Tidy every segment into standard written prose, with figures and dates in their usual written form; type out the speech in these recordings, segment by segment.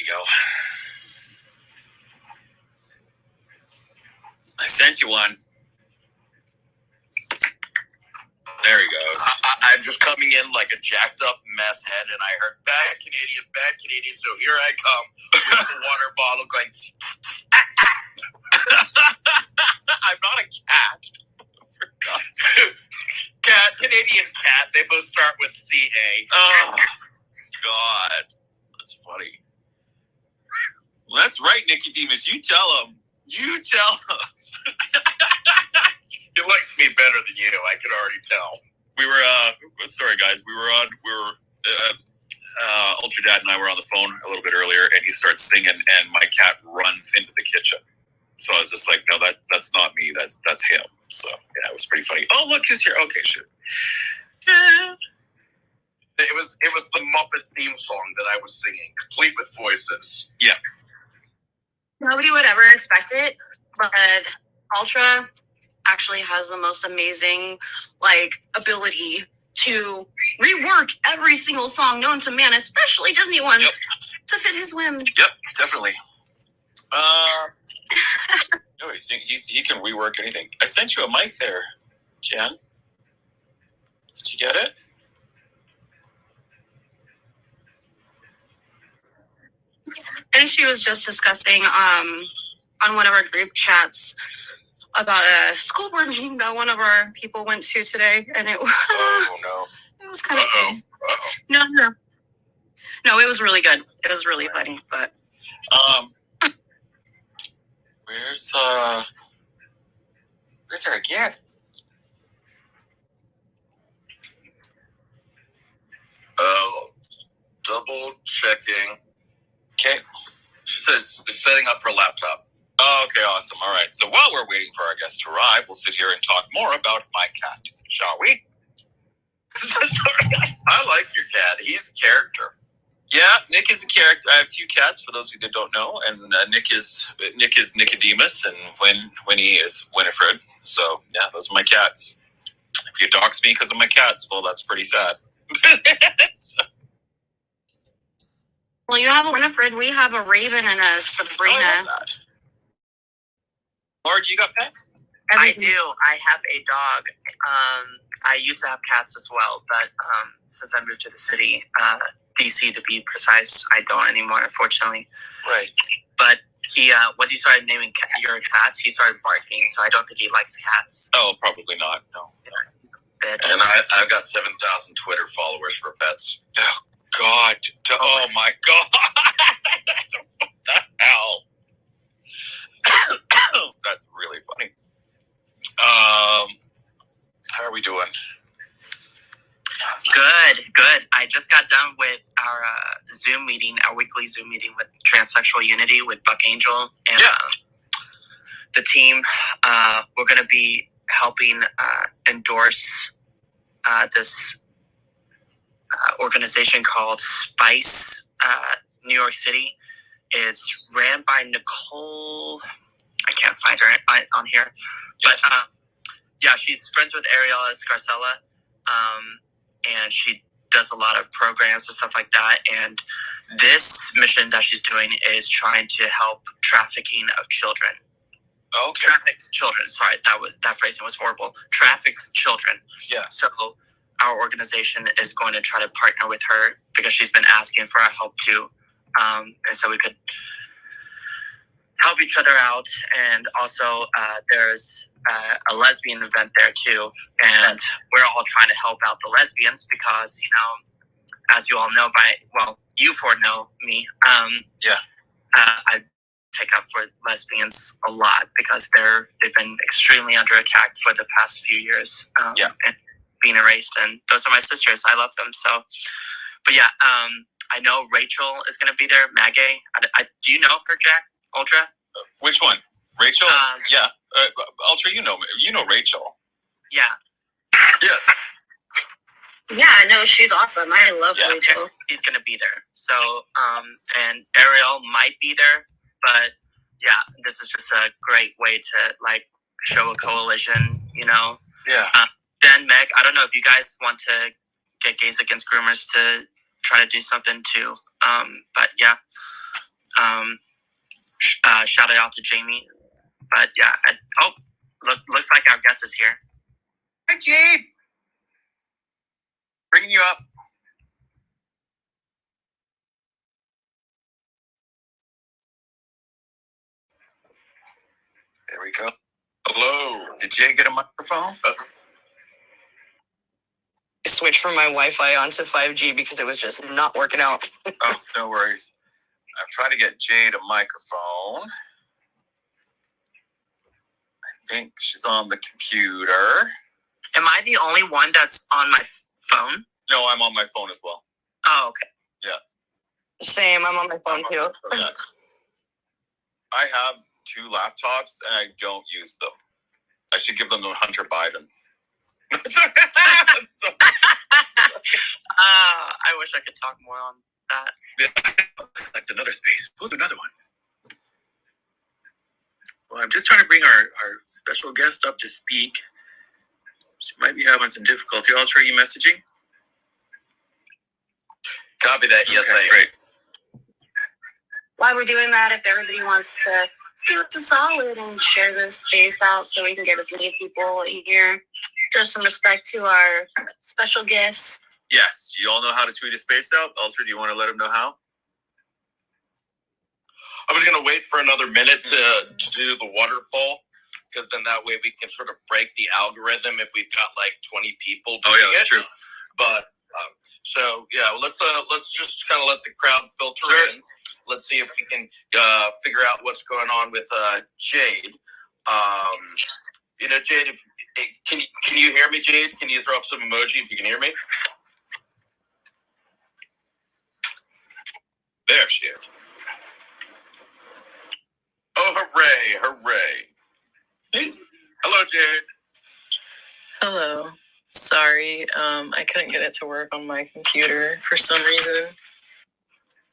you go. I sent you one. There he goes. I'm just coming in like a jacked up meth head, and I heard bad Canadian. So here I come with the water bottle going. I'm not a cat. Cat, Canadian cat. They both start with CA. Oh, God. That's funny. Well, that's right, Nicodemus. You tell him. You tell him. He likes me better than you. I could already tell. We were, sorry guys. We were Ultra Dad and I were on the phone a little bit earlier, and he starts singing, and my cat runs into the kitchen. So I was just like, no, that's not me. That's him. So yeah, it was pretty funny. Oh, look who's here. Okay, shoot. Yeah. It was the Muppet theme song that I was singing, complete with voices. Yeah. Nobody would ever expect it, but Ultra actually has the most amazing ability to rework every single song known to man, especially Disney ones, to fit his whims. Yep, definitely. No, he can rework anything. I sent you a mic there, Jan. Did you get it? I think she was just discussing on one of our group chats about a school board meeting that one of our people went to today, and it was kind of funny. No, it was really good. It was really funny, but where's our guest? Double checking. Okay. She says setting up her laptop. Oh, okay, awesome. All right. So while we're waiting for our guest to arrive, we'll sit here and talk more about my cat, shall we? I like your cat. He's a character. Yeah, Nick is a character. I have two cats, for those of you that don't know, and Nick is Nicodemus, and Winnie is Winifred. So yeah, those are my cats. If you dox me because of my cats, well, that's pretty sad. Well, you have a Winifred. We have a Raven and a Sabrina. Oh, Lord, you got pets? I do. I have a dog. I used to have cats as well, but since I moved to the city, DC to be precise, I don't anymore, unfortunately. Right. But he, once you started naming your cats, he started barking, so I don't think he likes cats. Oh, probably not. No. Yeah, bitch. And I've got 7,000 Twitter followers for pets. Oh, God. Oh, my God. What the hell? That's really funny. How are we doing? Good. I just got done with our Zoom meeting, our weekly Zoom meeting with Transsexual Unity with Buck Angel and the team. We're going to be helping endorse this organization called Spice New York City. It's ran by Nicole. I can't find her on here, but she's friends with Ariel Escarcella, and she does a lot of programs and stuff like that. And this mission that she's doing is trying to help trafficking of children. Okay. Trafficked children. Sorry, that phrasing was horrible. Trafficked children. Yeah. So our organization is going to try to partner with her because she's been asking for our help too. And so we could help each other out. And also there's a lesbian event there too. And we're all trying to help out the lesbians because, as you all know you four know me. I take up for lesbians a lot because they've been extremely under attack for the past few years. And being erased. And those are my sisters. I love them. So, but yeah, I know Rachel is going to be there. Maggie. Do you know her, Jack? Ultra? Which one? Rachel? Yeah. Ultra, you know Rachel. Yeah. Yes. Yeah, no, she's awesome. I love Rachel. He's going to be there. So, and Ariel might be there, but yeah, this is just a great way to show a coalition, Yeah. Ben, Meg, I don't know if you guys want to get Gays Against Groomers to try to do something too. But yeah. Shout out to Jamie. But yeah, looks like our guest is here. Hi, Jade. Bringing you up. There we go. Hello. Did Jade get a microphone? I switched from my Wi-Fi onto 5G because it was just not working out. Oh, no worries. I'm trying to get Jade a microphone. I think she's on the computer. Am I the only one that's on my phone? No, I'm on my phone as well. Oh, okay. Yeah. Same, I'm on my phone too. Yeah. I have 2 laptops and I don't use them. I should give them to Hunter Biden. I wish I could talk more on that. That's another space. We'll do another one. Well, I'm just trying to bring our special guest up to speak. She might be having some difficulty. I'll try you messaging. Copy that. Yes, okay, great. While we're doing that, if everybody wants to do it to solid and share this space out so we can get as many people in here. Show some respect to our special guests. Yes, you all know how to tweet a space out. Ultra, do you want to let them know how? I was going to wait for another minute to do the waterfall, because then that way we can sort of break the algorithm if we've got like 20 people doing that's true. But so yeah, let's just kind of let the crowd filter in. Let's see if we can figure out what's going on with Jade. Jade, can you hear me, Jade? Can you throw up some emoji if you can hear me? There she is. Oh, hooray, hooray. Hey. Hello, Jade. Hello. Sorry, I couldn't get it to work on my computer for some reason.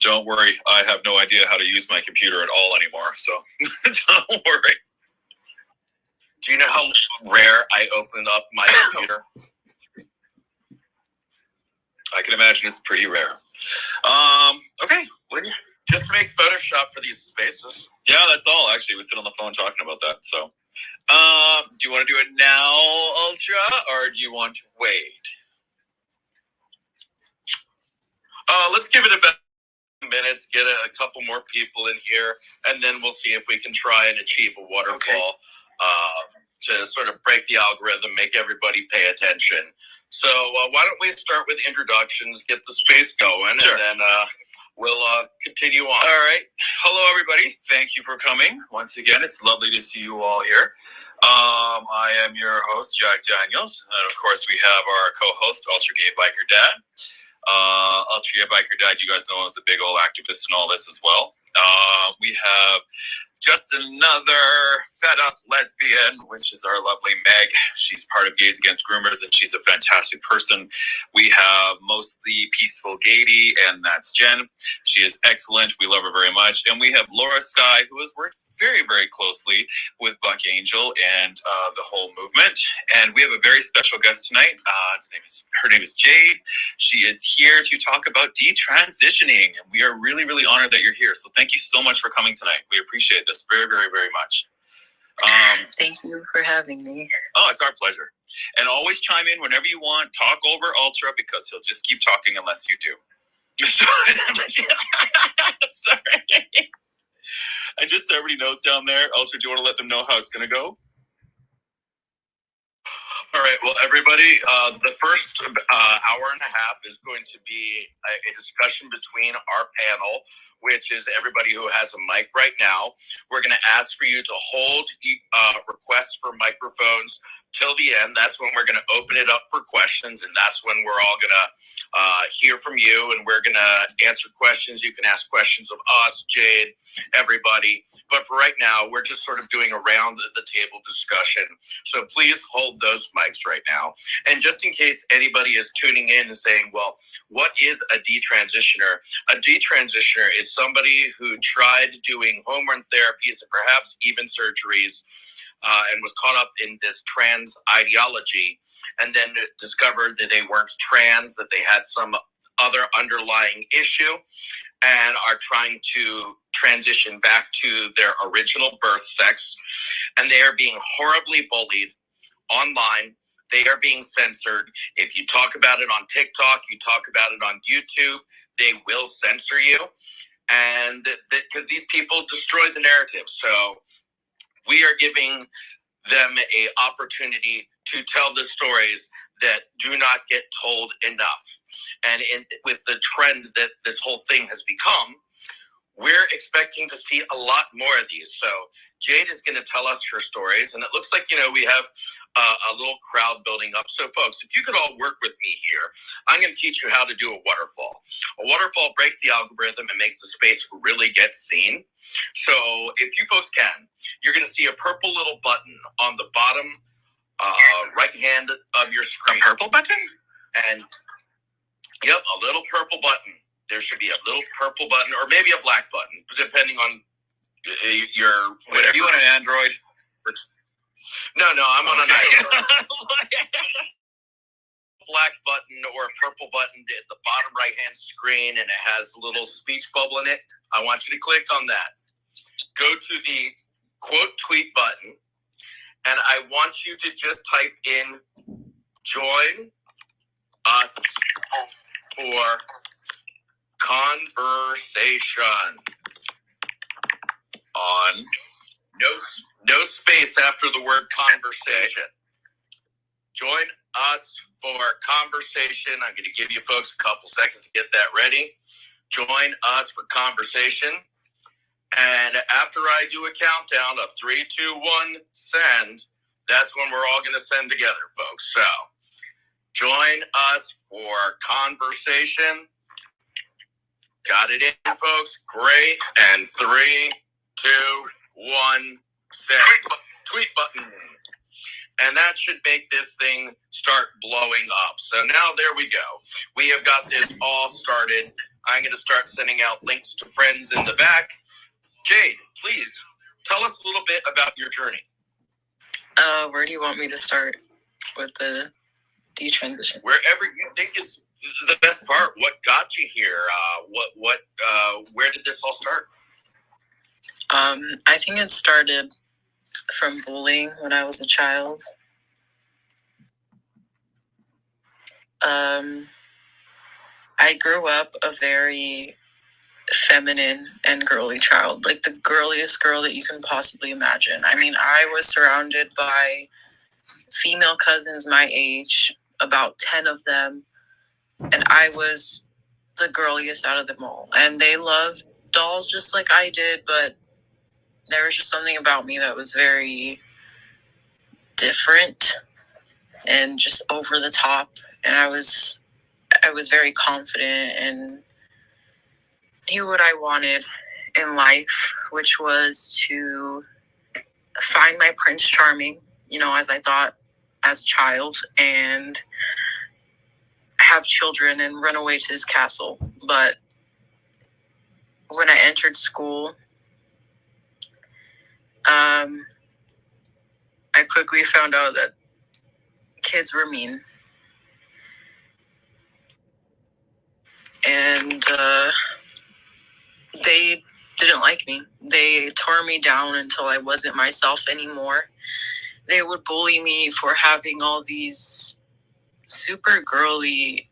Don't worry, I have no idea how to use my computer at all anymore, so don't worry. Do you know how rare I opened up my computer? I can imagine it's pretty rare. Okay. Just to make Photoshop for these spaces. Yeah, that's all. Actually, we sit on the phone talking about that. So, do you want to do it now, Ultra, or do you want to wait? Let's give it about minutes, get a couple more people in here, and then we'll see if we can try and achieve a waterfall to sort of break the algorithm, make everybody pay attention. So why don't we start with introductions, get the space going, Sure. And then we'll continue on. All right. Hello, everybody. Thank you for coming. Once again, it's lovely to see you all here. I am your host, Jack Daniels, and of course, we have our co-host, Ultra Gay Biker Dad. Ultra Gay Biker Dad, you guys know, is a big old activist and all this as well. We have just another fed-up lesbian, which is our lovely Meg. She's part of Gays Against Groomers, and she's a fantastic person. We have mostly peaceful Gady, and that's Jen. She is excellent. We love her very much. And we have Laura Sky, who has worked very, very closely with Buck Angel and the whole movement. And we have a very special guest tonight. Her name is Jade. She is here to talk about detransitioning, and we are really, really honored that you're here. So thank you so much for coming tonight. We appreciate this very, very, very much. Thank you for having me. Oh, it's our pleasure. And always chime in whenever you want. Talk over Ultra, because he'll just keep talking unless you do. Sorry. And just so everybody knows down there, Ultra, do you want to let them know how it's going to go? All right, well, everybody, the first hour and a half is going to be a discussion between our panel, which is everybody who has a mic right now. We're going to ask for you to hold requests for microphones till the end. That's when we're going to open it up for questions, and that's when we're all going to hear from you, and we're going to answer questions. You can ask questions of us, Jade, everybody. But for right now, we're just sort of doing a round the table discussion. So please hold those mics right now. And just in case anybody is tuning in and saying, well, what is a detransitioner? A detransitioner is somebody who tried doing hormone therapies and perhaps even surgeries and was caught up in this trans ideology, and then discovered that they weren't trans, that they had some other underlying issue and are trying to transition back to their original birth sex, and they are being horribly bullied online. They are being censored. If you talk about it on TikTok, you talk about it on YouTube, they will censor you. And because these people destroy the narrative. So we are giving them an opportunity to tell the stories that do not get told enough. And with the trend that this whole thing has become, we're expecting to see a lot more of these. So Jade is going to tell us her stories, and it looks like, we have a little crowd building up. So folks, if you could all work with me here, I'm going to teach you how to do a waterfall. A waterfall breaks the algorithm and makes the space really get seen. So if you folks can, you're going to see a purple little button on the bottom right hand of your screen. A purple button? And yep, a little purple button. There should be a little purple button, or maybe a black button, depending on your whatever. Are you on an Android? No, I'm on an iPhone. Black button or a purple button at the bottom right-hand screen, and it has a little speech bubble in it. I want you to click on that. Go to the quote tweet button, and I want you to just type in "join us for conversation" on no space after the word conversation. Join us for conversation. I'm going to give you folks a couple seconds to get that ready. Join us for conversation. And after I do a countdown of 3, 2, 1, send, that's when we're all going to send together, folks. So join us for conversation. Got it in, folks? Great. And 3, 2, 1, send. Tweet button. And that should make this thing start blowing up. So now there we go. We have got this all started. I'm going to start sending out links to friends in the back. Jade, please tell us a little bit about your journey. Where do you want me to start with the detransition? Wherever you think is the best part. What got you here? Where did this all start? I think it started from bullying when I was a child. I grew up a very feminine and girly child, like the girliest girl that you can possibly imagine. I mean, I was surrounded by female cousins my age, about 10 of them, and I was the girliest out of them all. And they loved dolls just like I did, but there was just something about me that was very different and just over the top. And I was very confident and knew what I wanted in life, which was to find my Prince Charming, as I thought as a child, and have children and run away to his castle. But when I entered school, I quickly found out that kids were mean. And they didn't like me. They tore me down until I wasn't myself anymore. They would bully me for having all these super girly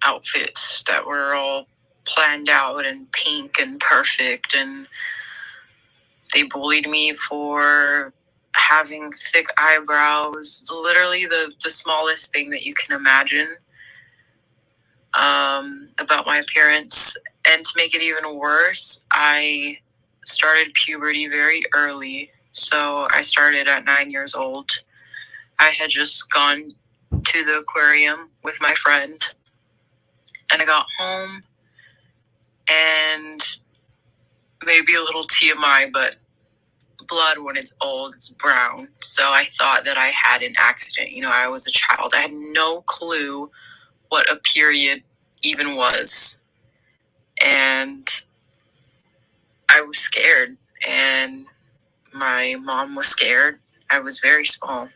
outfits that were all planned out and pink and perfect. And they bullied me for having thick eyebrows, literally the smallest thing that you can imagine about my appearance. And to make it even worse, I started puberty very early. So I started at 9 years old. I had just gone to the aquarium with my friend, and I got home, and maybe a little TMI, but blood, when it's old, it's brown. So I thought that I had an accident. I was a child. I had no clue what a period even was. And I was scared, and my mom was scared. I was very small.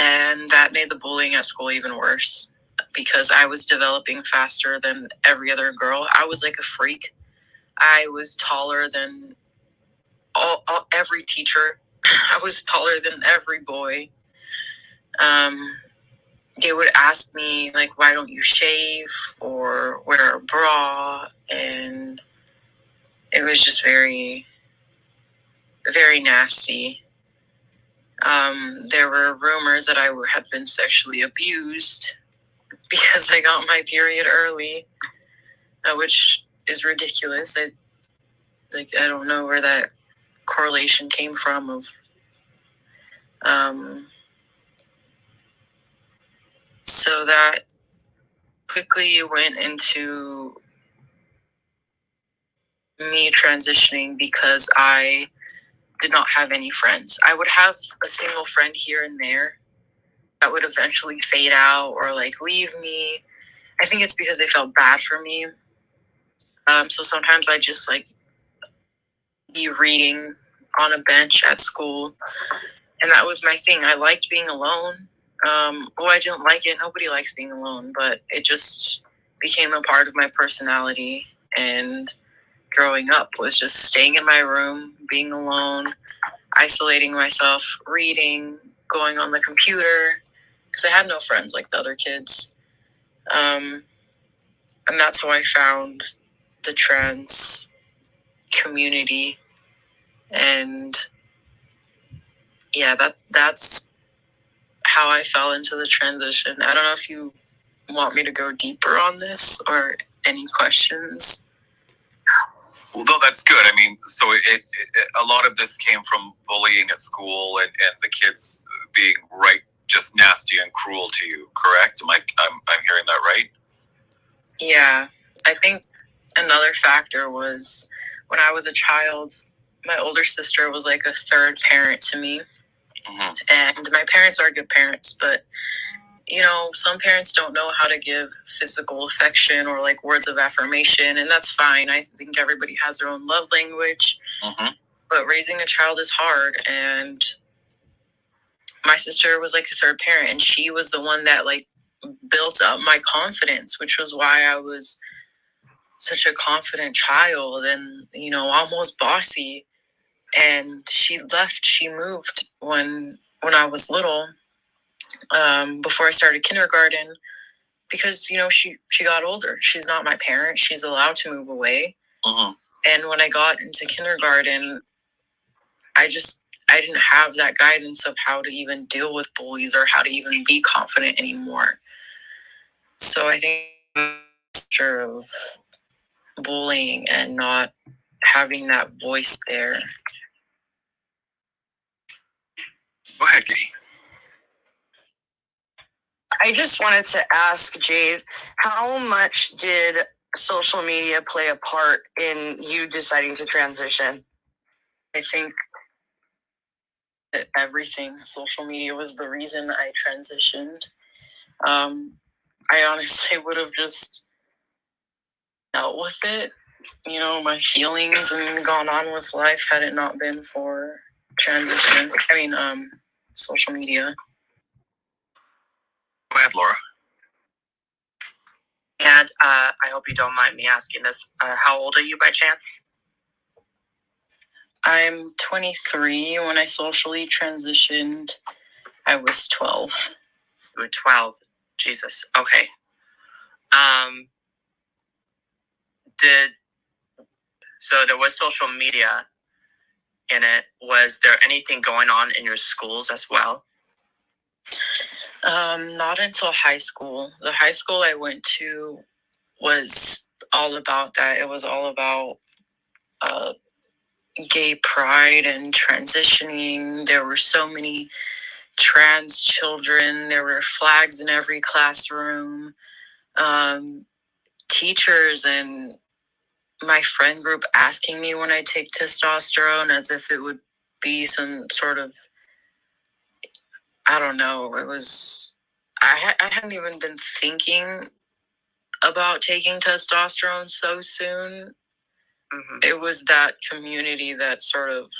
And that made the bullying at school even worse because I was developing faster than every other girl. I was like a freak. I was taller than every teacher. I was taller than every boy. They would ask me, like, why don't you shave or wear a bra? And it was just very, very nasty. There were rumors that I had been sexually abused because I got my period early, which is ridiculous. I don't know where that correlation came from. So that quickly went into me transitioning because I did not have any friends. I would have a single friend here and there that would eventually fade out or like leave me. I think it's because they felt bad for me. So sometimes I just like be reading on a bench at school, and that was my thing. I liked being alone. I didn't like it. Nobody likes being alone, but it just became a part of my personality. And growing up was just staying in my room, being alone, isolating myself, reading, going on the computer, because I had no friends like the other kids. And that's how I found the trans community. And yeah, that's how I fell into the transition. I don't know if you want me to go deeper on this or any questions. Well, no, that's good. I mean, so it a lot of this came from bullying at school and the kids being just nasty and cruel to you, correct? I'm hearing that right? Yeah, I think another factor was when I was a child, my older sister was like a third parent to me. Mm-hmm. And my parents are good parents, but you know, some parents don't know how to give physical affection or like words of affirmation, and that's fine. I think everybody has their own love language. Mm-hmm. But raising a child is hard, and my sister was like a third parent, and she was the one that like built up my confidence, which was why I was such a confident child and, you know, almost bossy. And she moved when I was little, before I started kindergarten, because, you know, she got older. She's not my parent. She's allowed to move away. Uh-huh. And when I got into kindergarten, I didn't have that guidance of how to even deal with bullies or how to even be confident anymore. So I think of bullying and not having that voice there. Go ahead, Katie. I just wanted to ask Jade, how much did social media play a part in you deciding to transition? I think that everything. Social media was the reason I transitioned. I honestly would have just dealt with it, you know, my feelings, and gone on with life had it not been for social media. Go ahead, Laura. And I hope you don't mind me asking this. How old are you by chance? I'm 23. When I socially transitioned, I was 12. You were 12. Jesus. Okay. So there was social media in it. Was there anything going on in your schools as well? Not until high school. The high school I went to was all about that. It was all about gay pride and transitioning. There were so many trans children. There were flags in every classroom. Teachers and my friend group asking me when I take testosterone as if it would be some sort of, I don't know. It was, I hadn't even been thinking about taking testosterone so soon. Mm-hmm. It was that community that sort of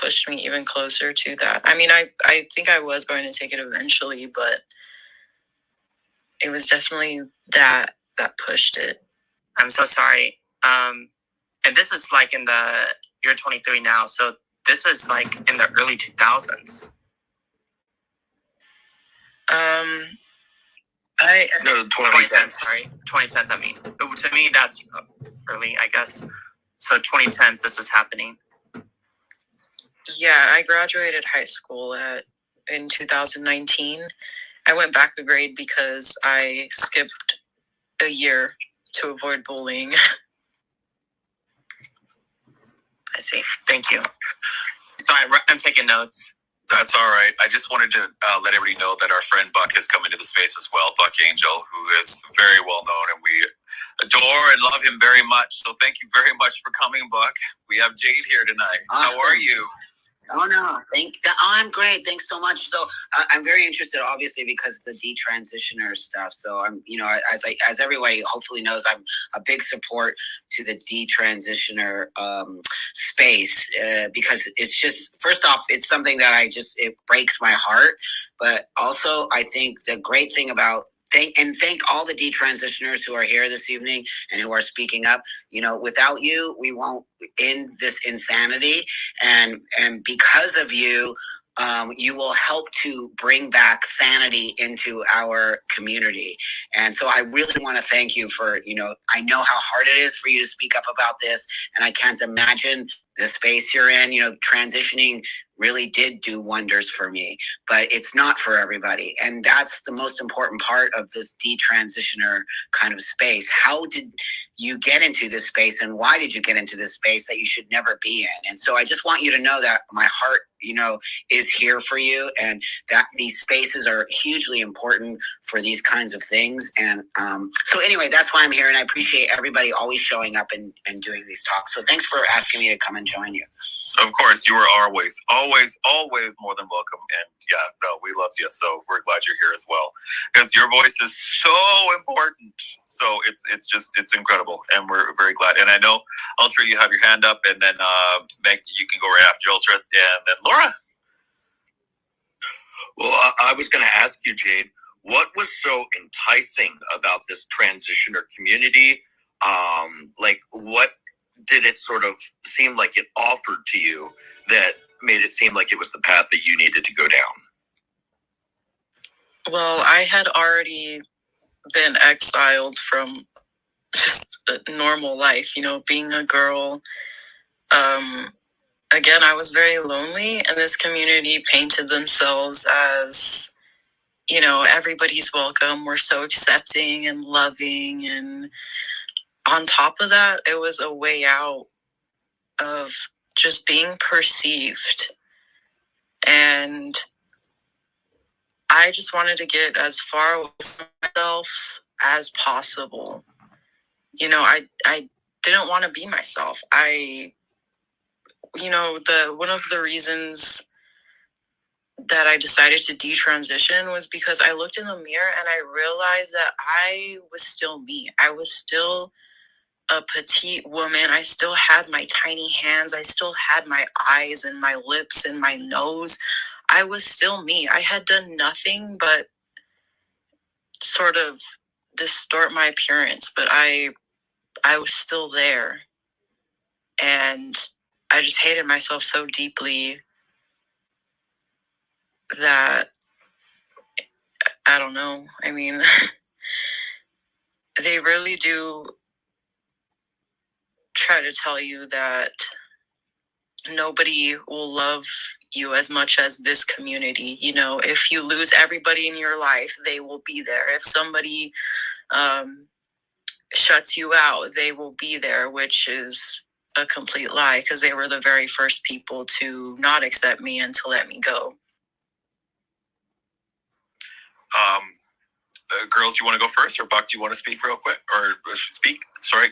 pushed me even closer to that. I mean, I think I was going to take it eventually, but it was definitely that pushed it. I'm so sorry. And this is like you're 23 now, so this was like in the early 2000s. No, 2010s. Sorry, 2010s. I mean, to me, that's early, I guess. So 2010s, this was happening. Yeah, I graduated high school in 2019. I went back a grade because I skipped a year to avoid bullying. I see. Thank you. Sorry, I'm taking notes. That's all right. I just wanted to let everybody know that our friend Buck has come into the space as well. Buck Angel, who is very well known, and we adore and love him very much. So thank you very much for coming, Buck. We have Jade here tonight. Awesome. How are you? Oh no, I'm great. Thanks so much. So I'm very interested, obviously, because of the detransitioner stuff. So I'm, as everybody hopefully knows, I'm a big support to the detransitioner space because it's just, first off, it's something that it breaks my heart. But also, I think the great thing about thank all the detransitioners who are here this evening and who are speaking up. Without you, we won't end this insanity. And because of you, you will help to bring back sanity into our community. And so I really want to thank you for, I know how hard it is for you to speak up about this. And I can't imagine the space you're in. Transitioning really did do wonders for me, but it's not for everybody. And that's the most important part of this detransitioner kind of space. How did you get into this space, and why did you get into this space that you should never be in? And so I just want you to know that my heart, is here for you, and that these spaces are hugely important for these kinds of things. And so anyway, that's why I'm here, and I appreciate everybody always showing up and doing these talks. So thanks for asking me to come and join you. Of course, you are always more than welcome. And yeah, no, we love you. So we're glad you're here as well, because your voice is so important. So it's incredible. And we're very glad. And I know, Ultra, you have your hand up, and then Meg, you can go right after Ultra, and then Laura. Well, I was going to ask you, Jade, what was so enticing about this transitioner community? What did it sort of seem like it offered to you that made it seem like it was the path that you needed to go down? Well, I had already been exiled from just a normal life, being a girl. Again, I was very lonely, and this community painted themselves as, everybody's welcome. We're so accepting and loving. And on top of that, it was a way out of just being perceived. And I just wanted to get as far away from myself as possible. I didn't want to be myself. One of the reasons that I decided to detransition was because I looked in the mirror and I realized that I was still me. I was still a petite woman. I still had my tiny hands. I still had my eyes and my lips and my nose. I was still me. I had done nothing but sort of distort my appearance, but I was still there. And I just hated myself so deeply that, I don't know. I mean, they really do try to tell you that nobody will love you as much as this community. If you lose everybody in your life, they will be there. If somebody shuts you out, they will be there, which is a complete lie, because they were the very first people to not accept me and to let me go. Girls, do you want to go first, or Buck, do you want to speak real quick, or speak? Sorry.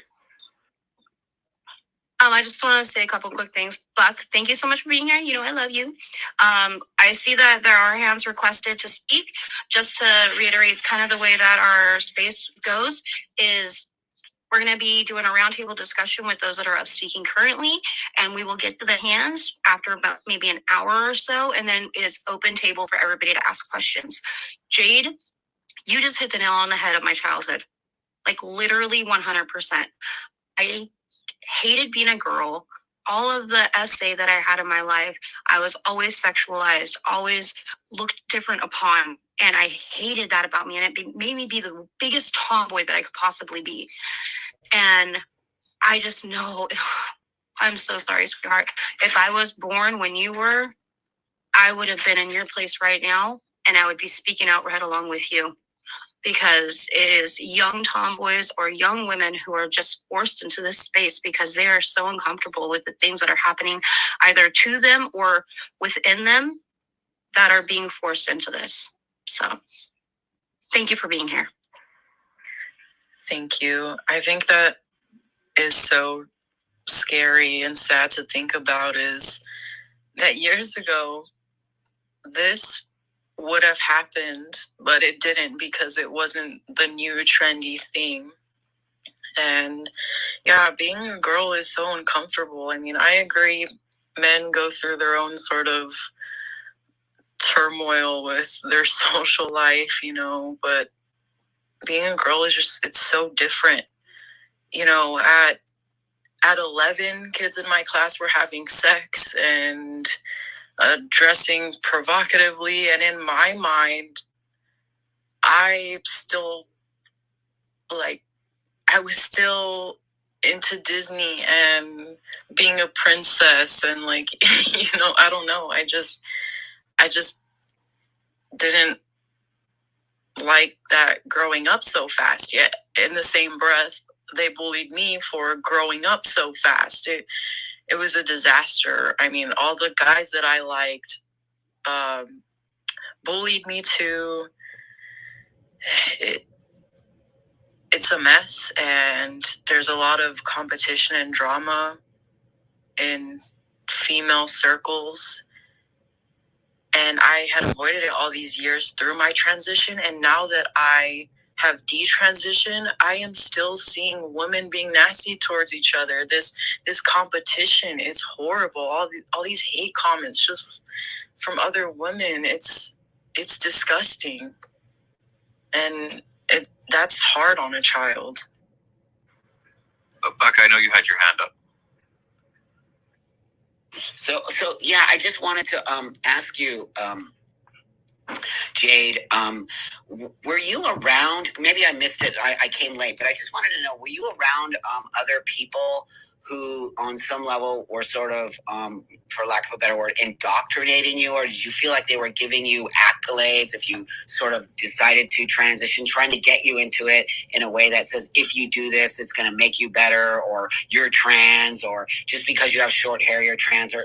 I just want to say a couple quick things. Buck, thank you so much for being here. I love you. I see that there are hands requested to speak. Just to reiterate kind of the way that our space goes is We're going to be doing a roundtable discussion with those that are up speaking currently, and we will get to the hands after about maybe an hour or so, and then it's open table for everybody to ask questions. Jade, you just hit the nail on the head of my childhood. Like literally 100%. I hated being a girl. All of the essay that I had in my life, I was always sexualized, always looked different upon. And I hated that about me. And it made me be the biggest tomboy that I could possibly be. And I just know, I'm so sorry, sweetheart. If I was born when you were, I would have been in your place right now. And I would be speaking out right along with you. Because it is young tomboys or young women who are just forced into this space because they are so uncomfortable with the things that are happening either to them or within them that are being forced into this. So thank you for being here. Thank you. I think that is so scary and sad to think about is that years ago, this would have happened, but it didn't because it wasn't the new trendy thing. And yeah, being a girl is so uncomfortable. I mean, I agree men go through their own sort of turmoil with their social life, you know, but being a girl is just, it's so different. You know, at 11, kids in my class were having sex and dressing provocatively, and in my mind, I was still into Disney and being a princess and like, you know, I don't know. I just didn't like that growing up so fast. Yet in the same breath, they bullied me for growing up so fast. It was a disaster. I mean, all the guys that I liked bullied me too. It's a mess, and there's a lot of competition and drama in female circles. And I had avoided it all these years through my transition. And now that I have detransitioned, I am still seeing women being nasty towards each other. This competition is horrible. All these hate comments just from other women. It's disgusting. And that's hard on a child. Buck, I know you had your hand up. So yeah, I just wanted to ask you, Jade, were you around? Maybe I missed it. I came late, but I just wanted to know: were you around other people who, on some level, were sort of, for lack of a better word, indoctrinating you, or did you feel like they were giving you accolades if you sort of decided to transition, trying to get you into it in a way that says, if you do this, it's going to make you better, or you're trans, or just because you have short hair, you're trans, or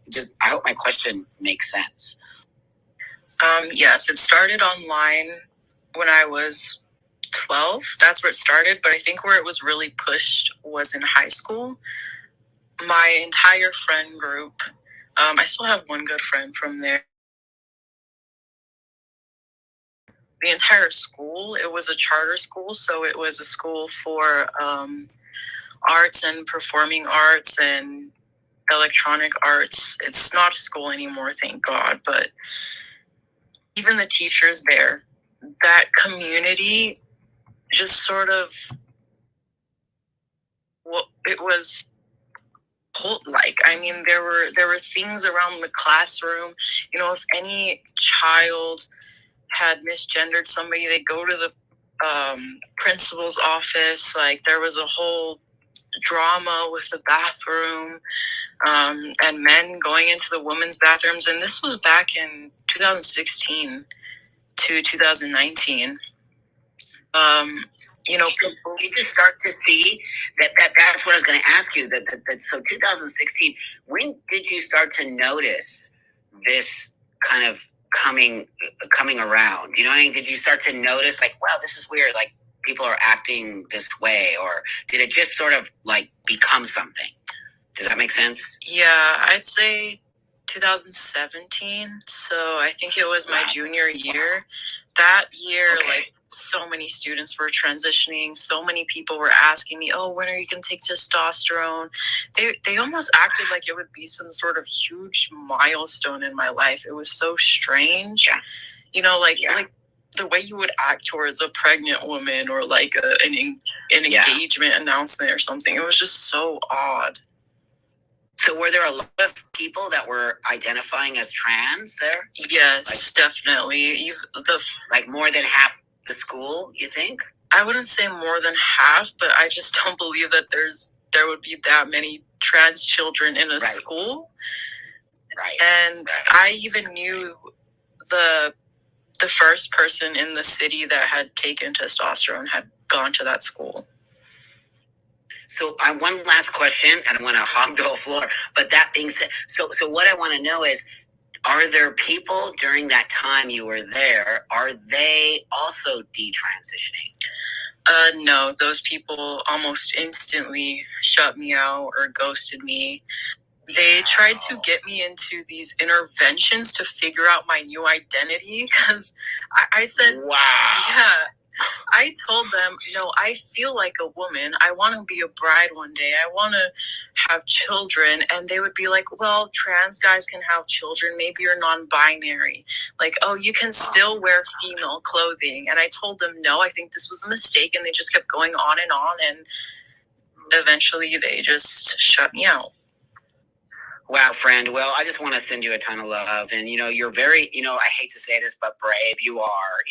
just, I hope my question makes sense. Yes, it started online when I was 12. That's where it started, but I think where it was really pushed was in high school. My entire friend group, I still have one good friend from there. The entire school, it was a charter school, so it was a school for arts and performing arts and electronic arts. It's not a school anymore, thank God, but even the teachers there, that community just sort of, well, it was cult-like. I mean, there were things around the classroom. You know, if any child had misgendered somebody, they'd go to the principal's office. Like, there was a whole drama with the bathroom, and men going into the women's bathrooms. And this was back in 2016 to 2019. You know, you just start to see that's what I was going to ask you. That so 2016. When did you start to notice this kind of coming around? You know what I mean? Did you start to notice, like, wow, this is weird, like people are acting this way, or did it just sort of like become something? Does that make sense? Yeah, I'd say 2017. So I think it was my junior year. That year, okay, like so many students were transitioning. So many people were asking me, "Oh, when are you going to take testosterone?" They almost acted like it would be some sort of huge milestone in my life. It was so strange. Yeah. You know, like the way you would act towards a pregnant woman or like an engagement announcement or something. It was just so odd. So were there a lot of people that were identifying as trans there? Yes, definitely. Like more than half the school, you think? I wouldn't say more than half, but I just don't believe that there would be that many trans children in a school. Right. And I even knew the first person in the city that had taken testosterone had gone to that school. So one last question, and I want to hog the whole floor. But that being said, so what I want to know is, are there people during that time you were there, are they also detransitioning? No, those people almost instantly shut me out or ghosted me. They tried to get me into these interventions to figure out my new identity because I said, wow. Yeah. I told them, no, I feel like a woman. I want to be a bride one day. I want to have children. And they would be like, well, trans guys can have children. Maybe you're non-binary. Like, oh, you can still wear female clothing. And I told them, no, I think this was a mistake. And they just kept going on. And eventually they just shut me out. Wow, friend. Well, I just want to send you a ton of love. And, you're very, I hate to say this, but brave you are,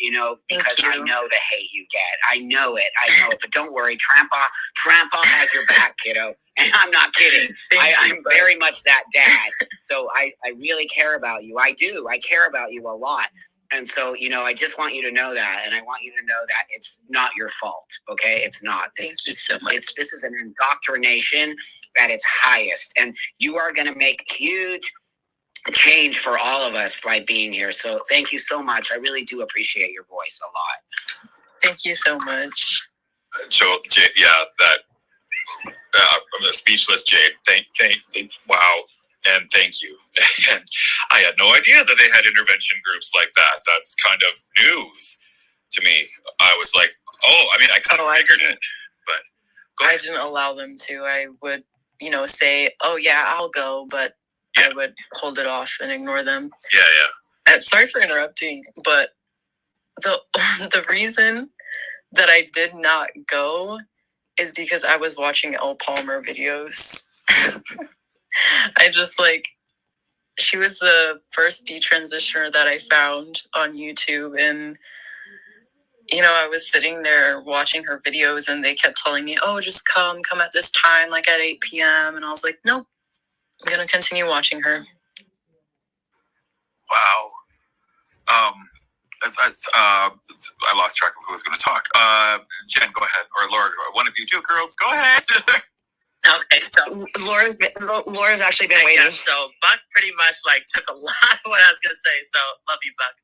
because I know the hate you get. I know it. But don't worry. Trampa has your back, kiddo. And I'm not kidding. I'm very much that dad. So I really care about you. I do. I care about you a lot. And so, I just want you to know that. And I want you to know that it's not your fault. Okay? It's not. Thank you so much. This is an indoctrination at its highest. And you are going to make huge change for all of us by being here. So thank you so much. I really do appreciate your voice a lot. Thank you so much. So, Jade, I'm a speechless Jade. Thank, wow. And thank you. And I had no idea that they had intervention groups like that. That's kind of news to me. I was like, I kind of figured it, but I didn't allow them to. I would, say, oh yeah, I'll go, but I would hold it off and ignore them. Yeah. Sorry for interrupting, but the reason that I did not go is because I was watching Elle Palmer videos. I just she was the first detransitioner that I found on YouTube, and I was sitting there watching her videos and they kept telling me, oh, just come at this time, like at 8 p.m. And I was like, nope, I'm going to continue watching her. Wow. I lost track of who was going to talk. Jen, go ahead. Or Laura, one of you two girls, go ahead. Okay, so Laura's actually been waiting. Yeah, so Buck pretty much took a lot of what I was going to say. So love you, Buck.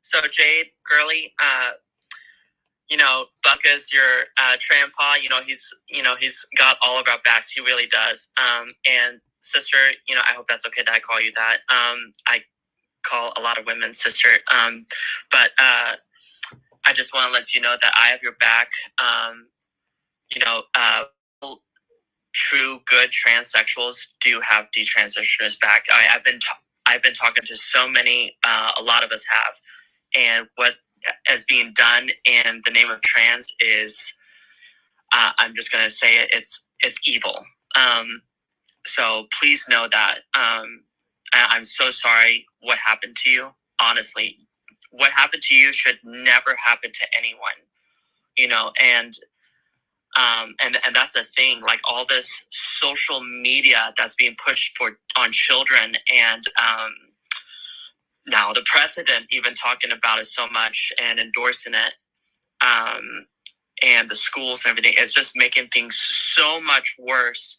So Jade, girly, Buck is your trampa. He's got all of our backs. He really does. And sister, I hope that's okay that I call you that. I call a lot of women sister. But I just want to let you know that I have your back. True good transsexuals do have detransitioners back. I've been talking to so many. A lot of us have, and what is being done in the name of trans is, I'm just going to say it. It's evil. So please know that. I'm so sorry what happened to you. Honestly, what happened to you should never happen to anyone. And that's the thing, all this social media that's being pushed on children, and now the president even talking about it so much and endorsing it, and the schools and everything, it's just making things so much worse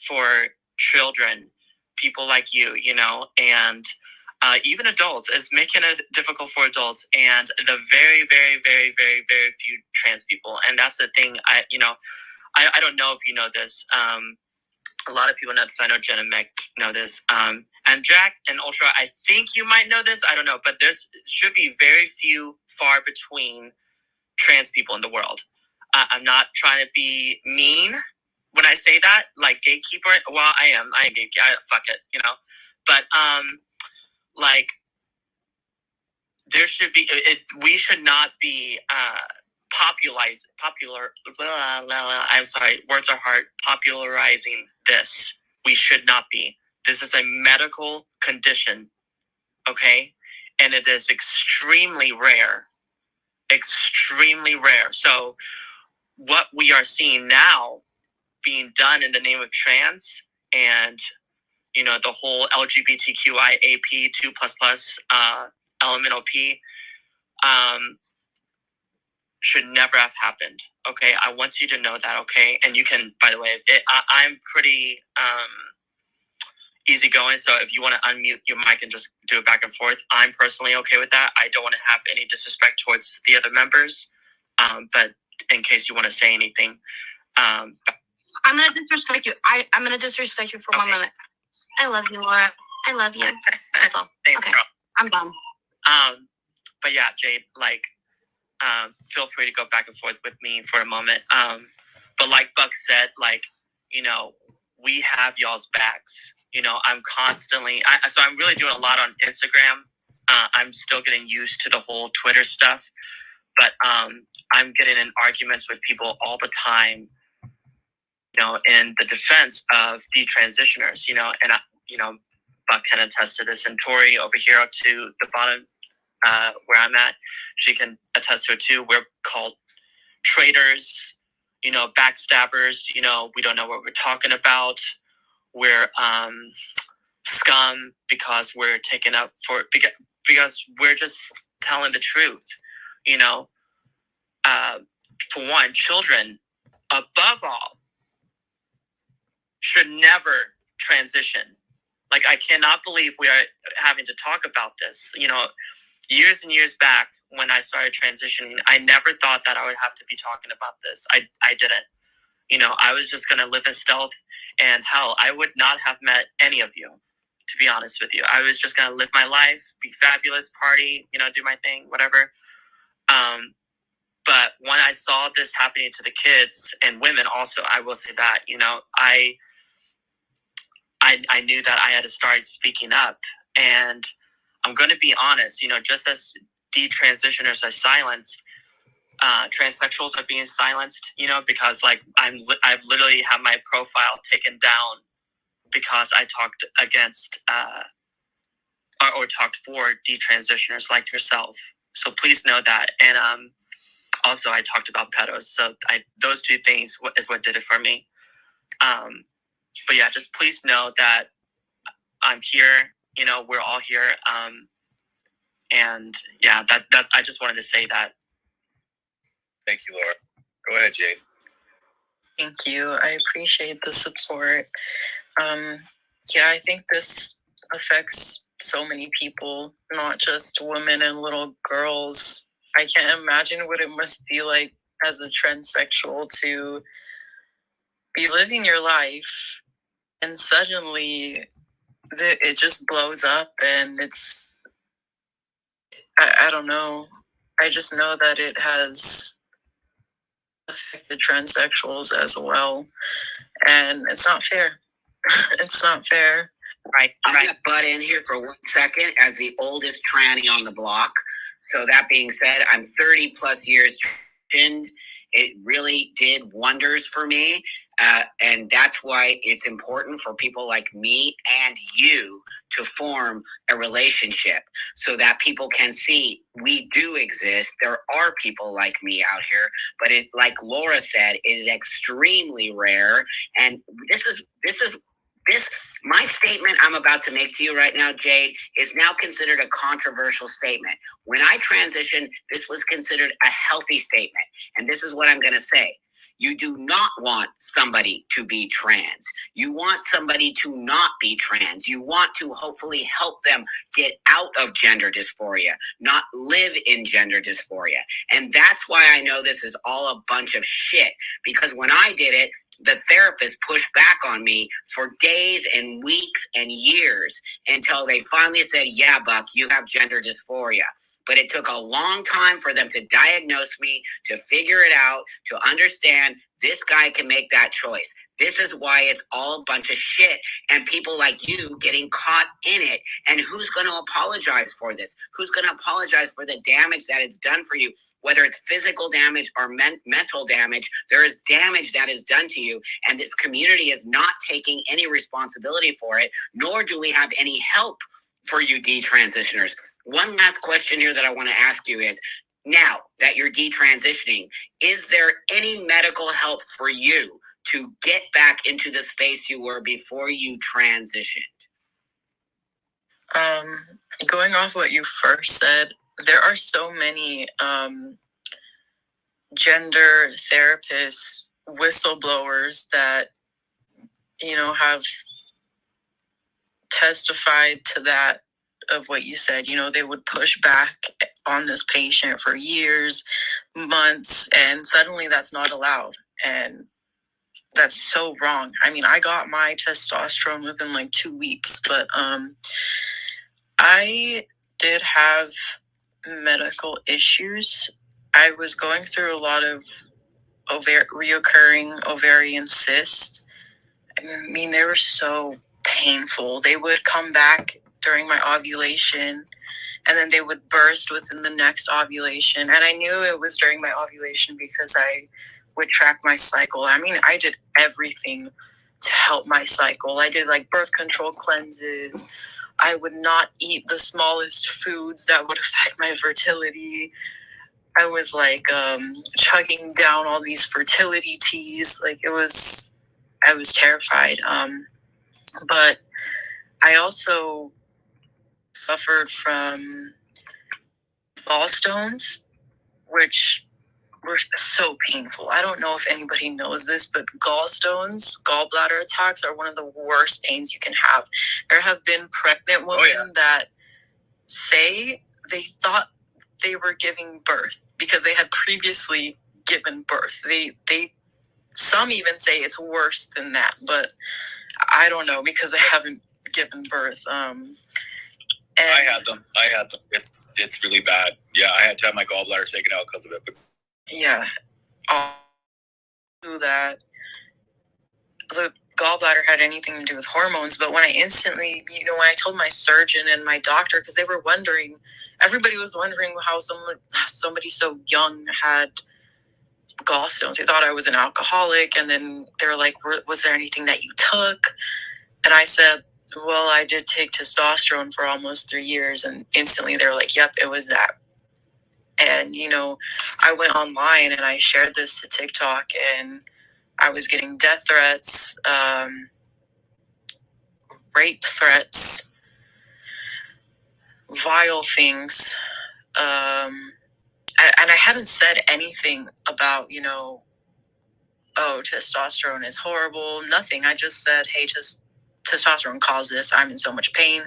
for children, people like you, and even adults. It's making it difficult for adults and the very, very, very, very, very few trans people. And that's the thing. I don't know if you know this. A lot of people know this. I know Jen and Meg know this. And Jack and Ultra, I think you might know this. I don't know, but there's should be very few, far between trans people in the world. I'm not trying to be mean when I say that, like gatekeeper. Well, I am gatekeeper. Fuck it, you know. But like there should be. We should not be popular. I'm sorry, words are hard. Popularizing this. We should not be. This is a medical condition, okay, and it is extremely rare. Extremely rare. So what we are seeing now being done in the name of trans and, you know, the whole LGBTQIAP 2++ elemental P should never have happened. Okay, I want you to know that. Okay, and you can, by the way, I'm pretty easygoing. So if you want to unmute your mic and just do it back and forth, I'm personally okay with that. I don't want to have any disrespect towards the other members, but in case you want to say anything, I'm gonna disrespect you. I'm gonna disrespect you for 1 moment. I love you, Laura. I love you. That's all. Thanks, okay, girl. I'm done. But yeah, Jade, like, feel free to go back and forth with me for a moment. But like Buck said, like, you know, we have y'all's backs. You know, I'm constantly, so I'm really doing a lot on Instagram. I'm still getting used to the whole Twitter stuff, but I'm getting in arguments with people all the time, you know, in the defense of detransitioners, you know, and, you know, Buck can attest to this, and Tori over here to the bottom where I'm at, she can attest to it too. We're called traitors, you know, backstabbers, you know, we don't know what we're talking about. We're scum because we're taken up for, because we're just telling the truth, you know. For one, children, above all, should never transition. Like, I cannot believe we are having to talk about this. You know, years and years back when I started transitioning, I never thought that I would have to be talking about this. I didn't. You know, I was just going to live in stealth, and hell, I would not have met any of you, to be honest with you. I was just going to live my life, be fabulous, party, you know, do my thing, whatever. But when I saw this happening to the kids and women also, I will say that, you know, I knew that I had to start speaking up. And I'm going to be honest, you know, just as detransitioners are silenced, transsexuals are being silenced, you know, because like I've literally had my profile taken down because I talked against or talked for detransitioners like yourself. So please know that. And also I talked about pedos. So those two things is what did it for me. But yeah, just please know that I'm here. You know, we're all here. And yeah, that's. I just wanted to say that. Thank you, Laura. Go ahead, Jade. Thank you. I appreciate the support. Yeah, I think this affects so many people, not just women and little girls. I can't imagine what it must be like as a transsexual to be living your life and suddenly it just blows up, and it's, I don't know. I just know that it has affected transsexuals as well, and it's not fair. It's not fair. Right. I'm going to butt in here for 1 second as the oldest tranny on the block. So that being said, I'm 30 plus years in. It really did wonders for me. And that's why it's important for people like me and you to form a relationship so that people can see we do exist. There are people like me out here, but it, like Laura said, is extremely rare. And this, my statement I'm about to make to you right now, Jade, is now considered a controversial statement. When I transitioned, this was considered a healthy statement. And this is what I'm going to say. You do not want somebody to be trans. You want somebody to not be trans. You want to hopefully help them get out of gender dysphoria, not live in gender dysphoria. And that's why I know this is all a bunch of shit. Because when I did it, the therapist pushed back on me for days and weeks and years until they finally said, yeah, Buck, you have gender dysphoria. But it took a long time for them to diagnose me, to figure it out, to understand this guy can make that choice. This is why it's all a bunch of shit and people like you getting caught in it. And who's going to apologize for this? Who's going to apologize for the damage that it's done for you? Whether it's physical damage or mental damage, there is damage that is done to you. And this community is not taking any responsibility for it, nor do we have any help for you detransitioners. One last question here that I want to ask you is, now that you're detransitioning, is there any medical help for you to get back into the space you were before you transitioned? Going off what you first said, there are so many gender therapists, whistleblowers that, have testified to that, of what you said. They would push back on this patient for years, months, and suddenly that's not allowed. And that's so wrong. I mean, I got my testosterone within like 2 weeks, but I did have medical issues. I was going through a lot of reoccurring ovarian cysts. I mean, they were so painful. They would come back during my ovulation, and then they would burst within the next ovulation. And I knew it was during my ovulation because I would track my cycle. I mean, I did everything to help my cycle. I did like birth control cleanses. I would not eat the smallest foods that would affect my fertility. I was like chugging down all these fertility teas. Like I was terrified. But I also suffered from gallstones, which were so painful. I don't know if anybody knows this, but gallbladder attacks are one of the worst pains you can have. There have been pregnant women that say they thought they were giving birth because they had previously given birth. Some even say it's worse than that, but I don't know because they haven't given birth. I had them. It's really bad. Yeah, I had to have my gallbladder taken out because of it. But yeah, I'll do that. The gallbladder had anything to do with hormones, but when I instantly, when I told my surgeon and my doctor, because they were wondering, everybody was wondering how somebody so young had gallstones. They thought I was an alcoholic, and then they were like, was there anything that you took? And I said, well, I did take testosterone for almost 3 years, and instantly they were like, yep, it was that. And, I went online and I shared this to TikTok, and I was getting death threats, rape threats, vile things. And I hadn't said anything about, testosterone is horrible, nothing. I just said, hey, just testosterone caused this. I'm in so much pain.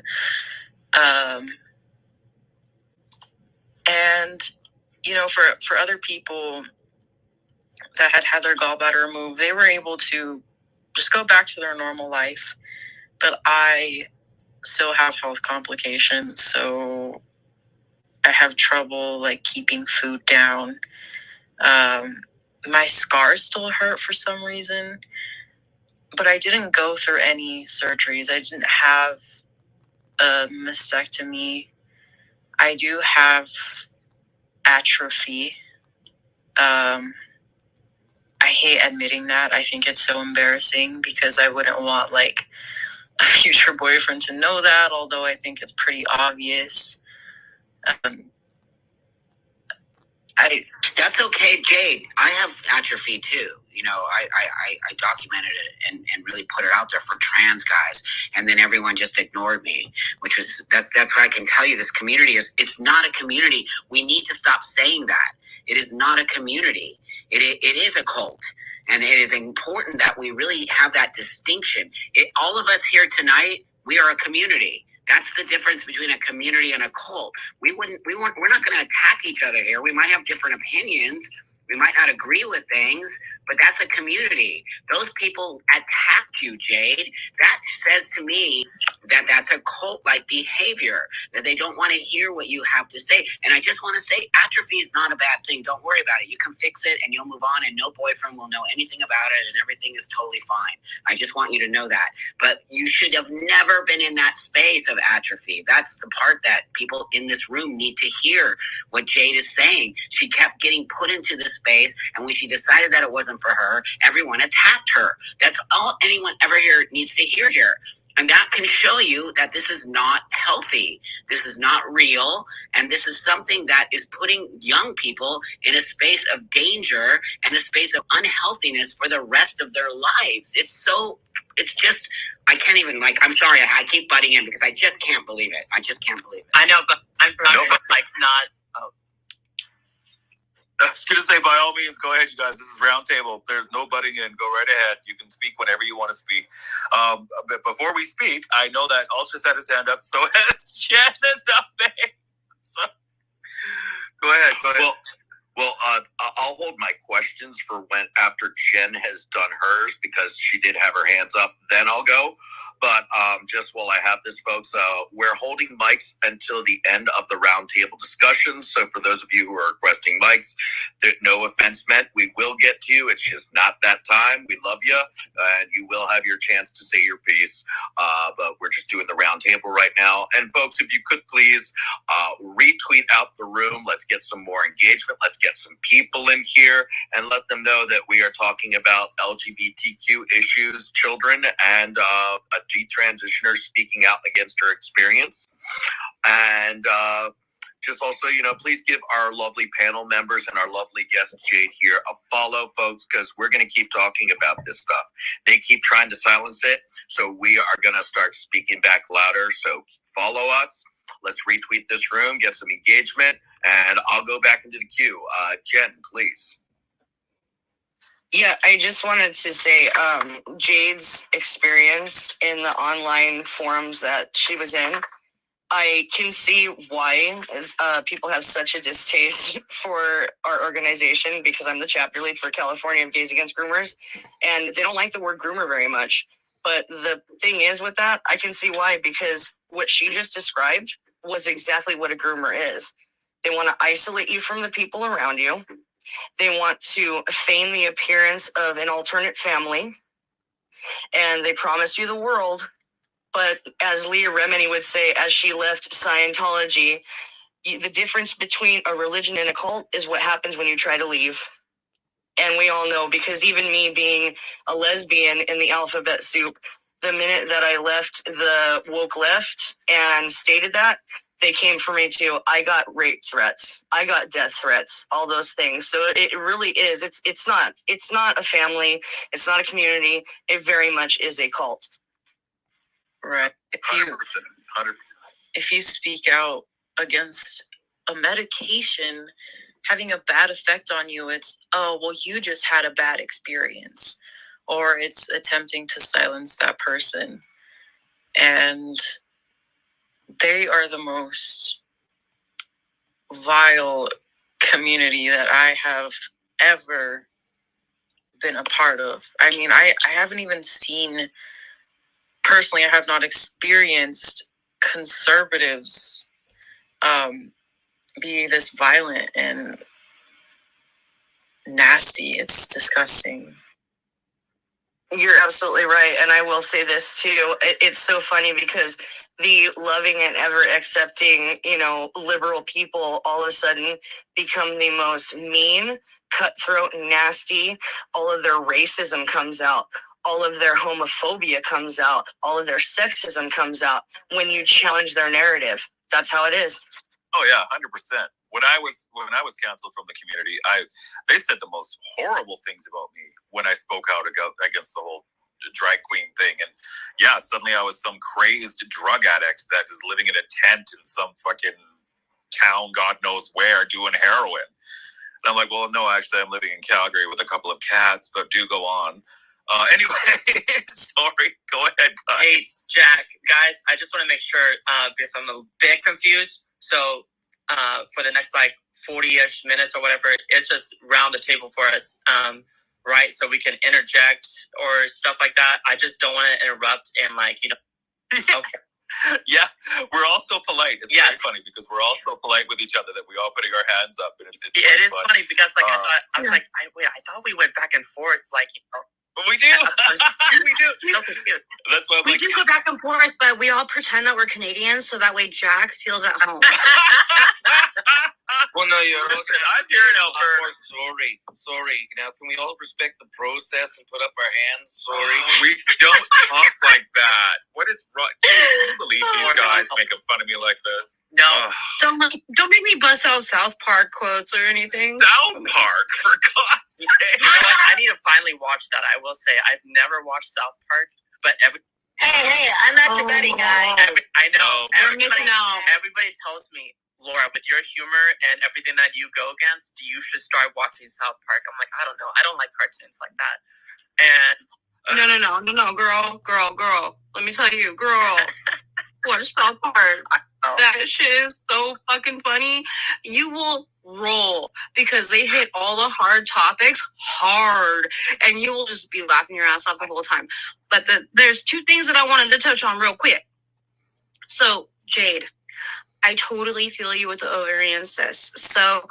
And, for other people that had their gallbladder removed, they were able to just go back to their normal life. But I still have health complications, so I have trouble like keeping food down. My scars still hurt for some reason, but I didn't go through any surgeries. I didn't have a mastectomy. I do have atrophy. I hate admitting that. I think it's so embarrassing because I wouldn't want like a future boyfriend to know that, although I think it's pretty obvious. That's okay, Jade. I have atrophy too. I documented it and really put it out there for trans guys, and then everyone just ignored me, that's what I can tell you. This community it's not a community. We need to stop saying that. It is not a community. It is a cult. And it is important that we really have that distinction. All of us here tonight, we are a community. That's the difference between a community and a cult. We're not going to attack each other here. We might have different opinions, We might not agree with things, but that's a community. Those people attacked you, Jade. That says to me that that's a cult-like behavior, that they don't want to hear what you have to say. And I just want to say, atrophy is not a bad thing. Don't worry about it. You can fix it and you'll move on, and no boyfriend will know anything about it, and everything is totally fine. I just want you to know that. But you should have never been in that space of atrophy. That's the part that people in this room need to hear what Jade is saying. She kept getting put into this space, and when she decided that it wasn't for her, everyone attacked her. That's all anyone ever here needs to hear here. And that can show you that this is not healthy. This is not real. And this is something that is putting young people in a space of danger and a space of unhealthiness for the rest of their lives. It's just, I can't even, I'm sorry, I keep butting in because I just can't believe it. I just can't believe it. I know, but I'm not. I was going to say, by all means, go ahead, you guys. This is Roundtable. There's no butting in. Go right ahead. You can speak whenever you want to speak. But before we speak, I know that Ultra's had his hand up, so has Jen and Duffy. So, go ahead. Well, I'll hold my questions for when after Jen has done hers, because she did have her hands up. Then I'll go. But just while I have this, folks, we're holding mics until the end of the roundtable discussion. So for those of you who are requesting mics, no offense meant. We will get to you. It's just not that time. We love you, and you will have your chance to say your piece. But we're just doing the roundtable right now. And folks, if you could please retweet out the room. Let's get some more engagement. Let's get some people in here and let them know that we are talking about LGBTQ issues, children, and a detransitioner speaking out against her experience. And just also, please give our lovely panel members and our lovely guest Jade here a follow, folks, because we're going to keep talking about this stuff. They keep trying to silence it, so we are going to start speaking back louder. So follow us. Let's retweet this room, get some engagement, and I'll go back into the queue. Jen, please. Yeah, I just wanted to say Jade's experience in the online forums that she was in, I can see why people have such a distaste for our organization, because I'm the chapter lead for California of Gays Against Groomers, and they don't like the word groomer very much. But the thing is with that, I can see why, because what she just described was exactly what a groomer is. They want to isolate you from the people around you. They want to feign the appearance of an alternate family, and they promise you the world. But as Leah Remini would say, as she left Scientology, the difference between a religion and a cult is what happens when you try to leave. And we all know, because even me being a lesbian in the alphabet soup, the minute that I left the woke left and stated that, they came for me too. I got rape threats. I got death threats, all those things. So it really is. It's not a family. It's not a community. It very much is a cult. Right. 100%. If you speak out against a medication having a bad effect on you, it's, oh, well, you just had a bad experience. Or it's attempting to silence that person. And they are the most vile community that I have ever been a part of. I mean, I haven't even seen, personally, I have not experienced conservatives be this violent and nasty. It's disgusting. You're absolutely right. And I will say this too. It's so funny because the loving and ever accepting, liberal people all of a sudden become the most mean, cutthroat, nasty. All of their racism comes out. All of their homophobia comes out. All of their sexism comes out when you challenge their narrative. That's how it is. Oh yeah, 100%. When I was canceled from the community, they said the most horrible things about me when I spoke out against the whole drag queen thing. And yeah, suddenly I was some crazed drug addict that is living in a tent in some fucking town, God knows where, doing heroin. And I'm like, well, no, actually, I'm living in Calgary with a couple of cats, but do go on. Anyway, sorry, go ahead, guys. Hey, Jack, guys, I just want to make sure, because I'm a bit confused. So, for the next 40-ish minutes or whatever. It's just round the table for us, right? So we can interject or stuff like that. I just don't want to interrupt and okay. Yeah, we're all so polite. It's very funny because we're all so polite with each other that we all putting our hands up, and it's it is funny because I was like, I thought we went back and forth, we do. we do. That's why I'm We do go back and forth, but we all pretend that we're Canadians, so that way Jack feels at home. Well, no, you're okay. I'm here in Alberta. Sorry. Now, can we all respect the process and put up our hands? Sorry. We don't talk like that. What is wrong? Can you believe these guys making fun of me like this? No. Don't make me bust out South Park quotes or anything. South Park, for God's sake. You know what? I need to finally watch that. I will say I've never watched South Park, but Hey, I'm not your buddy, guy. I know. You're missing out. Everybody tells me, Laura, with your humor and everything that you go against, you should start watching South Park. I'm like, I don't know. I don't like cartoons like that. And No, girl. Let me tell you, girl. Watch South Park. That shit is so fucking funny. You will roll because they hit all the hard topics hard, and you will just be laughing your ass off the whole time. But there's two things that I wanted to touch on real quick. So, Jade, I totally feel you with the ovarian cyst. So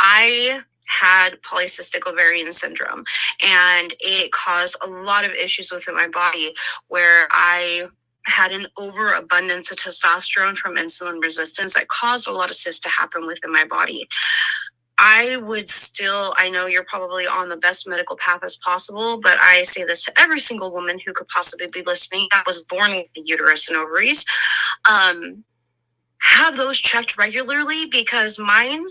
I had polycystic ovarian syndrome, and it caused a lot of issues within my body where I had an overabundance of testosterone from insulin resistance that caused a lot of cysts to happen within my body. I know you're probably on the best medical path as possible, but I say this to every single woman who could possibly be listening that was born with the uterus and ovaries. Have those checked regularly, because mine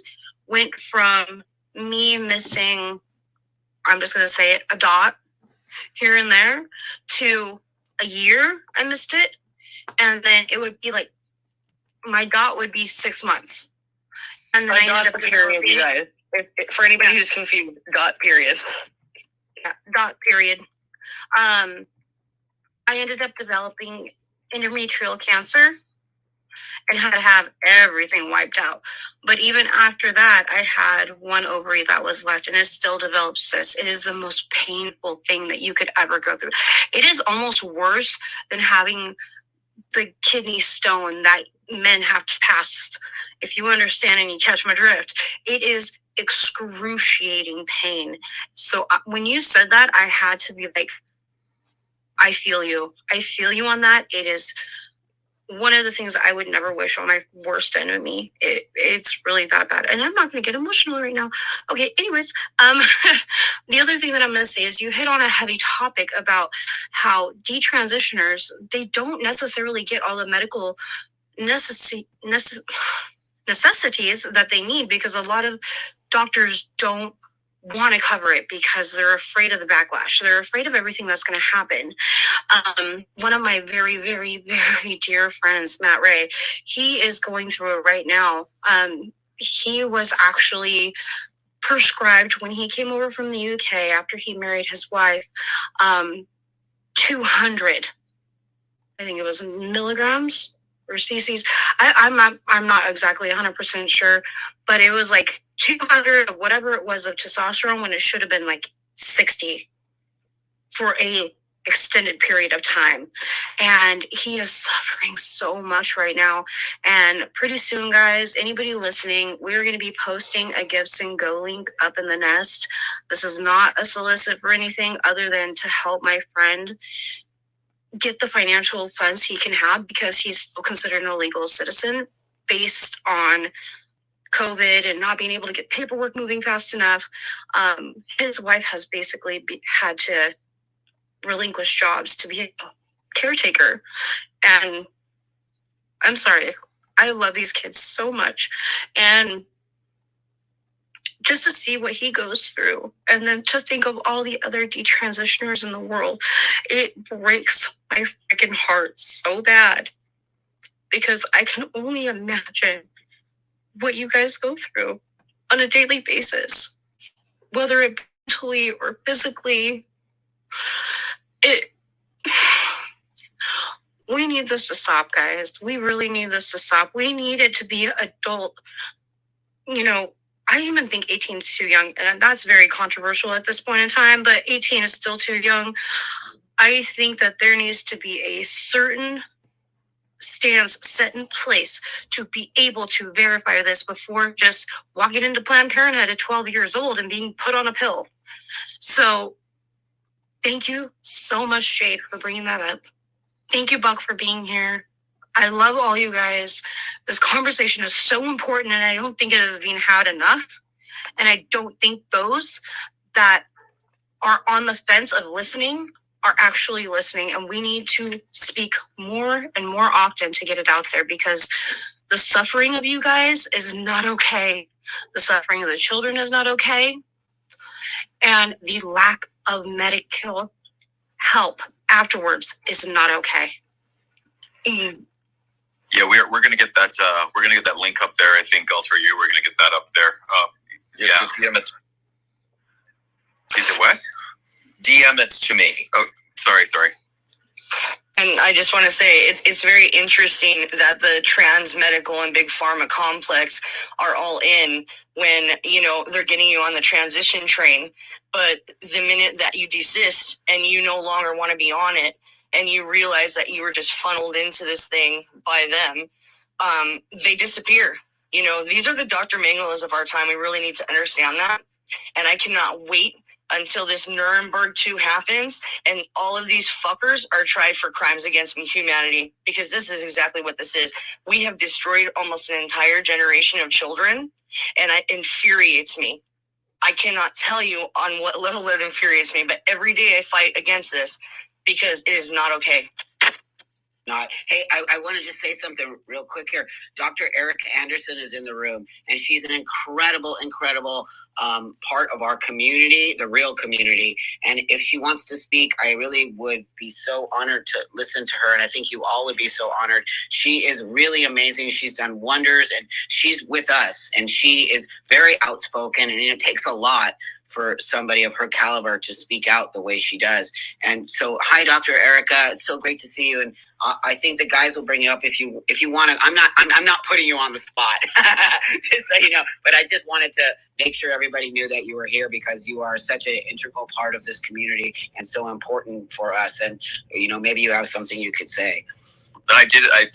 went from me missing, I'm just going to say it, a dot here and there, to a year I missed it. And then it would be like, my dot would be 6 months. And then I ended up period, you guys. For anybody who's confused, dot period. Yeah, dot period. I ended up developing endometrial cancer and had to have everything wiped out. But even after that, I had one ovary that was left, and it still developed cysts. It is the most painful thing that you could ever go through. It is almost worse than having the kidney stone that men have to pass. If you understand and you catch my drift, it is excruciating pain. So when you said that, I had to be like, I feel you. I feel you on that. It is one of the things I would never wish on my worst enemy. It's really that bad. And I'm not going to get emotional right now. Okay, anyways, the other thing that I'm going to say is you hit on a heavy topic about how detransitioners, they don't necessarily get all the medical necessities that they need, because a lot of doctors don't want to cover it because they're afraid of the backlash. They're afraid of everything that's going to happen. One of my very, very, very dear friends, Matt Ray, he is going through it right now. He was actually prescribed, when he came over from the UK after he married his wife, 200, I think it was milligrams or cc's. I'm not exactly 100% sure, but it was like 200 of whatever it was of testosterone when it should have been like 60 for a extended period of time. And he is suffering so much right now. And pretty soon, guys, anybody listening, we're going to be posting a Gibson Go link up in the nest. This is not a solicit for anything other than to help my friend get the financial funds he can have, because he's still considered an illegal citizen based on COVID and not being able to get paperwork moving fast enough. His wife has basically had to relinquish jobs to be a caretaker. And I'm sorry, I love these kids so much. And just to see what he goes through, and then to think of all the other detransitioners in the world, it breaks my freaking heart so bad, because I can only imagine what you guys go through on a daily basis, whether it mentally or physically. We need this to stop, guys. We really need this to stop. We need it to be adult, I even think 18 is too young, and that's very controversial at this point in time, but 18 is still too young. I think that there needs to be a certain stance set in place to be able to verify this before just walking into Planned Parenthood at 12 years old and being put on a pill. So thank you so much, Jade, for bringing that up. Thank you, Buck, for being here. I love all you guys. This conversation is so important, and I don't think it is being had enough. And I don't think those that are on the fence of listening are actually listening. And we need to speak more and more often to get it out there, because the suffering of you guys is not okay. The suffering of the children is not okay. And the lack of medical help afterwards is not okay. Yeah, we're gonna get that. We're gonna get that link up there. I think Ultra, we're gonna get that up there. Yeah, just DM it. Is it what? DM it to me. Oh, sorry. And I just want to say it's very interesting that the trans medical and big pharma complex are all in when, they're getting you on the transition train. But the minute that you desist and you no longer want to be on it, and you realize that you were just funneled into this thing by them, they disappear. These are the Dr. Mengelas of our time. We really need to understand that. And I cannot wait until this Nuremberg 2 happens and all of these fuckers are tried for crimes against humanity, because this is exactly what this is. We have destroyed almost an entire generation of children, and it infuriates me. I cannot tell you on what level it infuriates me, but every day I fight against this because it is not okay. Hey, I want to just say something real quick here. Dr. Erica Anderson is in the room, and she's an incredible part of our community, the real community. And if she wants to speak, I really would be so honored to listen to her, and I think you all would be so honored. She is really amazing. She's done wonders, and she's with us, and she is very outspoken, and it takes a lot for somebody of her caliber to speak out the way she does. And so, hi, Dr. Erica. It's so great to see you. And I think the guys will bring you up if you want to. I'm not putting you on the spot, just so you know. But I just wanted to make sure everybody knew that you were here, because you are such an integral part of this community and so important for us. And maybe you have something you could say. I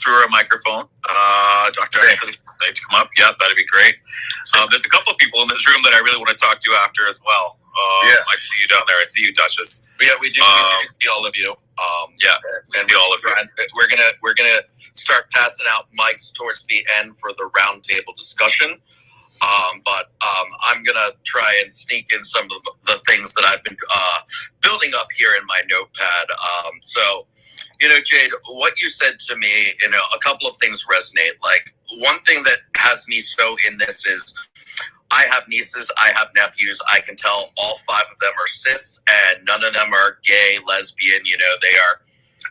threw her a microphone. Dr. Anderson, like to come up? Yeah, that'd be great. There's a couple of people in this room that I really want to talk to after as well. I see you down there. I see you, Duchess. Yeah, we do. We see all of you. We see all of you. We're gonna start passing out mics towards the end for the roundtable discussion. But I'm gonna try and sneak in some of the things that I've been building up here in my notepad. So, Jade, what you said to me, a couple of things resonate. Like, one thing that has me so in this is I have nieces, I have nephews. I can tell all 5 of them are cis, and none of them are gay, lesbian. They are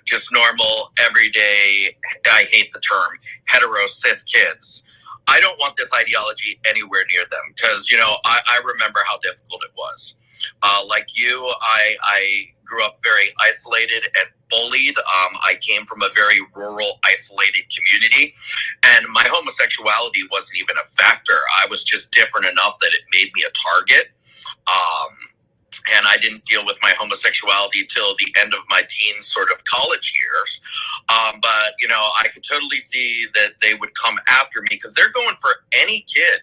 just normal, everyday, I hate the term, hetero cis kids. I don't want this ideology anywhere near them, because, I remember how difficult it was. Like you, I grew up very isolated and bullied. I came from a very rural, isolated community, and my homosexuality wasn't even a factor. I was just different enough that it made me a target. And I didn't deal with my homosexuality till the end of my teen sort of college years. But, I could totally see that they would come after me, because they're going for any kid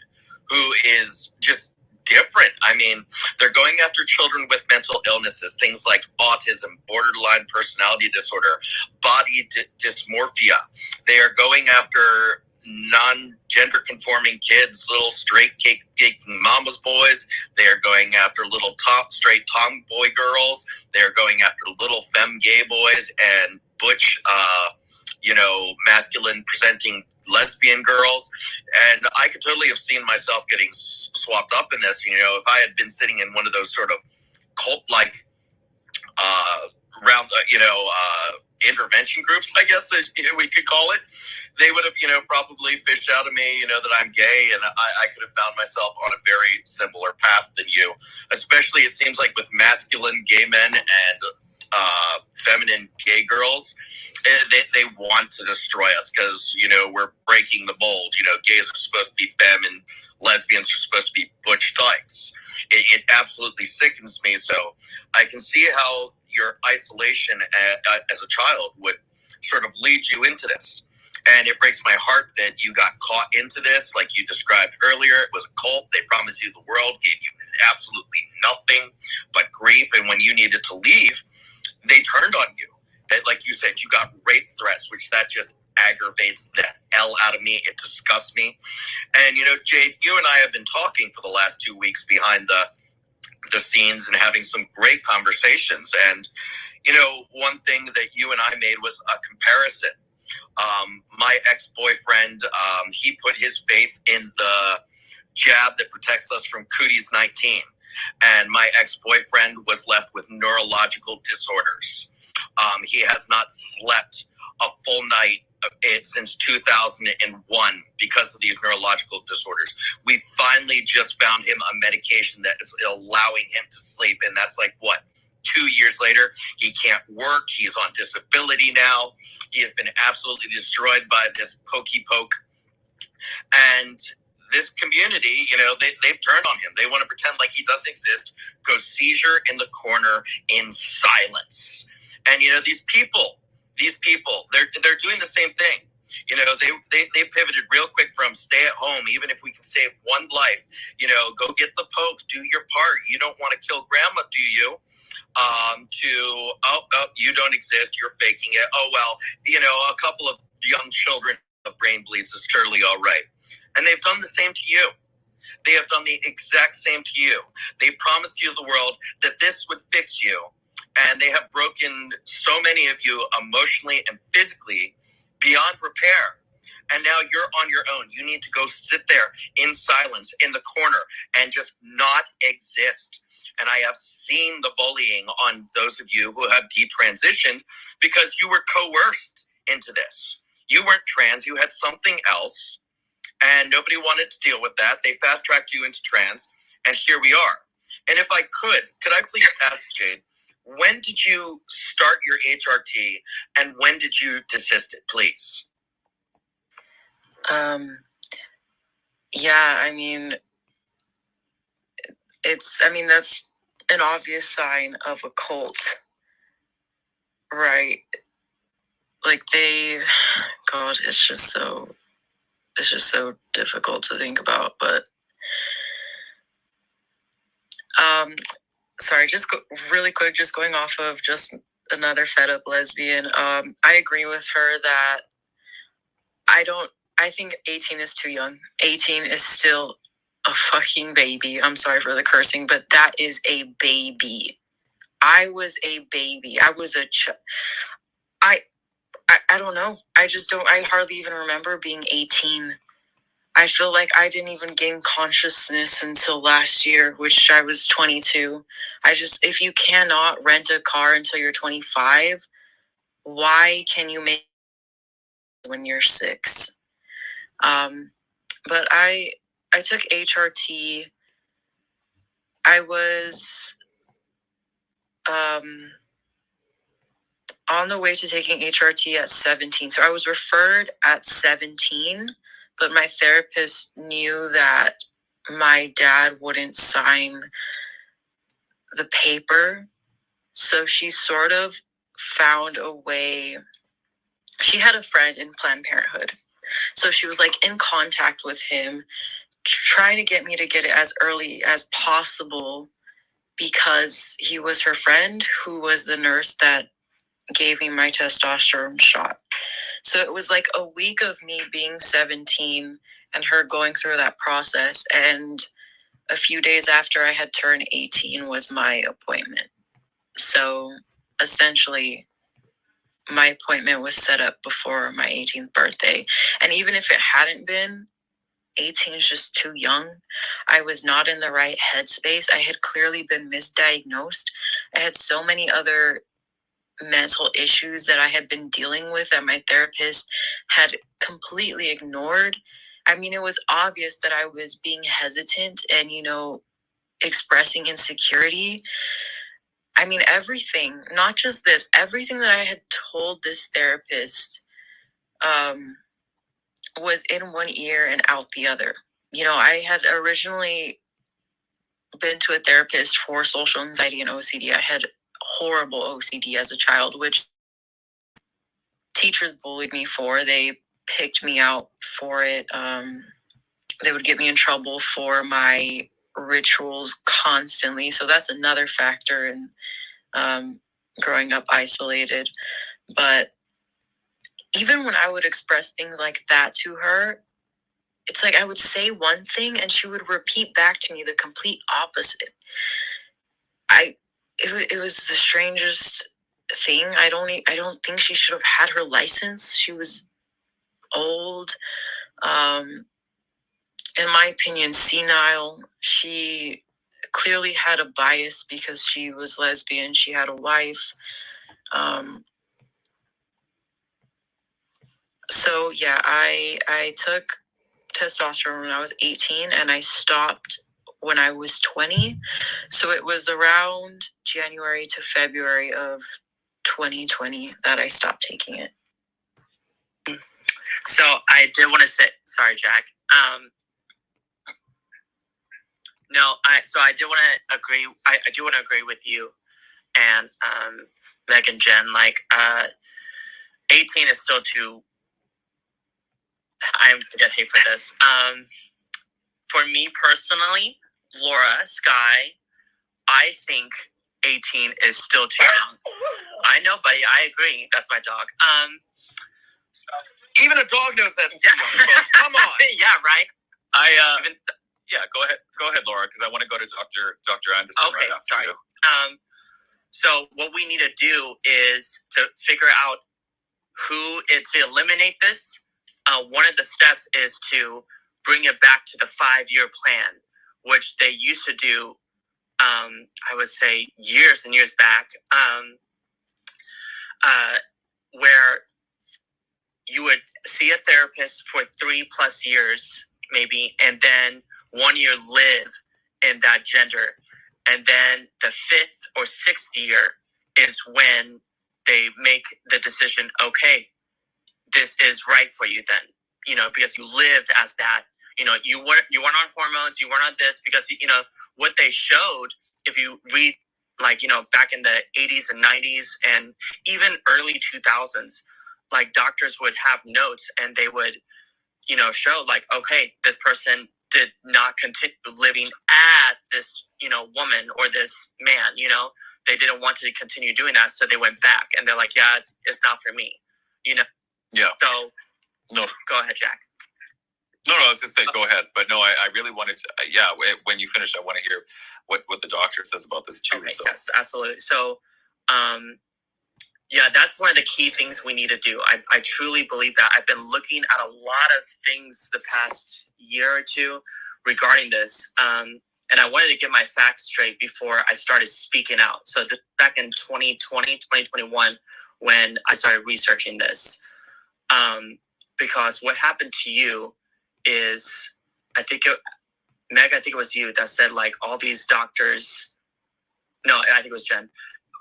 who is just different. I mean, they're going after children with mental illnesses, things like autism, borderline personality disorder, body dysmorphia. They are going after non-gender conforming kids, little straight cake mama's boys. They are going after little straight tomboy girls. They are going after little femme gay boys and butch, masculine presenting lesbian girls. And I could totally have seen myself getting swapped up in this. If I had been sitting in one of those sort of cult-like intervention groups, I guess we could call it, they would have, probably fished out of me, that I'm gay, and I could have found myself on a very similar path than you. Especially, it seems like with masculine gay men and feminine gay girls, they want to destroy us because, we're breaking the mold. Gays are supposed to be femme and lesbians are supposed to be butch dykes. It absolutely sickens me. So I can see how your isolation as a child would sort of lead you into this. And it breaks my heart that you got caught into this, like you described earlier. It was a cult. They promised you the world, gave you absolutely nothing but grief. And when you needed to leave, they turned on you. And like you said, you got rape threats, which that just aggravates the hell out of me. It disgusts me. And, Jade, you and I have been talking for the last 2 weeks behind the scenes and having some great conversations. And, one thing that you and I made was a comparison. My ex-boyfriend, he put his faith in the jab that protects us from Cooties 19. And my ex-boyfriend was left with neurological disorders. He has not slept a full night since 2001 because of these neurological disorders. We finally just found him a medication that is allowing him to sleep. And that's 2 years later. He can't work. He's on disability now. He has been absolutely destroyed by this pokey poke. And this community, they've turned on him. They want to pretend like he doesn't exist, go seizure in the corner in silence. And, these people, they're doing the same thing. They pivoted real quick from stay at home, even if we can save one life, go get the poke, do your part. You don't want to kill grandma, do you? You don't exist, you're faking it. Oh, well, a couple of young children of brain bleeds is surely all right. And they've done the same to you. They have done the exact same to you. They promised you the world that this would fix you. And they have broken so many of you emotionally and physically beyond repair. And now you're on your own. You need to go sit there in silence in the corner and just not exist. And I have seen the bullying on those of you who have detransitioned because you were coerced into this. You weren't trans, you had something else, and nobody wanted to deal with that. They fast-tracked you into trans, and here we are. And if I could I please ask Jade, when did you start your HRT, and when did you desist it, please? Yeah, that's an obvious sign of a cult, right? It's just so difficult to think about. But sorry, really quick, just going off of just another fed up lesbian. I agree with her that I think 18 is too young. 18 is still a fucking baby. I'm sorry for the cursing, but that is a baby. I was a baby. I was a I don't know. I hardly even remember being 18. I feel like I didn't even gain consciousness until last year, which I was 22. If you cannot rent a car until you're 25, why can you make when you're 6? But I took HRT. I was on the way to taking HRT at 17. So I was referred at 17, but my therapist knew that my dad wouldn't sign the paper. So she sort of found a way. She had a friend in Planned Parenthood. So she was in contact with him, trying to get me to get it as early as possible because he was her friend who was the nurse that gave me my testosterone shot. So it was a week of me being 17 and her going through that process. And a few days after I had turned 18 was my appointment. So essentially, my appointment was set up before my 18th birthday. And even if it hadn't been, 18 is just too young. I was not in the right headspace. I had clearly been misdiagnosed. I had so many other mental issues that I had been dealing with that my therapist had completely ignored. It was obvious that I was being hesitant and, expressing insecurity. I mean, everything, not just this, everything that I had told this therapist was in one ear and out the other. You know, I had originally been to a therapist for social anxiety and OCD. I had horrible OCD as a child, which teachers bullied me for. They picked me out for it. They would get me in trouble for my rituals constantly. So that's another factor in growing up isolated. But even when I would express things like that to her, it's like I would say one thing and she would repeat back to me the complete opposite. It was the strangest thing. I don't think she should have had her license. She was old. In my opinion, senile. She clearly had a bias because she was lesbian. She had a wife. So yeah, I took testosterone when I was 18 and I stopped when I was 20. So it was around January to February of 2020 that I stopped taking it. So I did want to say, sorry, Jack. I do want to agree. I do want to agree with you and Meg and Jen. Like, 18 is still too. I'm gonna get hate for this. For me personally, Laura, Sky, I think 18 is still too young. I know, buddy. I agree. That's my dog. So, even a dog knows that. Come on. Yeah, right. Go ahead, Laura, because I want to go to Dr. Anderson. Okay, right after sorry. you. So what we need to do is to figure out to eliminate this. One of the steps is to bring it back to the 5-year plan, which they used to do, I would say years and years back, where you would see a therapist for 3+ years, maybe, and then 1 year live in that gender. And then the 5th or 6th year is when they make the decision, okay, this is right for you then, because you lived as that, you weren't on hormones, you weren't on this, because, what they showed, if you read, back in the 80s and 90s and even early 2000s, like doctors would have notes and they would, show like, okay, this person did not continue living as this, woman or this man, they didn't want to continue doing that. So they went back and they're like, yeah, it's not for me, Yeah. So, no, go ahead, Jack. No, I was just saying, go ahead. But no, I really wanted to, when you finish, I want to hear what the doctor says about this too. Okay, so. Yes, absolutely. So, that's one of the key things we need to do. I truly believe that. I've been looking at a lot of things the past year or two regarding this. And I wanted to get my facts straight before I started speaking out. So back in 2020, 2021, when I started researching this, because what happened to you is, Meg, I think it was you that said, like, all these doctors, no, I think it was Jen,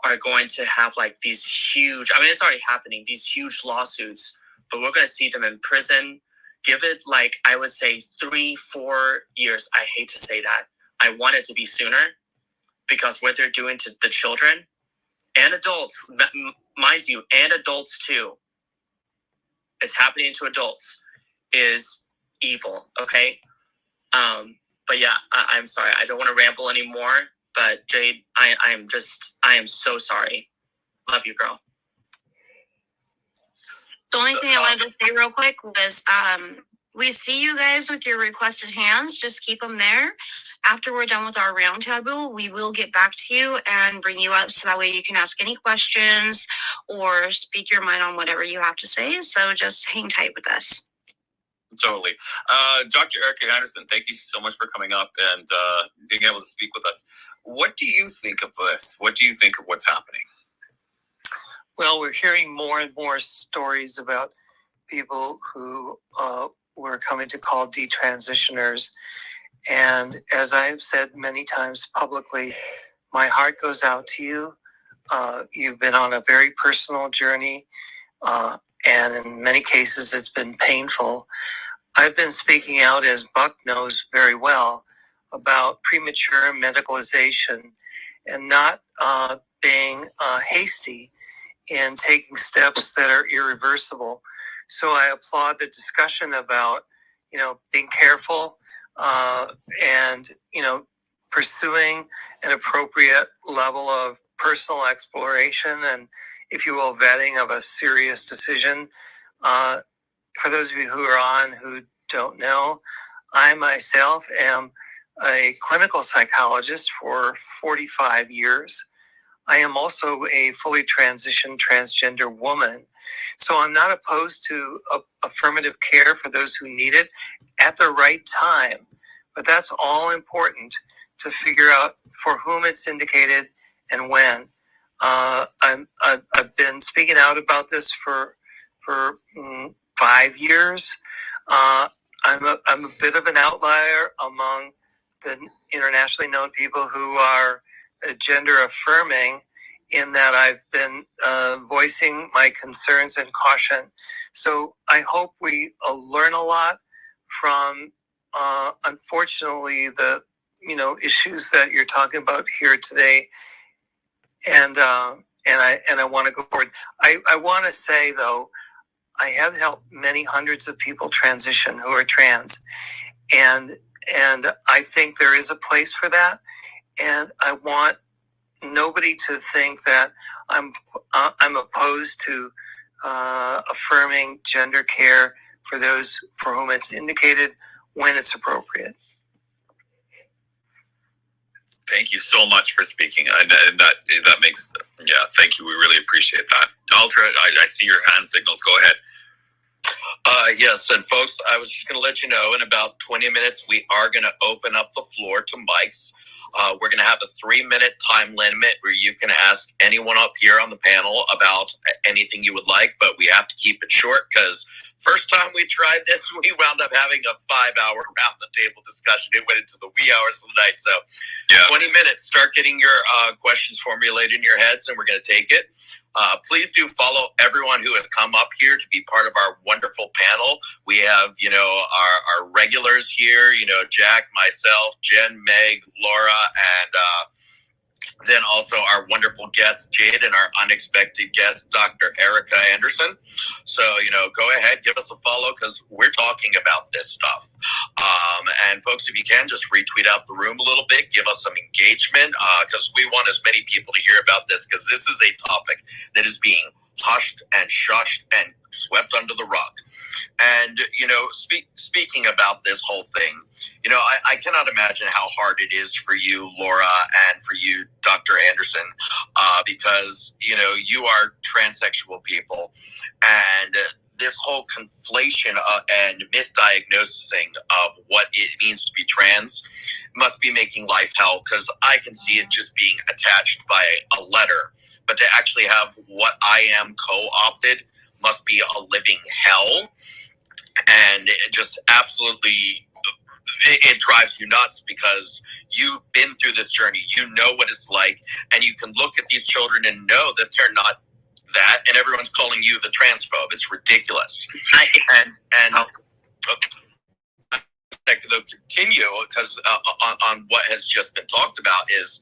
are going to have like these huge, it's already happening, these huge lawsuits, but we're going to see them in prison. Give it, like, I would say 3-4 years. I hate to say that. I want it to be sooner, because what they're doing to the children and adults, mind you, and adults too, it's happening to adults, is evil. Okay. But yeah, I'm sorry. I don't want to ramble anymore, but Jade, I am so sorry. Love you, girl. The only thing I wanted to say real quick was, we see you guys with your requested hands. Just keep them there. After we're done with our roundtable, we will get back to you and bring you up so that way you can ask any questions or speak your mind on whatever you have to say. So just hang tight with us. Totally. Dr. Erica Anderson, thank you so much for coming up and being able to speak with us. What do you think of this? What do you think of what's happening? Well, we're hearing more and more stories about people who we're coming to call detransitioners. And as I've said many times publicly, my heart goes out to you. you've been on a very personal journey, and in many cases it's been painful. I've been speaking out, as Buck knows very well, about premature medicalization and not being hasty in taking steps that are irreversible. So I applaud the discussion about, being careful and, pursuing an appropriate level of personal exploration and, if you will, vetting of a serious decision. For those of you who are on who don't know, I myself am a clinical psychologist for 45 years. I am also a fully transitioned transgender woman. So I'm not opposed to affirmative care for those who need it at the right time. But that's all important to figure out for whom it's indicated and when. I've been speaking out about this for 5 years. I'm a bit of an outlier among the internationally known people who are gender affirming, in that I've been voicing my concerns and caution. So I hope we learn a lot from, unfortunately, the issues that you're talking about here today. And I want to go forward. I want to say, though, I have helped many hundreds of people transition who are trans, and I think there is a place for that. And I want nobody to think that I'm opposed to affirming gender care for those for whom it's indicated when it's appropriate. Thank you so much for speaking. That makes, thank you. We really appreciate that. Ultra, I see your hand signals. Go ahead. Yes, and folks, I was just going to let you know, in about 20 minutes, we are going to open up the floor to mics. We're going to have a 3-minute time limit where you can ask anyone up here on the panel about anything you would like, but we have to keep it short because first time we tried this, we wound up having a 5-hour round the table discussion. It went into the wee hours of the night. So 20 minutes, start getting your questions formulated in your heads, and we're going to take it. Please do follow everyone who has come up here to be part of our wonderful panel. We have, our regulars here, Jack, myself, Jen, Meg, Laura, and then also our wonderful guest, Jade, and our unexpected guest, Dr. Erica Anderson. So, go ahead, give us a follow because we're talking about this stuff. And folks, if you can, just retweet out the room a little bit, give us some engagement because we want as many people to hear about this because this is a topic that is being hushed and shushed and swept under the rug. And, speaking about this whole thing, I cannot imagine how hard it is for you, Laura, and for you, Dr. Anderson, because, you are transsexual people, and this whole conflation and misdiagnosing of what it means to be trans must be making life hell, because I can see it just being attached by a letter, but to actually have what I am co-opted must be a living hell. And it just absolutely, it drives you nuts because you've been through this journey. You know what it's like, and you can look at these children and know that they're not that, and everyone's calling you the transphobe. It's ridiculous. And they'll continue because on what has just been talked about is,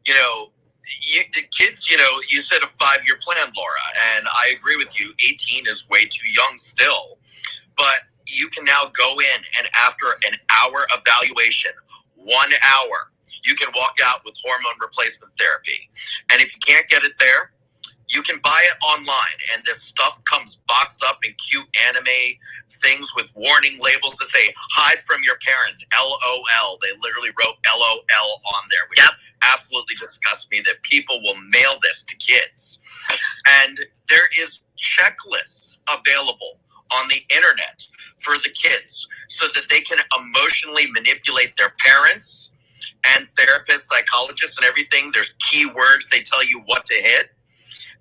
the kids, you said a 5-year plan, Laura, and I agree with you. 18 is way too young still, but you can now go in and after an hour evaluation, 1 hour, you can walk out with hormone replacement therapy. And if you can't get it there, you can buy it online, and this stuff comes boxed up in cute anime things with warning labels to say, hide from your parents, LOL. They literally wrote LOL on there, which absolutely disgusts me that people will mail this to kids. And there is checklists available on the internet for the kids so that they can emotionally manipulate their parents and therapists, psychologists, and everything. There's keywords. They tell you what to hit.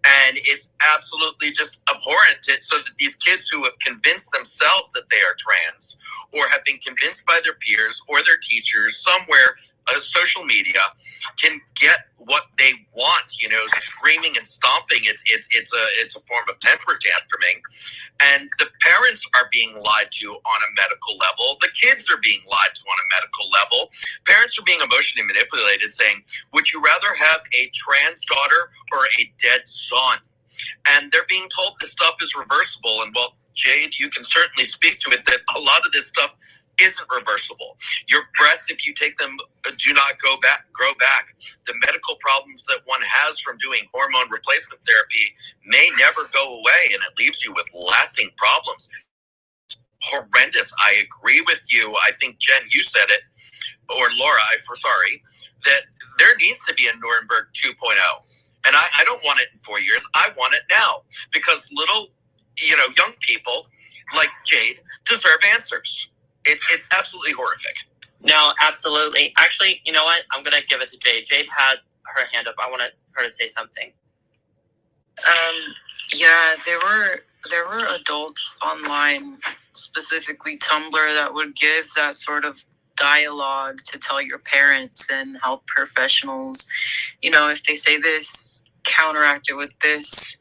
And it's absolutely just abhorrent so that these kids who have convinced themselves that they are trans, or have been convinced by their peers or their teachers somewhere, social media, can get what they want, screaming and stomping. It's a form of temper tantruming. And the parents are being lied to on a medical level. The kids are being lied to on a medical level. Parents are being emotionally manipulated, saying, would you rather have a trans daughter or a dead son? And they're being told this stuff is reversible. And well, Jade, you can certainly speak to it, that a lot of this stuff isn't reversible. Your breasts, if you take them, do not grow back. The medical problems that one has from doing hormone replacement therapy may never go away, and it leaves you with lasting problems. Horrendous. I agree with you. I think, Jen, you said it, or Laura, that there needs to be a Nuremberg 2.0. And I don't want it in 4 years. I want it now, because little, young people like Jade deserve answers. It's absolutely horrific. No, absolutely. Actually, you know what? I'm going to give it to Jade. Jade had her hand up. I want her to say something. Yeah, there were adults online, specifically Tumblr, that would give that sort of dialogue to tell your parents and health professionals, if they say this, counteract it with this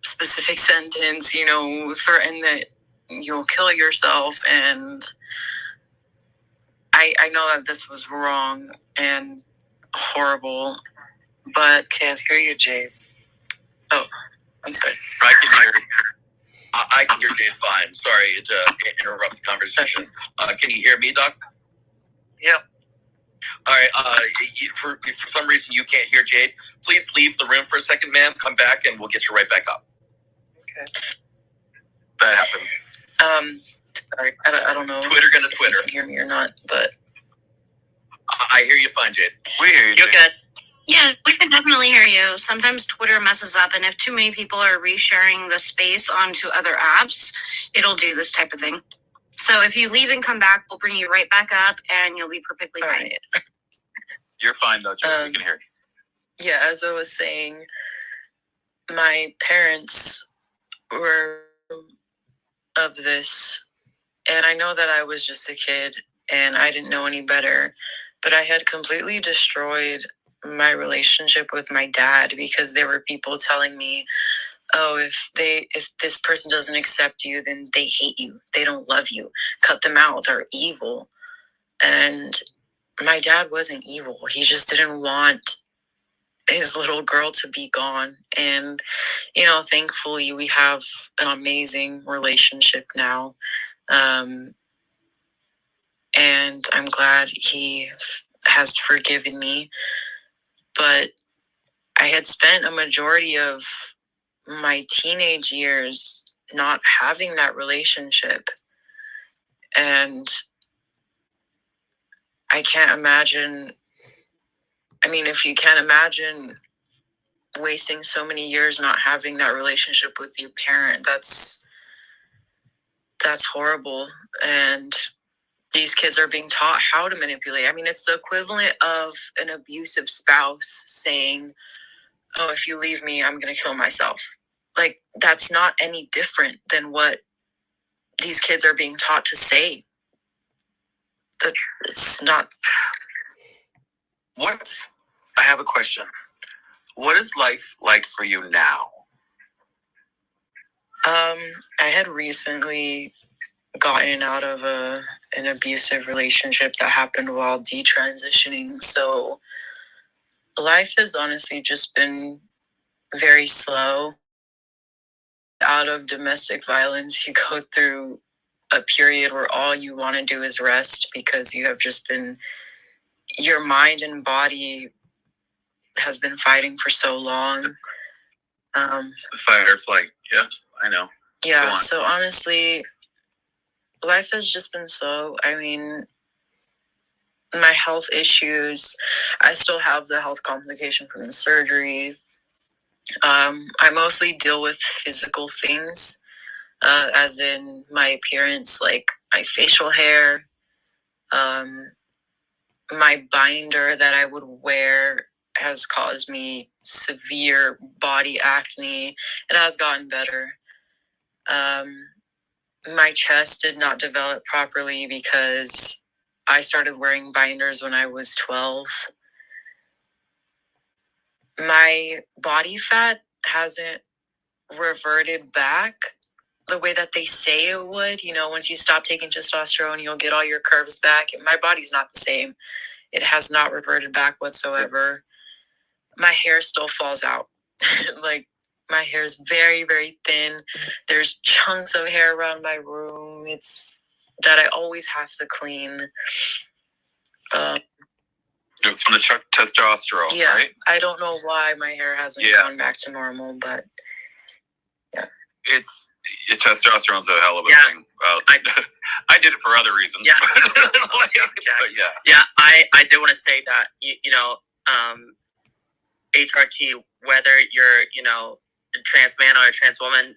specific sentence, threaten that you'll kill yourself. And I know that this was wrong and horrible, but Can't hear you, Jade. Oh, I'm sorry. I can hear Jade fine. Sorry to interrupt the conversation. Can you hear me, Doc? Yeah. All right. For some reason you can't hear Jade, please leave the room for a second, ma'am. Come back and we'll get you right back up. Okay. That happens. Sorry, I don't know. Twitter gonna Twitter. If you can hear me or not, but I hear you fine, Jade. We hear you. You're good. Yeah, we can definitely hear you. Sometimes Twitter messes up, and if too many people are resharing the space onto other apps, it'll do this type of thing. So if you leave and come back, we'll bring you right back up, and you'll be perfectly fine. right. You're fine though, Jade. We can hear you. Yeah, as I was saying, my parents were of this, and I know that I was just a kid and I didn't know any better, but I had completely destroyed my relationship with my dad, because there were people telling me, oh, if this person doesn't accept you, then they hate you, they don't love you, cut them out, they're evil. And my dad wasn't evil. He just didn't want his little girl to be gone. And thankfully we have an amazing relationship now, and I'm glad he has forgiven me. But I had spent a majority of my teenage years not having that relationship. And I can't imagine, if you can't imagine wasting so many years not having that relationship with your parent, that's horrible. And these kids are being taught how to manipulate. It's the equivalent of an abusive spouse saying, oh, if you leave me, I'm going to kill myself. Like, that's not any different than what these kids are being taught to say. It's not. I have a question. What is life like for you now? I had recently gotten out of an abusive relationship that happened while detransitioning. So life has honestly just been very slow. Out of domestic violence, you go through a period where all you want to do is rest, because you have just been, your mind and body has been fighting for so long. Fight or flight. Yeah, I know. Yeah, so honestly, life has just been slow. My health issues, I still have the health complication from the surgery. I mostly deal with physical things, as in my appearance, like my facial hair. My binder that I would wear has caused me severe body acne. It has gotten better. My chest did not develop properly because I started wearing binders when I was 12. My body fat hasn't reverted back the way that they say it would. You know, once you stop taking testosterone, you'll get all your curves back. And my body's not the same. It has not reverted back whatsoever. My hair still falls out. Like, my hair is very, very thin. There's chunks of hair around my room. It's that I always have to clean. It's from the testosterone, Yeah, right? I don't know why my hair hasn't gone back to normal, but yeah. It's testosterone's a hell of a thing. I did it for other reasons. Yeah. Yeah. I did want to say that, HRT, whether you're, a trans man or a trans woman,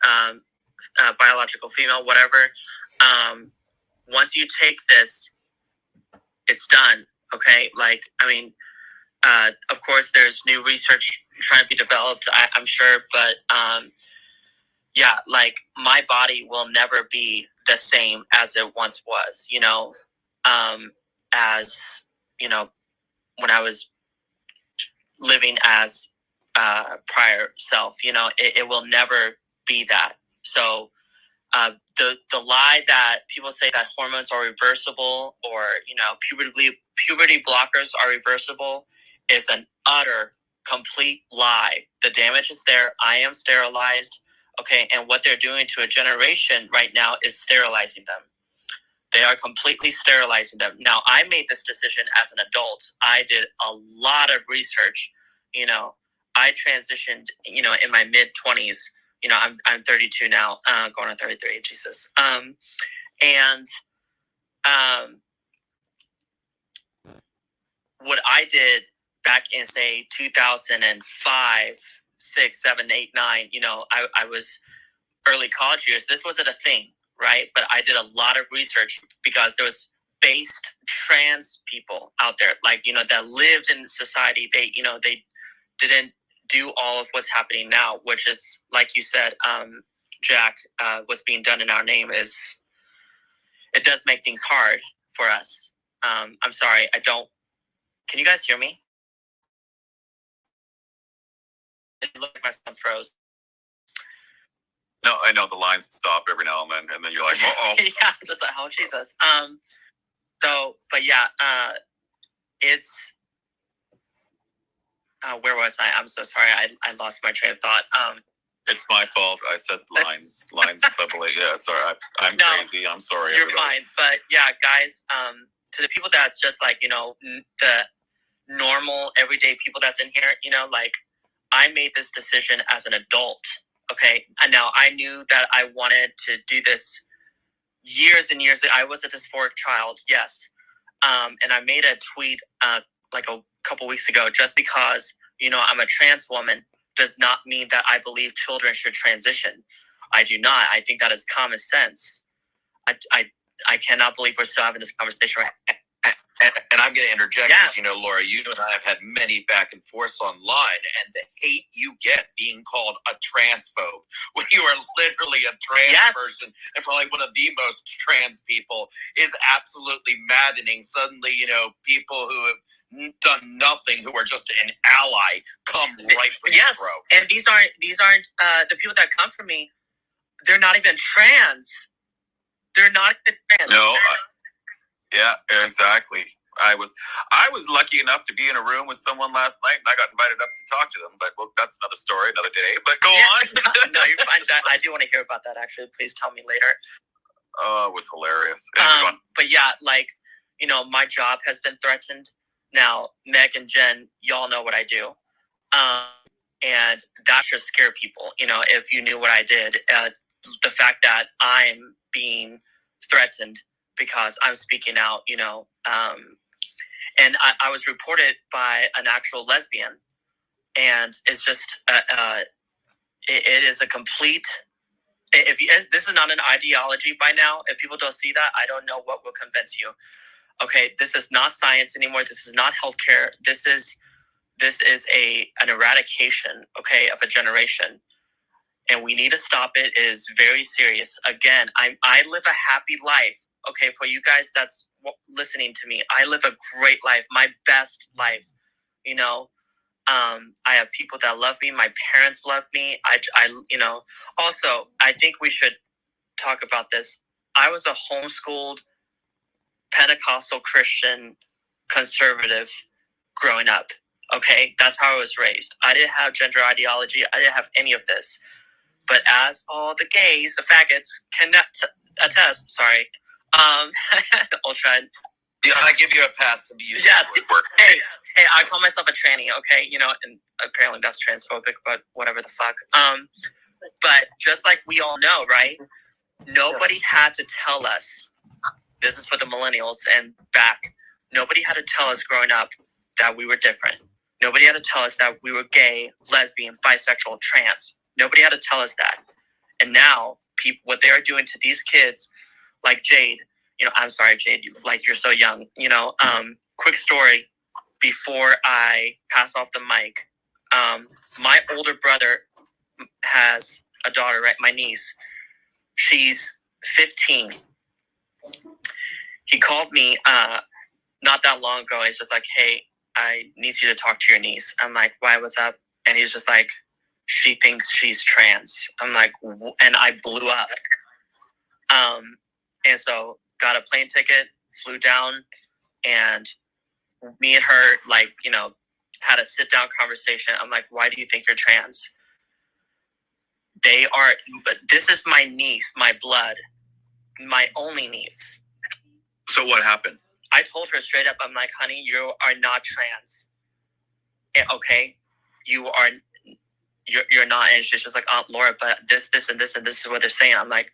biological female, whatever, once you take this, it's done. Okay. Like, I mean, of course there's new research trying to be developed, I'm sure, but, yeah, like, my body will never be the same as it once was, as, when I was living as prior self, it will never be that. So the lie that people say that hormones are reversible or, puberty blockers are reversible is an utter, complete lie. The damage is there. I am sterilized. Okay, and what they're doing to a generation right now is sterilizing them. They are completely sterilizing them. Now, I made this decision as an adult. I did a lot of research. I transitioned, in my mid-20s. I'm 32 now, going on 33, Jesus. What I did back in, say, 2005, 6, 7, 8, 9, I was early college years. This wasn't a thing, right? But I did a lot of research because there was based trans people out there, like, that lived in society. They didn't do all of what's happening now, which is, like you said, Jack, what's being done in our name it does make things hard for us. I'm sorry, can you guys hear me? It looked like my phone froze. No, I know the lines stop every now and then you're like, oh. Yeah, just like, oh, Jesus. But yeah, it's, where was I? I'm so sorry. I lost my train of thought. It's my fault. I said lines cleverly. Yeah, sorry. I'm crazy. I'm sorry. You're everybody. fine. But yeah, guys, to the people that's just like, the normal everyday people that's in here, like, I made this decision as an adult. Okay. And now I knew that I wanted to do this years and years. I was a dysphoric child. Yes. And I made a tweet, like a couple weeks ago, just because, I'm a trans woman does not mean that I believe children should transition. I do not. I think that is common sense. I cannot believe we're still having this conversation right. And I'm going to interject, Yeah. because, Laura, you and I have had many back and forths online, and the hate you get being called a transphobe when you are literally a trans person and probably one of the most trans people is absolutely maddening. Suddenly, people who have done nothing, who are just an ally, come right for your throat. And these aren't the people that come from me. They're not even trans. They're not even trans. No. Yeah, exactly. I was lucky enough to be in a room with someone last night, and I got invited up to talk to them. But that's another story, another day. But go on. No, you're fine. I do want to hear about that. Actually, please tell me later. Oh, it was hilarious. But yeah, like, my job has been threatened. Now, Meg and Jen, y'all know what I do, and that should scare people. If you knew what I did, the fact that I'm being threatened because I'm speaking out, and I was reported by an actual lesbian, and it's just, it is a complete, this is not an ideology by now. If people don't see that, I don't know what will convince you. Okay, this is not science anymore. This is not healthcare. This is an eradication, okay, of a generation. and we need to stop it. It is very serious. Again, I live a happy life. Okay, for you guys that's listening to me, I live a great life, my best life. You know, I have people that love me. My parents love me. Also, I think we should talk about this. I was a homeschooled Pentecostal Christian conservative growing up. Okay, that's how I was raised. I didn't have gender ideology. I didn't have any of this. But as all the gays, the faggots can attest, sorry, Ultra. Yeah, I give you a pass to be using yes. word. Hey, I call myself a tranny, okay? You know, and apparently that's transphobic, but whatever the fuck. But just like we all know, right? Nobody had to tell us, this is for the millennials and back, nobody had to tell us growing up that we were different. Nobody had to tell us that we were gay, lesbian, bisexual, trans. Nobody had to tell us that. And now, people, what they are doing to these kids, like Jade, you know, I'm sorry, Jade, you're so young, you know, quick story before I pass off the mic. My older brother has a daughter, right? My niece. She's 15. He called me not that long ago. He's just like, hey, I need you to talk to your niece. I'm like, why, what's up? And he's just like, she thinks she's trans. I'm like, and I blew up. And so got a plane ticket, flew down, and me and her, like, you know, had a sit down conversation. I'm like, why do you think you're trans? This is my niece, my blood, my only niece. So what happened? I told her straight up, I'm like, honey, you are not trans. Okay? You're not. And she's just like, Aunt Laura, but this, and this, and this is what they're saying. I'm like,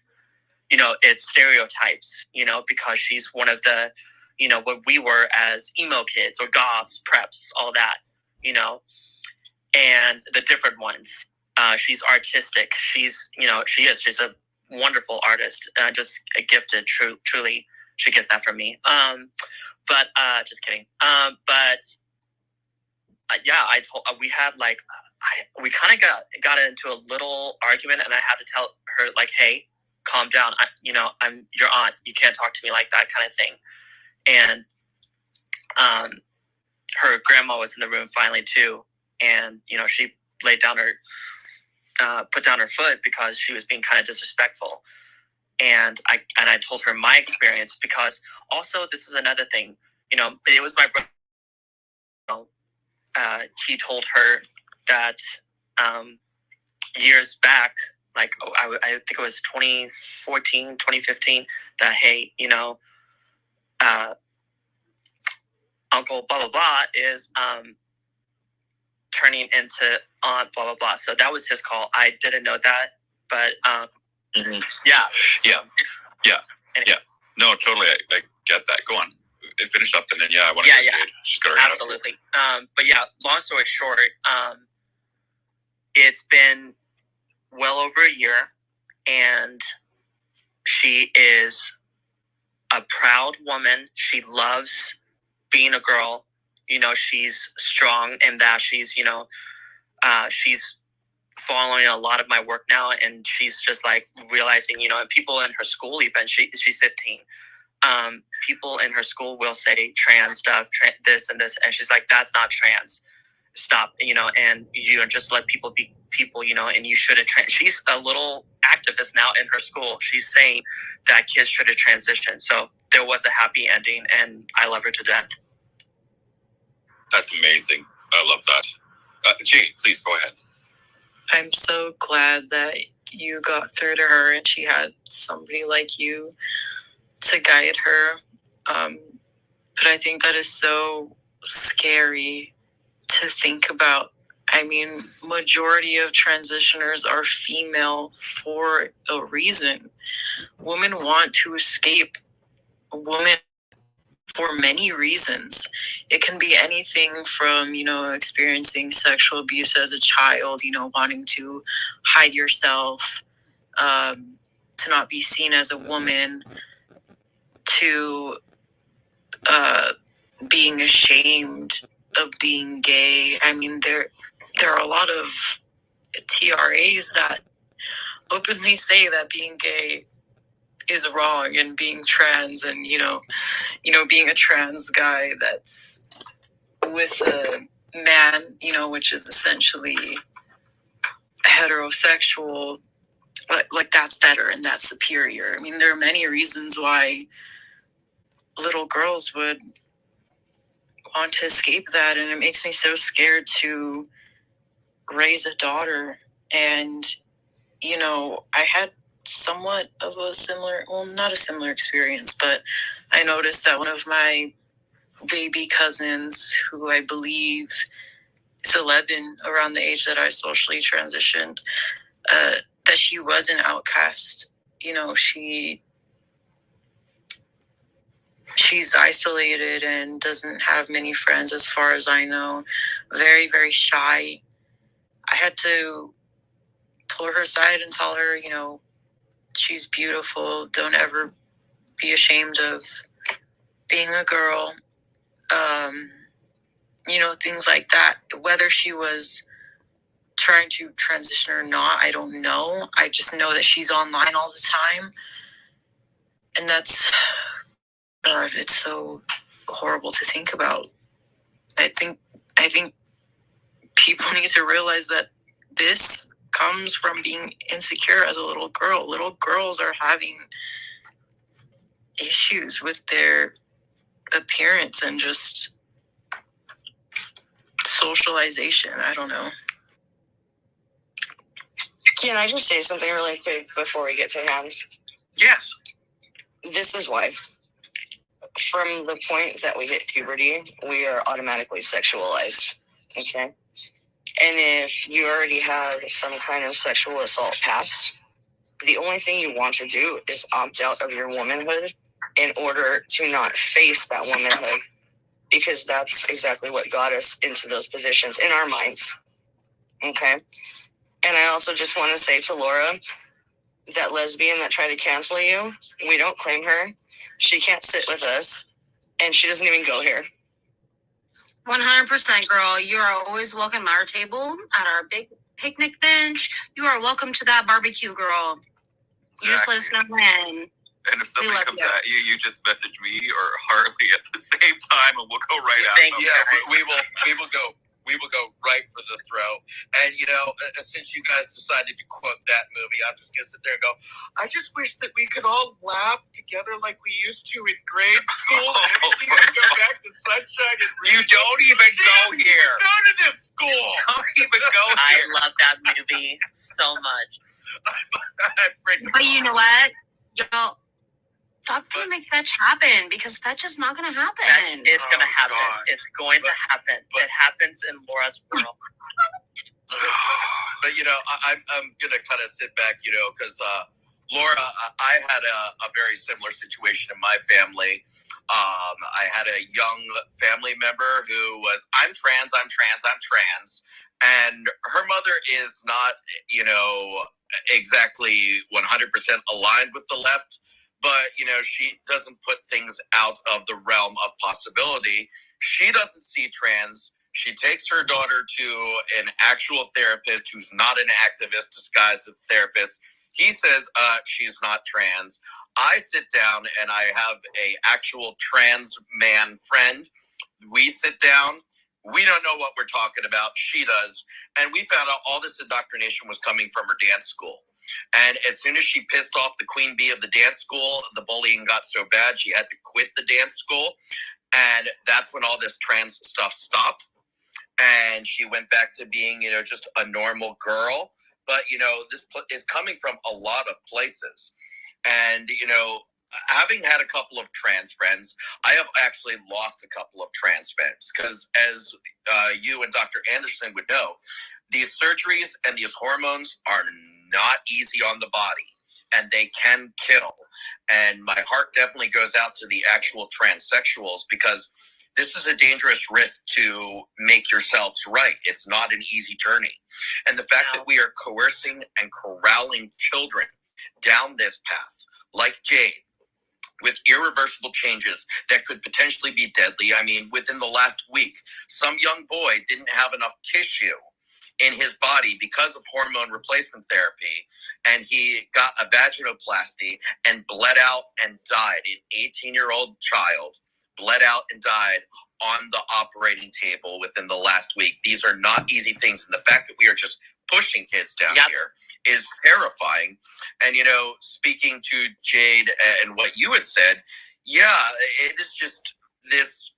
you know, it's stereotypes, you know, because she's one of the, you know, what we were as emo kids or goths, preps, all that, you know, and the different ones. She's artistic. She's a wonderful artist, just gifted, truly. She gets that from me. But just kidding. Yeah, we had like, we kind of got into a little argument, and I had to tell her, like, hey, calm down. I'm your aunt. You can't talk to me like that, kind of thing. And her grandma was in the room finally too, and you know, she laid down put down her foot because she was being kind of disrespectful. And I told her my experience, because also this is another thing. You know, it was my brother. He told her that years back, like I think it was 2014, 2015, that, hey, you know, Uncle blah blah blah is turning into Aunt blah blah blah. So that was his call. I didn't know that, but Mm-hmm. yeah. Anyway. Yeah. No, totally. I get that. Go on. It finished up, and then I want to get Jade. She's got her hand up. Absolutely. But yeah, long story short, it's been well over a year, and she is a proud woman. She loves being a girl. You know, she's strong in that she's, you know, she's following a lot of my work now, and she's just like realizing, you know, and people in her school, even she's 15. People in her school will say trans stuff, this and this, and she's like, that's not trans. Stop, you know, and you know, just let people be people, you know, and you shouldn't she's a little activist now in her school. She's saying that kids should have transitioned. So there was a happy ending, and I love her to death. That's amazing. I love that. Jade, please go ahead. I'm so glad that you got through to her and she had somebody like you to guide her. But I think that is so scary to think about. I mean, majority of transitioners are female for a reason. Women want to escape. Women for many reasons. It can be anything from, you know, experiencing sexual abuse as a child, you know, wanting to hide yourself, to not be seen as a woman, to being ashamed of being gay. I mean, there are a lot of TRAs that openly say that being gay is wrong, and being trans, and being a trans guy that's with a man, which is essentially heterosexual, like that's better and that's superior. I mean, there are many reasons why little girls would want to escape that, and it makes me so scared to raise a daughter. And I had somewhat of a similar, well, not a similar experience, but I noticed that one of my baby cousins, who I believe is 11, around the age that I socially transitioned, that she was an outcast. She's isolated and doesn't have many friends, as far as I know. Very, very shy. I had to pull her aside and tell her, she's beautiful. Don't ever be ashamed of being a girl. Things like that. Whether she was trying to transition or not, I don't know. I just know that she's online all the time. And that's, God, it's so horrible to think about. I think people need to realize that this comes from being insecure as a little girl. Little girls are having issues with their appearance and just socialization. I don't know. Can I just say something really quick before we get to hands? Yes. This is why. From the point that we hit puberty, we are automatically sexualized. Okay? And if you already have some kind of sexual assault past, the only thing you want to do is opt out of your womanhood in order to not face that womanhood, because that's exactly what got us into those positions in our minds. Okay? And I also just want to say to Laura, that lesbian that tried to cancel you, we don't claim her. She can't sit with us, and she doesn't even go here. 100%, girl. You are always welcome at our table, at our big picnic bench. You are welcome to that barbecue, girl. Exactly. You just let us know when. And if somebody comes at you, you just message me or Harley at the same time, and we'll go right out. Thank you. Yeah, we will go right for the throat. And since you guys decided to quote that movie, I'm just gonna sit there and go, I just wish that we could all laugh together like we used to in grade school. Everything would go back to sunshine and rainbow. You don't even go here. Go to this school. Don't even go here. I love that movie so much. But you know what? Y'all, stop trying to make fetch happen, because fetch is not going to happen. That is going to happen. God. It's going to happen. It happens in Laura's world. But I'm going to kind of sit back, because Laura, I had a very similar situation in my family. I had a young family member who was, I'm trans. And her mother is not, exactly 100% aligned with the left. But, she doesn't put things out of the realm of possibility. She doesn't see trans. She takes her daughter to an actual therapist who's not an activist disguised as a therapist. He says she's not trans. I sit down and I have a actual trans man friend. We sit down. We don't know what we're talking about. She does. And we found out all this indoctrination was coming from her dance school. And as soon as she pissed off the queen bee of the dance school, the bullying got so bad she had to quit the dance school. And that's when all this trans stuff stopped. And she went back to being, just a normal girl. But, this is coming from a lot of places. And, having had a couple of trans friends, I have actually lost a couple of trans friends. Because as you and Dr. Anderson would know, these surgeries and these hormones are not easy on the body, and they can kill. And my heart definitely goes out to the actual transsexuals, because this is a dangerous risk to make yourselves right. It's not an easy journey. And the fact that we are coercing and corralling children down this path, like Jade, with irreversible changes that could potentially be deadly. I mean, within the last week, some young boy didn't have enough tissue in his body because of hormone replacement therapy, and he got a vaginoplasty and bled out and died. An 18-year-old child bled out and died on the operating table within the last week. These are not easy things, and the fact that we are just pushing kids down here is terrifying. And, you know, speaking to Jade and what you had said, it is just this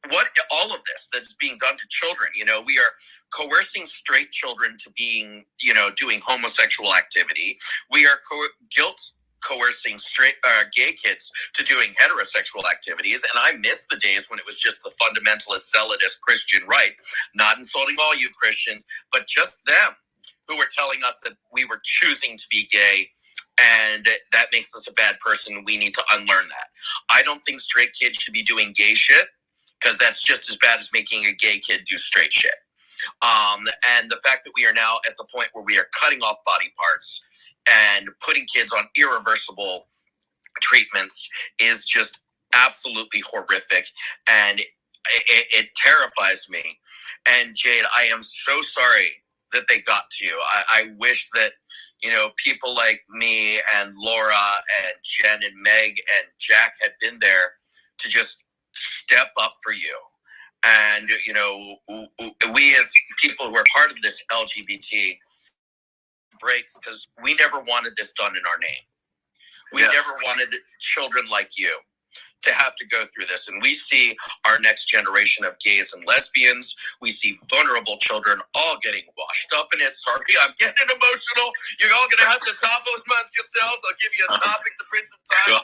what all of this that's being done to children. You know, we are coercing straight children to being, you know, doing homosexual activity. We are coercing straight gay kids to doing heterosexual activities. And I miss the days when it was just the fundamentalist, zealotist Christian right, not insulting all you Christians, but just them who were telling us that we were choosing to be gay, and that makes us a bad person. We need to unlearn that. I don't think straight kids should be doing gay shit, because that's just as bad as making a gay kid do straight shit. And the fact that we are now at the point where we are cutting off body parts and putting kids on irreversible treatments is just absolutely horrific, and it terrifies me. And Jade, I am so sorry that they got to you. I wish that, you know, people like me and Laura and Jen and Meg and Jack had been there to just step up for you. And, you know, we as people who are part of this LGBT breaks, because we never wanted this done in our name. We never wanted children like you to have to go through this. And we see our next generation of gays and lesbians. We see vulnerable children all getting washed up in it. Sorry, I'm getting emotional. You're all going to have to top those months yourselves. I'll give you a topic to print some time.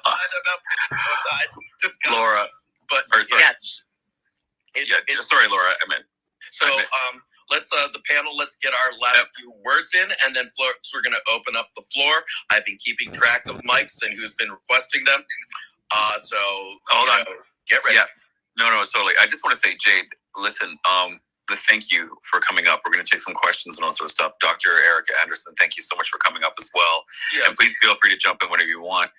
It's disgusting. Laura. But sorry. Yes. Sorry, Laura. I meant. So let's the panel. Let's get our last few words in, and then we're going to open up the floor. I've been keeping track of mics and who's been requesting them. So hold on. Get ready. Yeah. No, totally. I just want to say, Jade, listen. Thank you for coming up. We're going to take some questions and all sorts of stuff. Dr. Erica Anderson, thank you so much for coming up as well. Yeah. And please feel free to jump in whenever you want.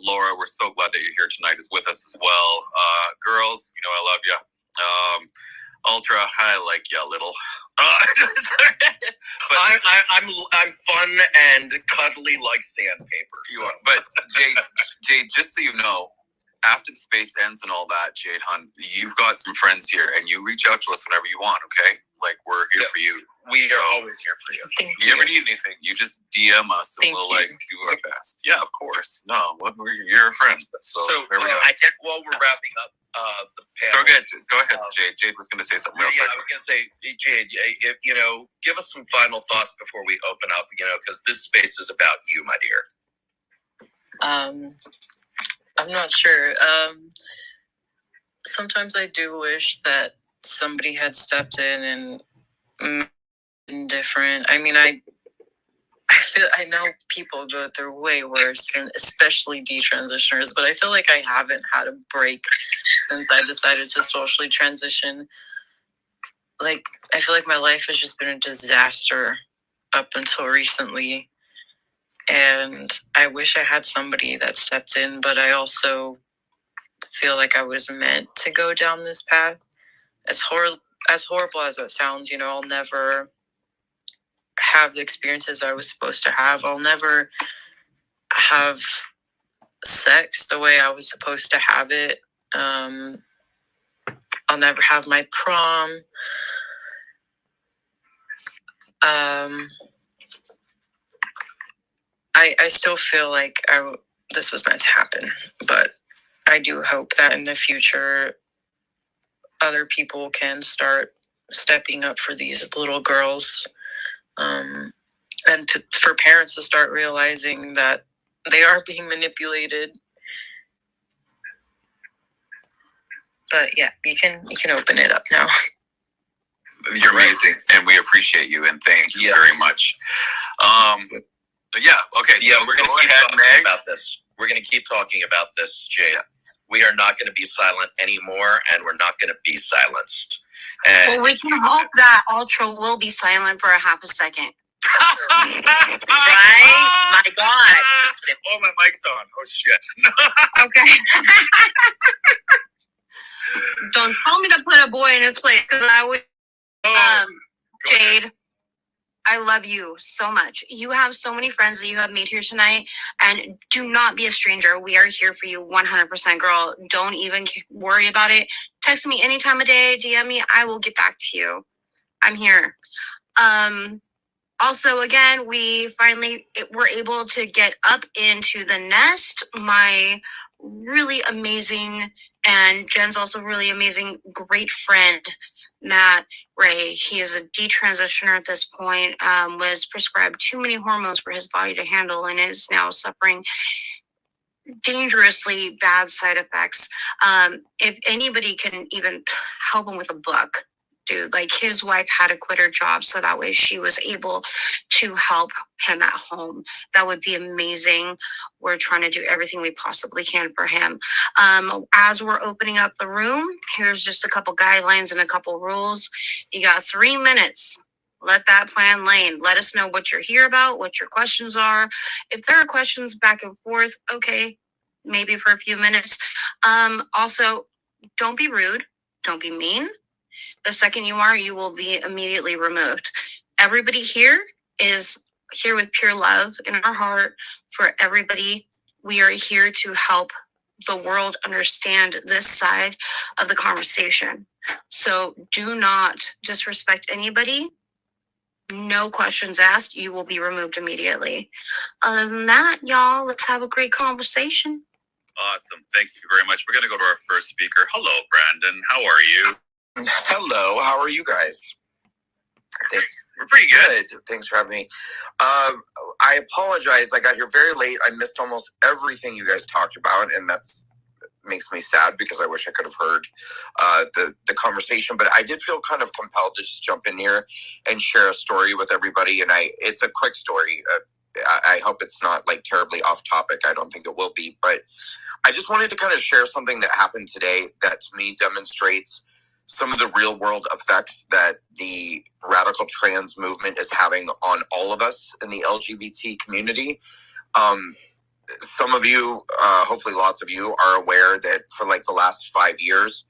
Laura, we're so glad that you're here tonight with us as well. Girls, you know I love you. Ultra, I like you a little. But I'm fun and cuddly like sandpaper. You are. But Jade, just so you know, after the space ends and all that, Jade, hun, you've got some friends here, and you reach out to us whenever you want. Okay, like we're here for you. We are always here for you. Thank you. You ever need anything, you just DM us, and we'll like do our best. Yeah, of course. No, you're a friend. So there we go. While we're wrapping up the panel. Go ahead, Jade. Jade was going to say something. I was going to say, Jade, if, you know, give us some final thoughts before we open up. You know, because this space is about you, my dear. I'm not sure. Sometimes I do wish that somebody had stepped in and been different. I mean, I know people go through way worse, and especially detransitioners, but I feel like I haven't had a break since I decided to socially transition. Like, I feel like my life has just been a disaster up until recently. And I wish I had somebody that stepped in, but I also feel like I was meant to go down this path. As horrible as it sounds, you know, I'll never have the experiences I was supposed to have. I'll never have sex the way I was supposed to have it. I'll never have my prom. I still feel like this was meant to happen, but I do hope that in the future other people can start stepping up for these little girls, and for parents to start realizing that they are being manipulated. But yeah, you can open it up now. You're amazing, and we appreciate you, and thank you very much. Okay. Yeah, so we're going to keep talking about this. We're going to keep talking about this, Jade. We are not going to be silent anymore, and we're not going to be silenced. And well, we can hope that Ultra will be silent for a half a second. Right? My God. Oh, my mic's on. Oh, shit. Okay. Don't tell me to put a boy in his place, because I would. Jade, I love you so much. You have so many friends that you have made here tonight, and do not be a stranger. We are here for you 100%, girl. Don't even worry about it. Text me any time of day, DM me. I will get back to you. I'm here. Also, again, we finally were able to get up into the nest. My really amazing, and Jen's also really amazing, great friend, Matt Ray. He is a detransitioner at this point, was prescribed too many hormones for his body to handle, and is now suffering dangerously bad side effects. If anybody can even help him with a book, dude, like his wife had to quit her job so that way she was able to help him at home. That would be amazing. We're trying to do everything we possibly can for him. As we're opening up the room, here's just a couple guidelines and a couple rules. You got 3 minutes. Let that plan lane. Let us know what you're here about, what your questions are. If there are questions back and forth, okay, maybe for a few minutes. Also, don't be rude. Don't be mean. The second you are, you will be immediately removed. Everybody here is here with pure love in our heart for everybody. We are here to help the world understand this side of the conversation. So do not disrespect anybody. No questions asked. You will be removed immediately. Other than that, y'all, let's have a great conversation. Awesome. Thank you very much. We're going to go to our first speaker. Hello, Brandon. How are you? Hello, how are you guys? Thanks. We're pretty good. Thanks for having me. I apologize. I got here very late. I missed almost everything you guys talked about, and that's makes me sad because I wish I could have heard the conversation. But I did feel kind of compelled to just jump in here and share a story with everybody. And it's a quick story. I hope it's not like terribly off topic. I don't think it will be. But I just wanted to kind of share something that happened today that to me demonstrates some of the real world effects that the radical trans movement is having on all of us in the LGBT community. Some of you, hopefully lots of you, are aware that for like the last 5 years,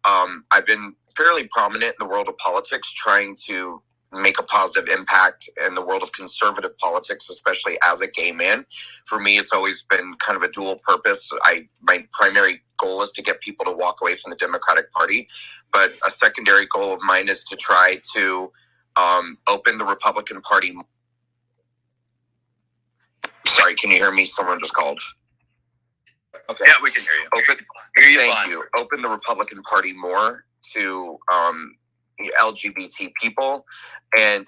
I've been fairly prominent in the world of politics, trying to make a positive impact in the world of conservative politics, especially as a gay man. For me, it's always been kind of a dual purpose. My primary goal is to get people to walk away from the Democratic Party, but a secondary goal of mine is to try to open the Republican Party. Sorry, can you hear me? Someone just called. Okay. Yeah, we can hear you. Thank you. Open the Republican Party more to LGBT people, and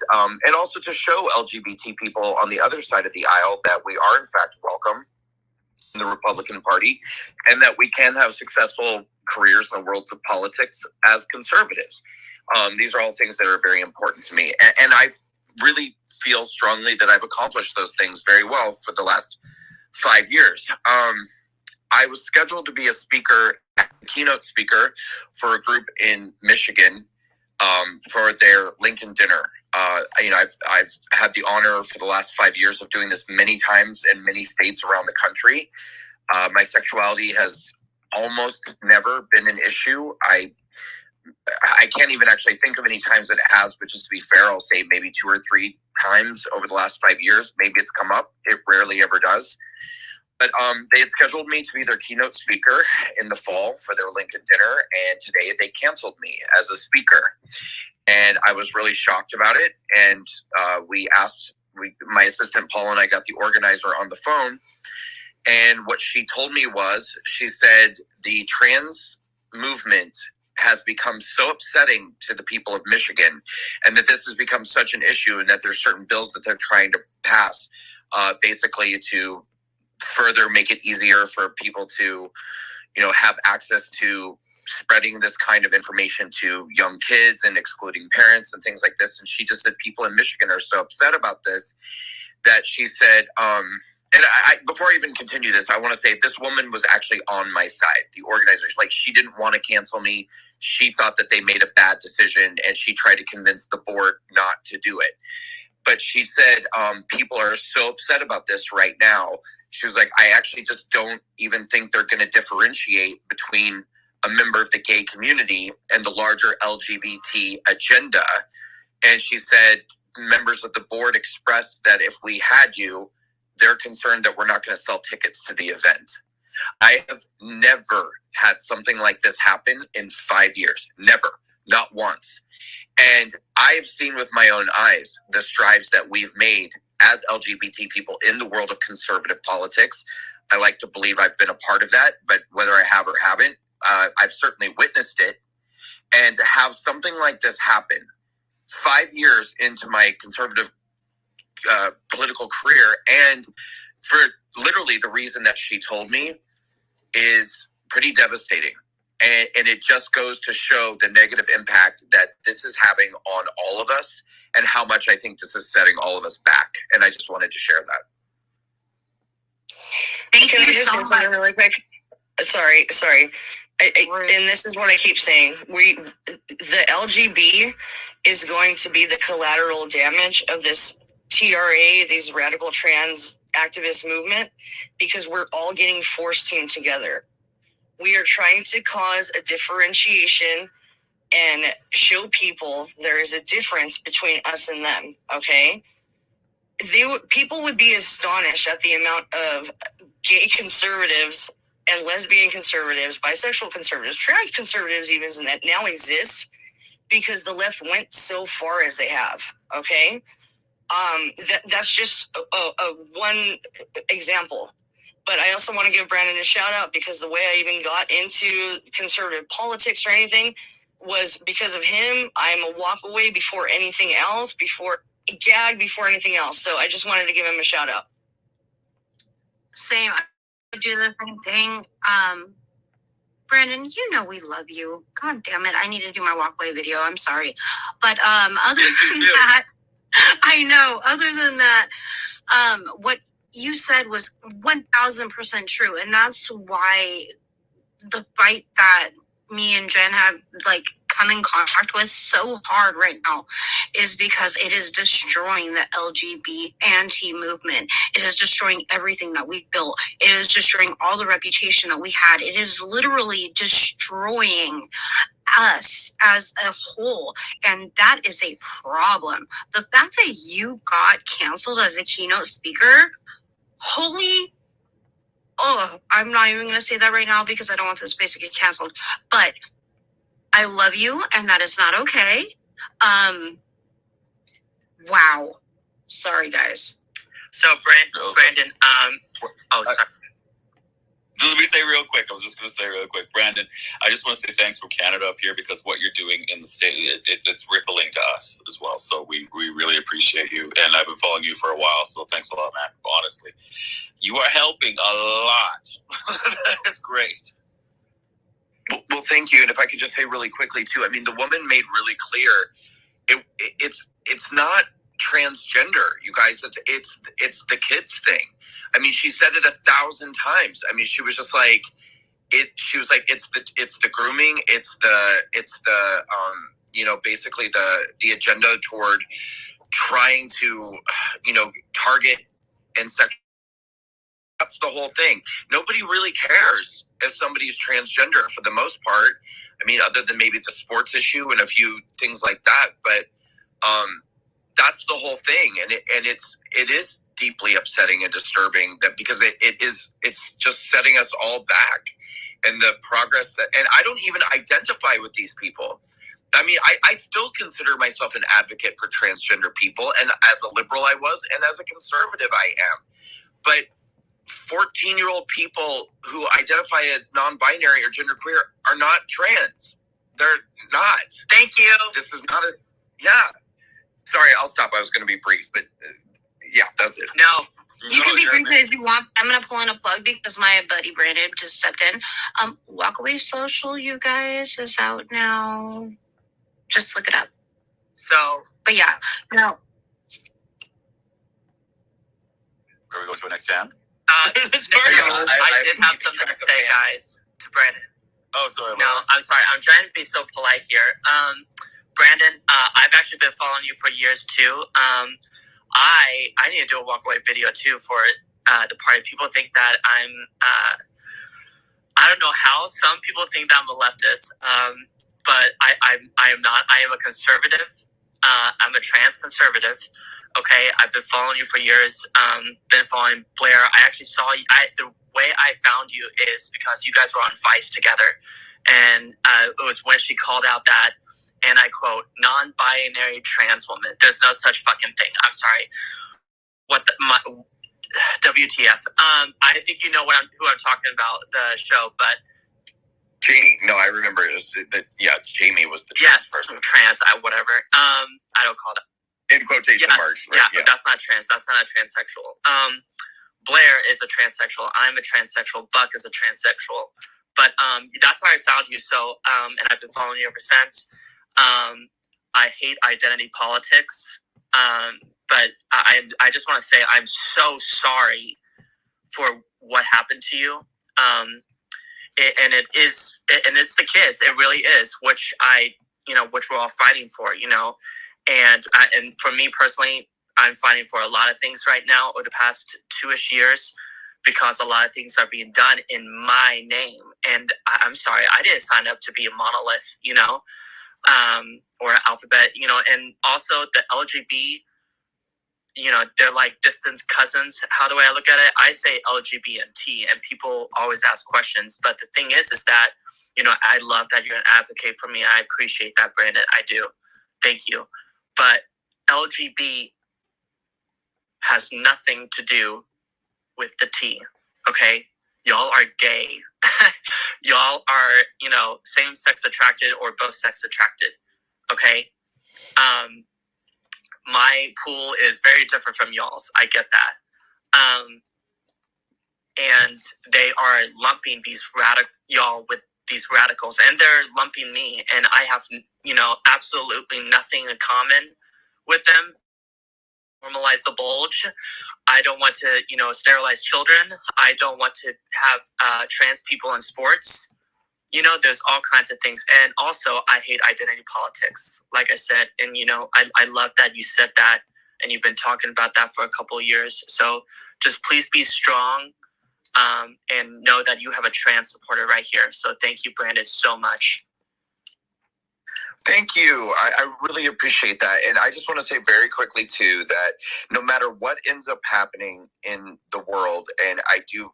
also to show LGBT people on the other side of the aisle that we are in fact welcome in the Republican Party, and that we can have successful careers in the worlds of politics as conservatives. These are all things that are very important to me, and I really feel strongly that I've accomplished those things very well for the last 5 years. I was scheduled to be a speaker, keynote speaker, for a group in Michigan for their Lincoln dinner. I've had the honor for the last 5 years of doing this many times in many states around the country. My sexuality has almost never been an issue. I can't even actually think of any times that it has, but just to be fair, I'll say maybe 2 or 3 times over the last 5 years. Maybe it's come up. It rarely ever does. But they had scheduled me to be their keynote speaker in the fall for their Lincoln dinner, and today they canceled me as a speaker. And I was really shocked about it. And my assistant Paul and I got the organizer on the phone. And what she told me was, she said, the trans movement has become so upsetting to the people of Michigan, and that this has become such an issue, and that there's certain bills that they're trying to pass basically to further make it easier for people to, have access to spreading this kind of information to young kids and excluding parents and things like this. And she just said people in Michigan are so upset about this that she said, and before I even continue this, I want to say this woman was actually on my side, the organizer. Like, she didn't want to cancel me. She thought that they made a bad decision, and she tried to convince the board not to do it. But she said, people are so upset about this right now. She was like, I actually just don't even think they're going to differentiate between a member of the gay community and the larger LGBT agenda. And she said members of the board expressed that if we had you, they're concerned that we're not going to sell tickets to the event. I have never had something like this happen in 5 years. Never. Not once. And I've seen with my own eyes the strides that we've made as LGBT people in the world of conservative politics. I like to believe I've been a part of that, but whether I have or haven't, I've certainly witnessed it. And to have something like this happen 5 years into my conservative political career, and for literally the reason that she told me, is pretty devastating. And it just goes to show the negative impact that this is having on all of us, and how much I think this is setting all of us back. And I just wanted to share that. Thank you just so say something much. really quick? Sorry. And this is what I keep saying. The LGB is going to be the collateral damage of this TRA, these radical trans activist movement, because we're all getting forced in together. We are trying to cause a differentiation and show people there is a difference between us and them, okay? People would be astonished at the amount of gay conservatives and lesbian conservatives, bisexual conservatives, trans conservatives even that now exist because the left went so far as they have, okay? That's just a one example. But I also want to give Brandon a shout out, because the way I even got into conservative politics or anything was because of him. I'm a walk away before anything else, before gag before anything else. So I just wanted to give him a shout out. Same. I do the same thing. Brandon, you know we love you. God damn it. I need to do my walkway video. I'm sorry. But other than that, I know. Other than that, what you said was 1,000% true. And that's why the fight that me and Jen have come in contact with so hard right now is because it is destroying the LGBT anti-movement. It is destroying everything that we've built. It is destroying all the reputation that we had. It is literally destroying us as a whole, and that is a problem. The fact that you got canceled as a keynote speaker, I'm not even going to say that right now because I don't want this space to get canceled, but I love you, and that is not okay. Wow. Sorry, guys. So, Brandon, sorry. Let me say real quick. I was just going to say real quick, Brandon. I just want to say thanks from Canada up here, because what you're doing in the state, it's rippling to us as well. So we really appreciate you, and I've been following you for a while. So thanks a lot, man. Honestly, you are helping a lot. That's great. Well, thank you. And if I could just say really quickly too, I mean, the woman made really clear it's not transgender, you guys. It's the kids thing. I mean, she said it 1,000 times. I mean, she was just like she was like, it's the grooming, it's the basically the agenda toward trying to target and sex. That's the whole thing. Nobody really cares if somebody's transgender for the most part. I mean, other than maybe the sports issue and a few things like that, but that's the whole thing. And it is deeply upsetting and disturbing, that because it's just setting us all back, and the progress and I don't even identify with these people. I mean, I still consider myself an advocate for transgender people, and as a liberal I was, and as a conservative I am. But 14-year-old people who identify as non-binary or genderqueer are not trans. They're not. Thank you. This is not Sorry, I'll stop. I was going to be brief, but that's it. No. You can be brief as you want. I'm going to pull in a plug because my buddy Brandon just stepped in. Walkaway Social, you guys, is out now. Just look it up. So. But yeah, no. Are we going to the next stand? I did have something to say, guys, to Brandon. Oh, sorry. No, I'm sorry. I'm trying to be so polite here. Brandon, I've actually been following you for years too. I need to do a walkaway video too for the party. People think that I'm. I don't know how. Some people think that I'm a leftist, but I am not. I am a conservative. I'm a trans conservative. Okay, I've been following you for years. Been following Blair. I actually saw you. The way I found you is because you guys were on Vice together, and it was when she called out that, and I quote, "non-binary trans woman." There's no such fucking thing. I'm sorry. WTF? I think you know who I'm talking about, the show, but Jamie. No, I remember it was Jamie was the trans person. Trans. Whatever. I don't call it. In quotation marks. Right? Yeah, but that's not trans. That's not a transsexual. Blair is a transsexual. I'm a transsexual. Buck is a transsexual. But that's how I found you. So, and I've been following you ever since. I hate identity politics. But I just want to say I'm so sorry for what happened to you. It's the kids. It really is, which we're all fighting for, And for me personally, I'm fighting for a lot of things right now over the past 2-ish years because a lot of things are being done in my name. And I'm sorry, I didn't sign up to be a monolith, or an alphabet, and also the LGB, they're like distant cousins. How the way I look at it, I say LGBT, and people always ask questions. But the thing is that, I love that you're an advocate for me. I appreciate that, Brandon. I do. Thank you. But LGB has nothing to do with the T, okay? Y'all are gay. Y'all are, same-sex attracted or both-sex attracted, okay? My pool is very different from y'all's. I get that. And they are lumping y'all with these radicals, and they're lumping me, and I have, absolutely nothing in common with them. Normalize the bulge. I don't want to, sterilize children. I don't want to have trans people in sports. There's all kinds of things. And also, I hate identity politics, like I said. And, I love that you said that, and you've been talking about that for a couple of years. So just please be strong, and know that you have a trans supporter right here. So thank you, Brandon, so much. Thank you. I really appreciate that. And I just want to say very quickly, too, that no matter what ends up happening in the world, and I do,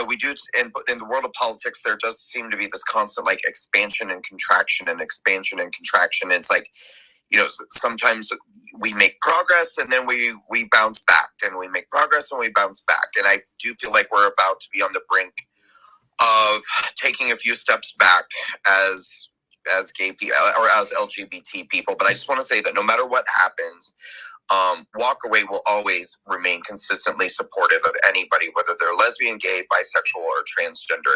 we do, in the world of politics, there does seem to be this constant, expansion and contraction and expansion and contraction. And it's like, sometimes we make progress and then we bounce back, and we make progress and we bounce back. And I do feel like we're about to be on the brink of taking a few steps back as gay people or as LGBT people. But I just want to say that no matter what happens, Walkaway will always remain consistently supportive of anybody, whether they're lesbian, gay, bisexual, or transgender.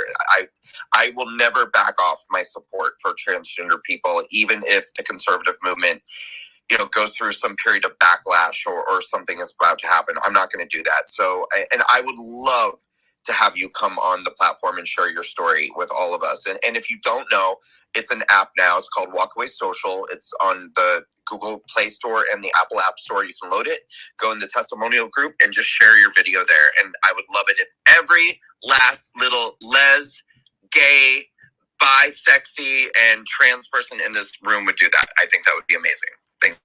I will never back off my support for transgender people, even if the conservative movement, goes through some period of backlash or something is about to happen. I'm not going to do that. So, and I would love to have you come on the platform and share your story with all of us. And if you don't know, it's an app now. It's called Walkaway Social. It's on the Google Play Store and the Apple App Store. You can load it, go in the testimonial group, and just share your video there. And I would love it if every last little gay, bi-sexy, and trans person in this room would do that. I think that would be amazing. Thanks.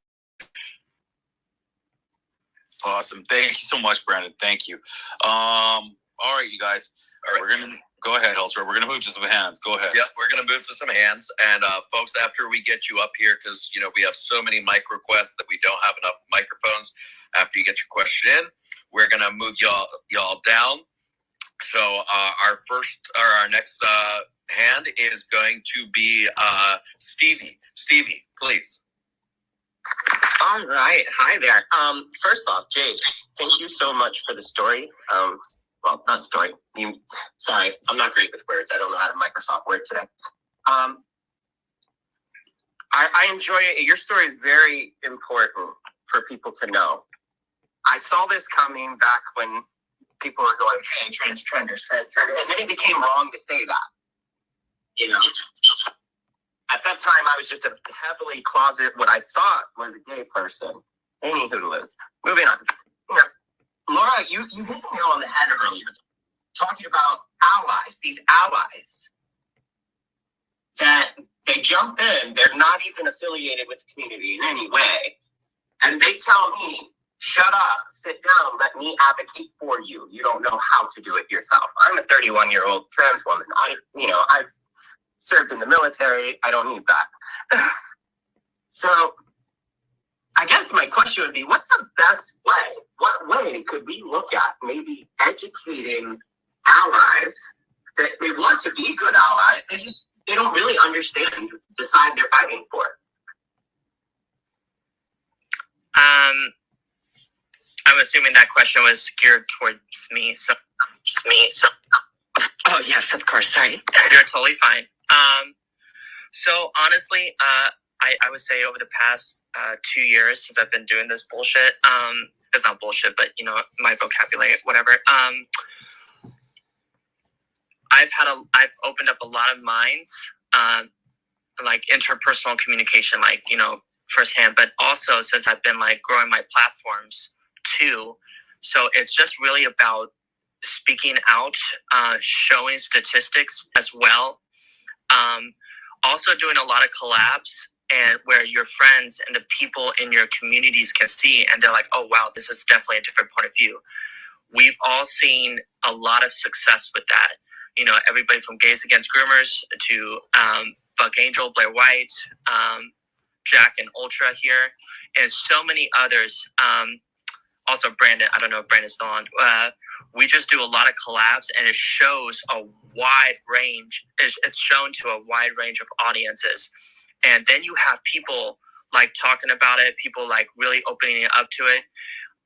Awesome. Thank you so much, Brandon. Thank you. All right, you guys. All right. We're going to go ahead, Ultra. We're going to move to some hands. Go ahead. Yep, we're going to move to some hands. And folks, after we get you up here, because, we have so many mic requests that we don't have enough microphones. After you get your question in, we're going to move y'all down. So our next hand is going to be Stevie. Stevie, please. All right. Hi there. First off, Jade, thank you so much for the story. Well, not story. Sorry, I'm not great with words. I don't know how to Microsoft Word today. I enjoy it. Your story is very important for people to know. I saw this coming back when people were going, hey, transgenders, and then it became wrong to say that. At that time, I was just a heavily closet, what I thought was a gay person. Anywho, Liz, moving on. Laura, you hit the nail on the head earlier, talking about allies, these allies that They jump in, they're not even affiliated with the community in any way, and they tell me, shut up, sit down, let me advocate for you. You don't know how to do it yourself. I'm a 31-year-old trans woman. I've served in the military. I don't need that. So I guess my question would be, what's the best way? What way could we look at maybe educating allies that they want to be good allies? They don't really understand the side they're fighting for. I'm assuming that question was geared towards me. So, Oh yes, of course. Sorry. you're totally fine. So honestly, I would say over the past 2 years since I've been doing this bullshit, it's not bullshit, but my vocabulary, whatever. I've opened up a lot of minds, like interpersonal communication, like firsthand, but also since I've been like growing my platforms too. So it's just really about speaking out, showing statistics as well. Also doing a lot of collabs and where your friends and the people in your communities can see and they're like, oh wow, this is definitely a different point of view. We've all seen a lot of success with that. Everybody from Gays Against Groomers to Buck Angel, Blair White, Jack and Ultra here, and so many others. Also Brandon, I don't know if Brandon's still on. We just do a lot of collabs and it shows a wide range. It's shown to a wide range of audiences. And then you have people like talking about it, people like really opening it up to it.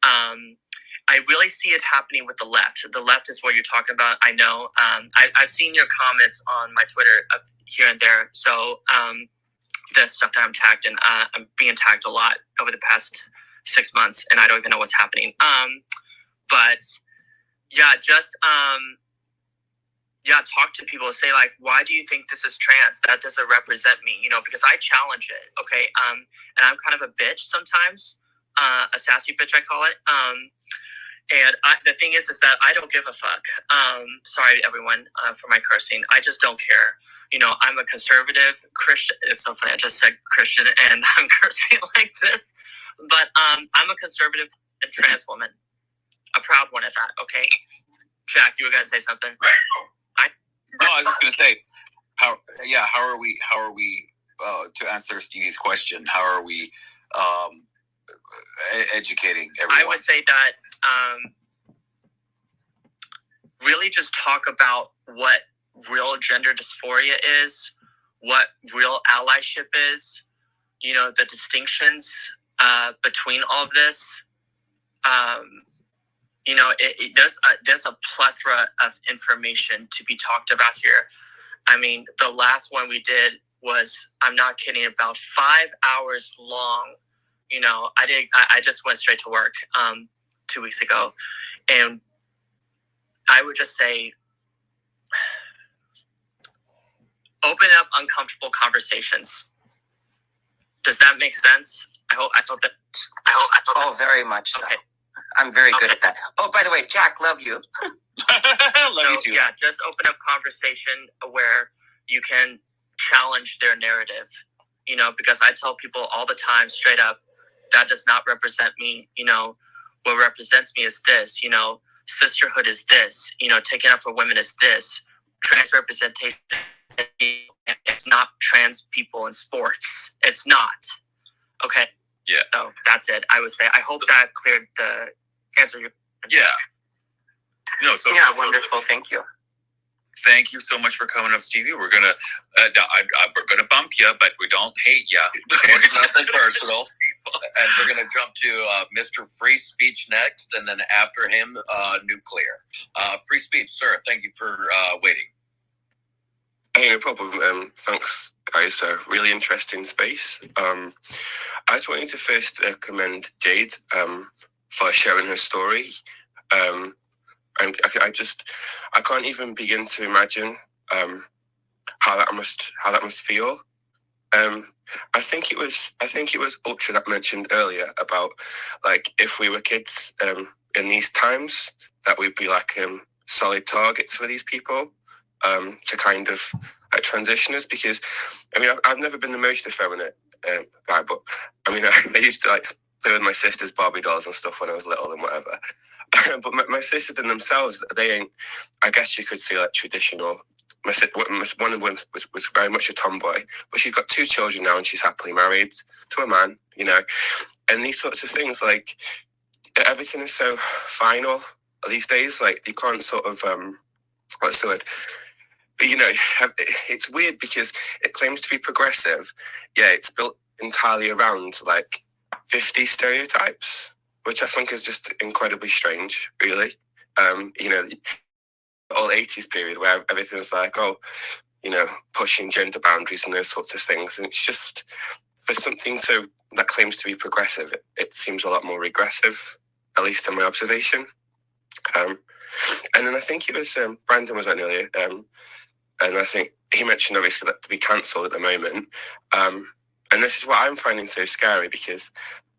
I really see it happening with the left. The left is what you're talking about. I know. I've seen your comments on my Twitter here and there. So the stuff that I'm tagged in, I'm being tagged a lot over the past 6 months, and I don't even know what's happening. But yeah, just talk to people. Say like, why do you think this is trans? That doesn't represent me, because I challenge it. Okay, and I'm kind of a bitch sometimes, a sassy bitch I call it. And the thing is that I don't give a fuck. Sorry, everyone, for my cursing. I just don't care. I'm a conservative Christian. It's so funny. I just said Christian and I'm cursing like this. But I'm a conservative trans woman. A proud one at that, okay? Jack, you were going to say something? No, I was just going to say, how are we, to answer Stevie's question, how are we educating everyone? I would say that really just talk about what real gender dysphoria is, what real allyship is, the distinctions between all of this. There's a plethora of information to be talked about here. I mean, the last one we did was, I'm not kidding, about 5 hours long. I just went straight to work 2 weeks ago, and I would just say, open up uncomfortable conversations. Does that make sense? I hope that. Oh, very much so. Okay. I'm very good at that. Oh, by the way, Jack, love you. Love you too. Yeah, just open up conversation where you can challenge their narrative. Because I tell people all the time, straight up, that does not represent me. What represents me is this. Sisterhood is this. Taking up for women is this. Trans representation. It's not trans people in sports. It's not. Okay. Yeah. So that's it. I would say. I hope that cleared the answer. Yeah. No. So Yeah, wonderful. Thank you. Thank you so much for coming up, Stevie. We're gonna bump you, but we don't hate you. It's nothing personal. And we're gonna jump to Mr. Free Speech next, and then after him, Nuclear. Free Speech, sir. Thank you for waiting. Hey, no problem. Thanks, guys. Really interesting space. I just wanted to first commend Jade for sharing her story. And I can't even begin to imagine how that must feel. I think it was Ultra that mentioned earlier about like if we were kids in these times that we'd be like solid targets for these people to kind of like transitioners, because I mean I've never been the most effeminate guy, but I mean I used to like play with my sister's Barbie dolls and stuff when I was little and whatever. But my sisters in themselves, they ain't, I guess you could say, like traditional. One of them was very much a tomboy, but she's got 2 children now and she's happily married to a man, you know. And these sorts of things, like everything is so final these days. Like you can't sort of what's the word? You know, it's weird because it claims to be progressive. Yeah, it's built entirely around like 50 stereotypes, which I think is just incredibly strange, really. You know, the old 80s period where everything was like, oh, you know, pushing gender boundaries and those sorts of things. And it's just, for something that claims to be progressive, it seems a lot more regressive, at least in my observation. And then I think it was, Brandon was on earlier, and I think he mentioned obviously that to be cancelled at the moment. And this is what I'm finding so scary, because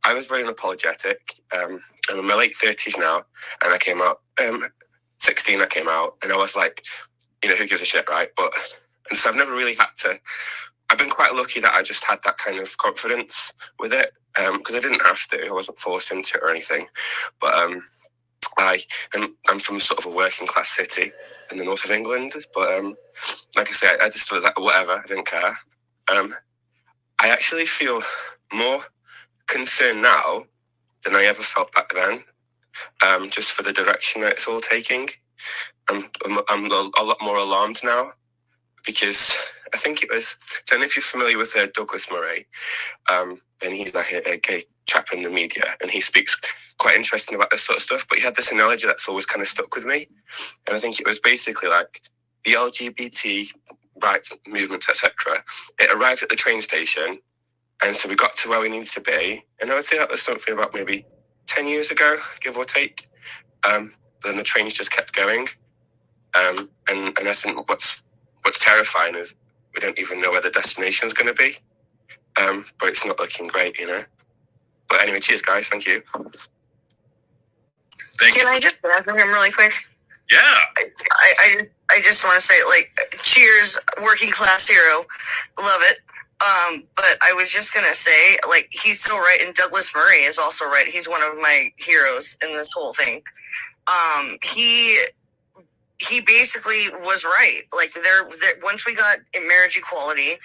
I was very unapologetic. I'm in my late 30s now, and I came out, 16 I came out, and I was like, you know, who gives a shit, right? And so I've never really had to, I've been quite lucky that I just had that kind of confidence with it, because I didn't have to, I wasn't forced into it or anything. But I'm from sort of a working class city in the north of England, but like I say, I just was like, whatever, I didn't care. I actually feel more concerned now than I ever felt back then, just for the direction that it's all taking. I'm a lot more alarmed now, because I think it was, I don't know if you're familiar with Douglas Murray, and he's like a gay chap in the media, and he speaks quite interesting about this sort of stuff, but he had this analogy that's always kind of stuck with me, and I think it was basically like the LGBT rights movement, etc. It arrived at the train station, and so we got to where we needed to be, and I would say that was something about maybe 10 years ago, give or take. Then the trains just kept going, and I think what's terrifying is we don't even know where the destination is going to be, but it's not looking great, you know. But anyway, cheers, guys. Thank you. Thank you. Can I just answer him really quick? Yeah. I just want to say, like, cheers, working class hero, love it. But I was just gonna say, like, he's so right, and Douglas Murray is also right. He's one of my heroes in this whole thing. He basically was right. Like, there once we got marriage equality,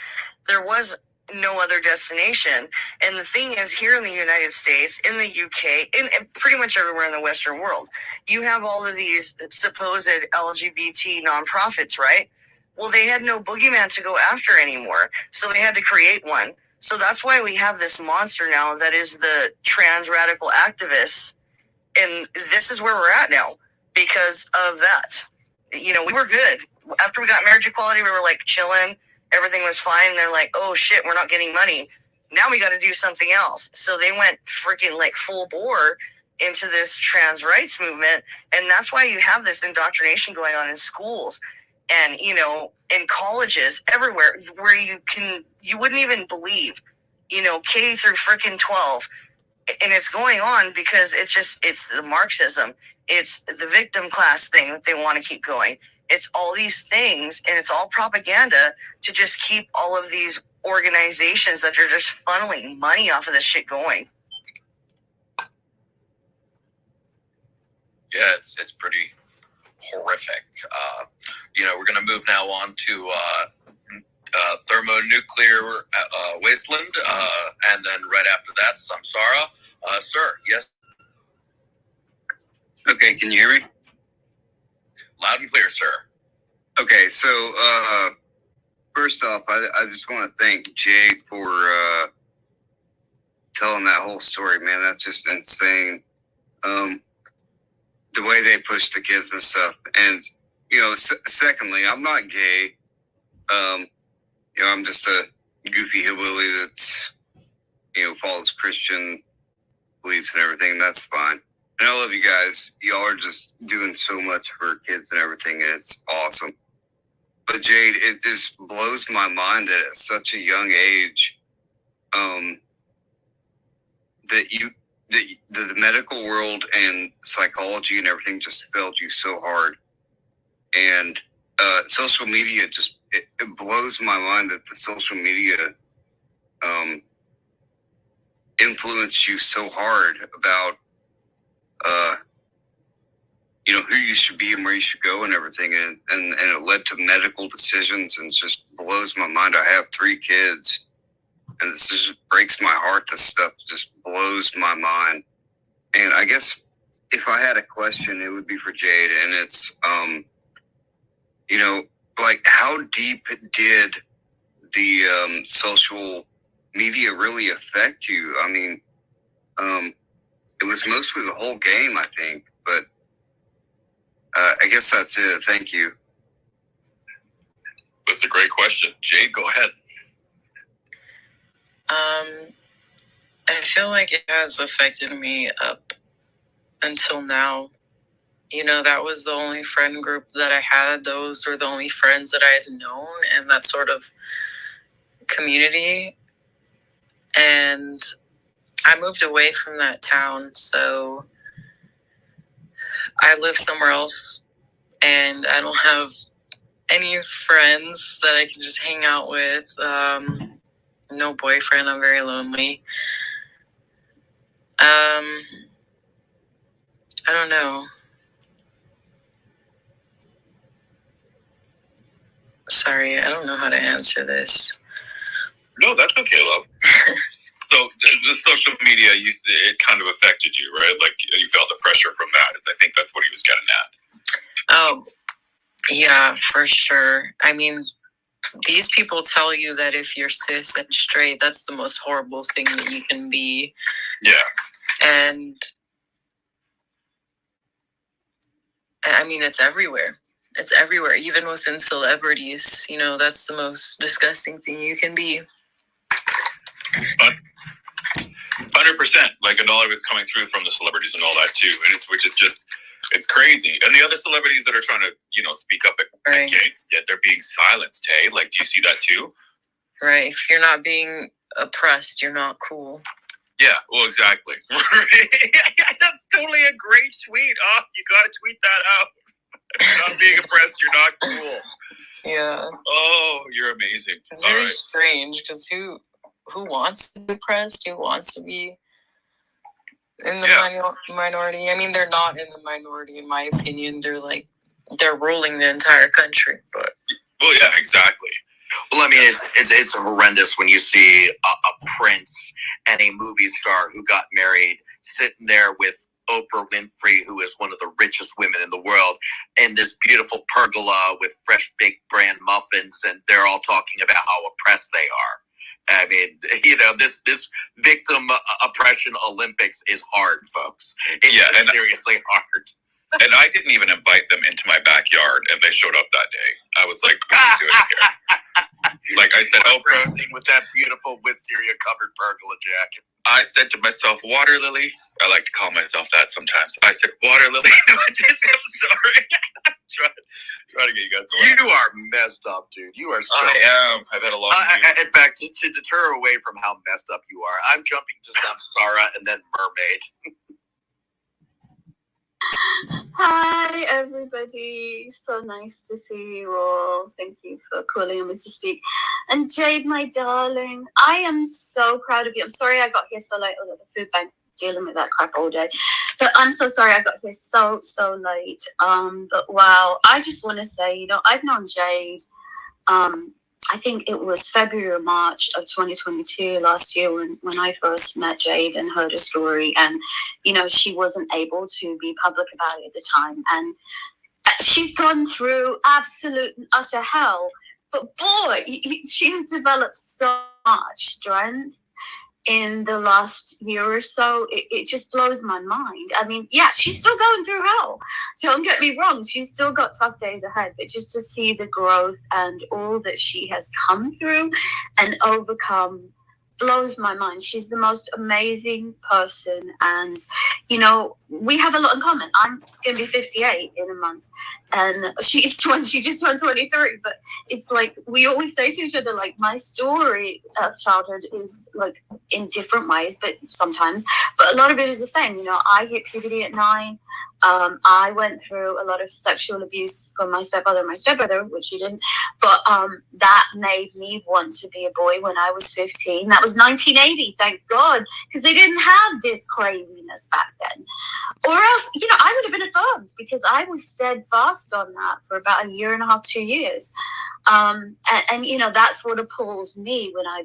there was no other destination. And the thing is, here in the United States, in the UK, and pretty much everywhere in the Western world, you have all of these supposed LGBT nonprofits, right? Well, they had no boogeyman to go after anymore, so they had to create one. So that's why we have this monster now that is the trans radical activists, and this is where we're at now because of that. You know, we were good. After we got marriage equality, we were like chilling, everything was fine, and they're like, oh shit, we're not getting money. Now we got to do something else. So they went freaking like full bore into this trans rights movement, and that's why you have this indoctrination going on in schools and, you know, in colleges, everywhere, where you wouldn't even believe, you know, K through freaking 12. And it's going on because it's the Marxism. It's the victim class thing that they want to keep going. It's all these things, and it's all propaganda to just keep all of these organizations that are just funneling money off of this shit going. Yeah, it's pretty horrific. You know, we're going to move now on to thermonuclear wasteland, and then right after that, Samsara. Sir, yes. Okay, can you hear me? Loud and clear, sir. Okay, so first off, I just want to thank Jade for telling that whole story, man. That's just insane. The way they push the kids and stuff. And, you know, secondly, I'm not gay. You know, I'm just a goofy hillbilly that's, you know, follows Christian beliefs and everything, and that's fine. And I love you guys. Y'all are just doing so much for kids and everything, and it's awesome. But Jade, it just blows my mind that at such a young age, that the medical world and psychology and everything just failed you so hard. And social media just it blows my mind that the social media influence you so hard about who you should be and where you should go and everything, and it led to medical decisions, and just blows my mind. I have 3 kids, and this just breaks my heart. This stuff just blows my mind. And I guess if I had a question, it would be for Jade, and it's like, how deep did the social media really affect you? I mean, it was mostly the whole game, I think, but I guess that's it. Thank you. That's a great question. Jade, go ahead. I feel like it has affected me up until now. That was the only friend group that I had. Those were the only friends that I had known in that sort of community. And I moved away from that town, so I live somewhere else, and I don't have any friends that I can just hang out with. No boyfriend. I'm very lonely. I don't know. Sorry, I don't know how to answer this. No, that's okay, love. So the social media, it kind of affected you, right? Like, you felt the pressure from that. I think that's what he was getting at. Oh, yeah, for sure. I mean, these people tell you that if you're cis and straight, that's the most horrible thing that you can be. Yeah. And I mean, it's everywhere. It's everywhere, even within celebrities. That's the most disgusting thing you can be. 100%. Like, and all of it's coming through from the celebrities and all that too, and which is just, it's crazy. And the other celebrities that are trying to, speak up against it, they're being silenced. Hey, like, do you see that too? Right. If you're not being oppressed, you're not cool. Yeah. Well, exactly. That's totally a great tweet. Oh, you gotta tweet that out. If you're not being oppressed, you're not cool. Yeah. Oh, you're amazing. It's very strange, because who wants to be oppressed? Who wants to be in the minority? I mean, they're not in the minority, in my opinion. They're ruling the entire country. But well, yeah, exactly. Well, I mean, it's horrendous when you see a prince and a movie star who got married sitting there with Oprah Winfrey, who is one of the richest women in the world, in this beautiful pergola with fresh baked bran muffins, and they're all talking about how oppressed they are. I mean, this victim oppression Olympics is hard, folks. It's seriously hard. And I didn't even invite them into my backyard, and they showed up that day. I was like, what are you doing here? Like I said, Oprah, with that beautiful wisteria-covered pergola jacket. I said to myself, water lily. I like to call myself that sometimes. I said, water lily. I'm sorry. Trying to get you guys to laugh. You are messed up, dude. You are so I am. I've had a long in fact, to deter away from how messed up you are, I'm jumping to Samsara and then Mermaid. Hi, everybody. So nice to see you all. Thank you for calling on me to speak. And Jade, my darling, I am so proud of you. I'm sorry I got here so late. I was at the food bank dealing with that crap all day. But I'm so sorry I got here so late. But wow, I just want to say, I've known Jade. I think it was February or March of 2022 last year when I first met Jade and heard her story. And, she wasn't able to be public about it at the time. And she's gone through absolute and utter hell. But boy, she has developed so much strength in the last year or so. It just blows my mind. I mean, yeah, she's still going through hell. Don't get me wrong. She's still got tough days ahead, but just to see the growth and all that she has come through and overcome blows my mind. She's the most amazing person. And, we have a lot in common. I'm going to be 58 in a month. and she just turned 23. But it's like we always say to each other, like, my story of childhood is like in different ways, but sometimes, but a lot of it is the same. You know, I hit puberty at 9. I went through a lot of sexual abuse from my stepfather and my stepbrother, which he didn't, but that made me want to be a boy when I was 15. That was 1980, thank God, because they didn't have this craziness back then. Or else, you know, I would have been affirmed, because I was steadfast on that for about a year and a half, 2 years. And you know, that's what appalls me when I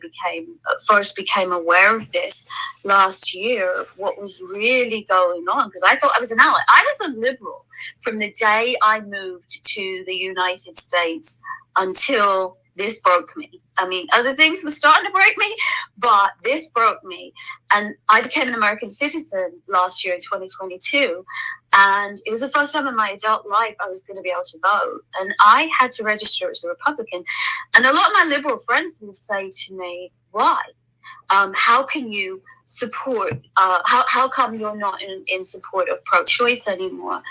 first became aware of this last year, what was really going on, because I thought I was an ally. I was a liberal from the day I moved to the United States until this broke me. I mean, other things were starting to break me, but this broke me. And I became an American citizen last year in 2022. And it was the first time in my adult life I was going to be able to vote. And I had to register as a Republican. And a lot of my liberal friends will say to me, why? How can you support, how come you're not in support of pro-choice anymore?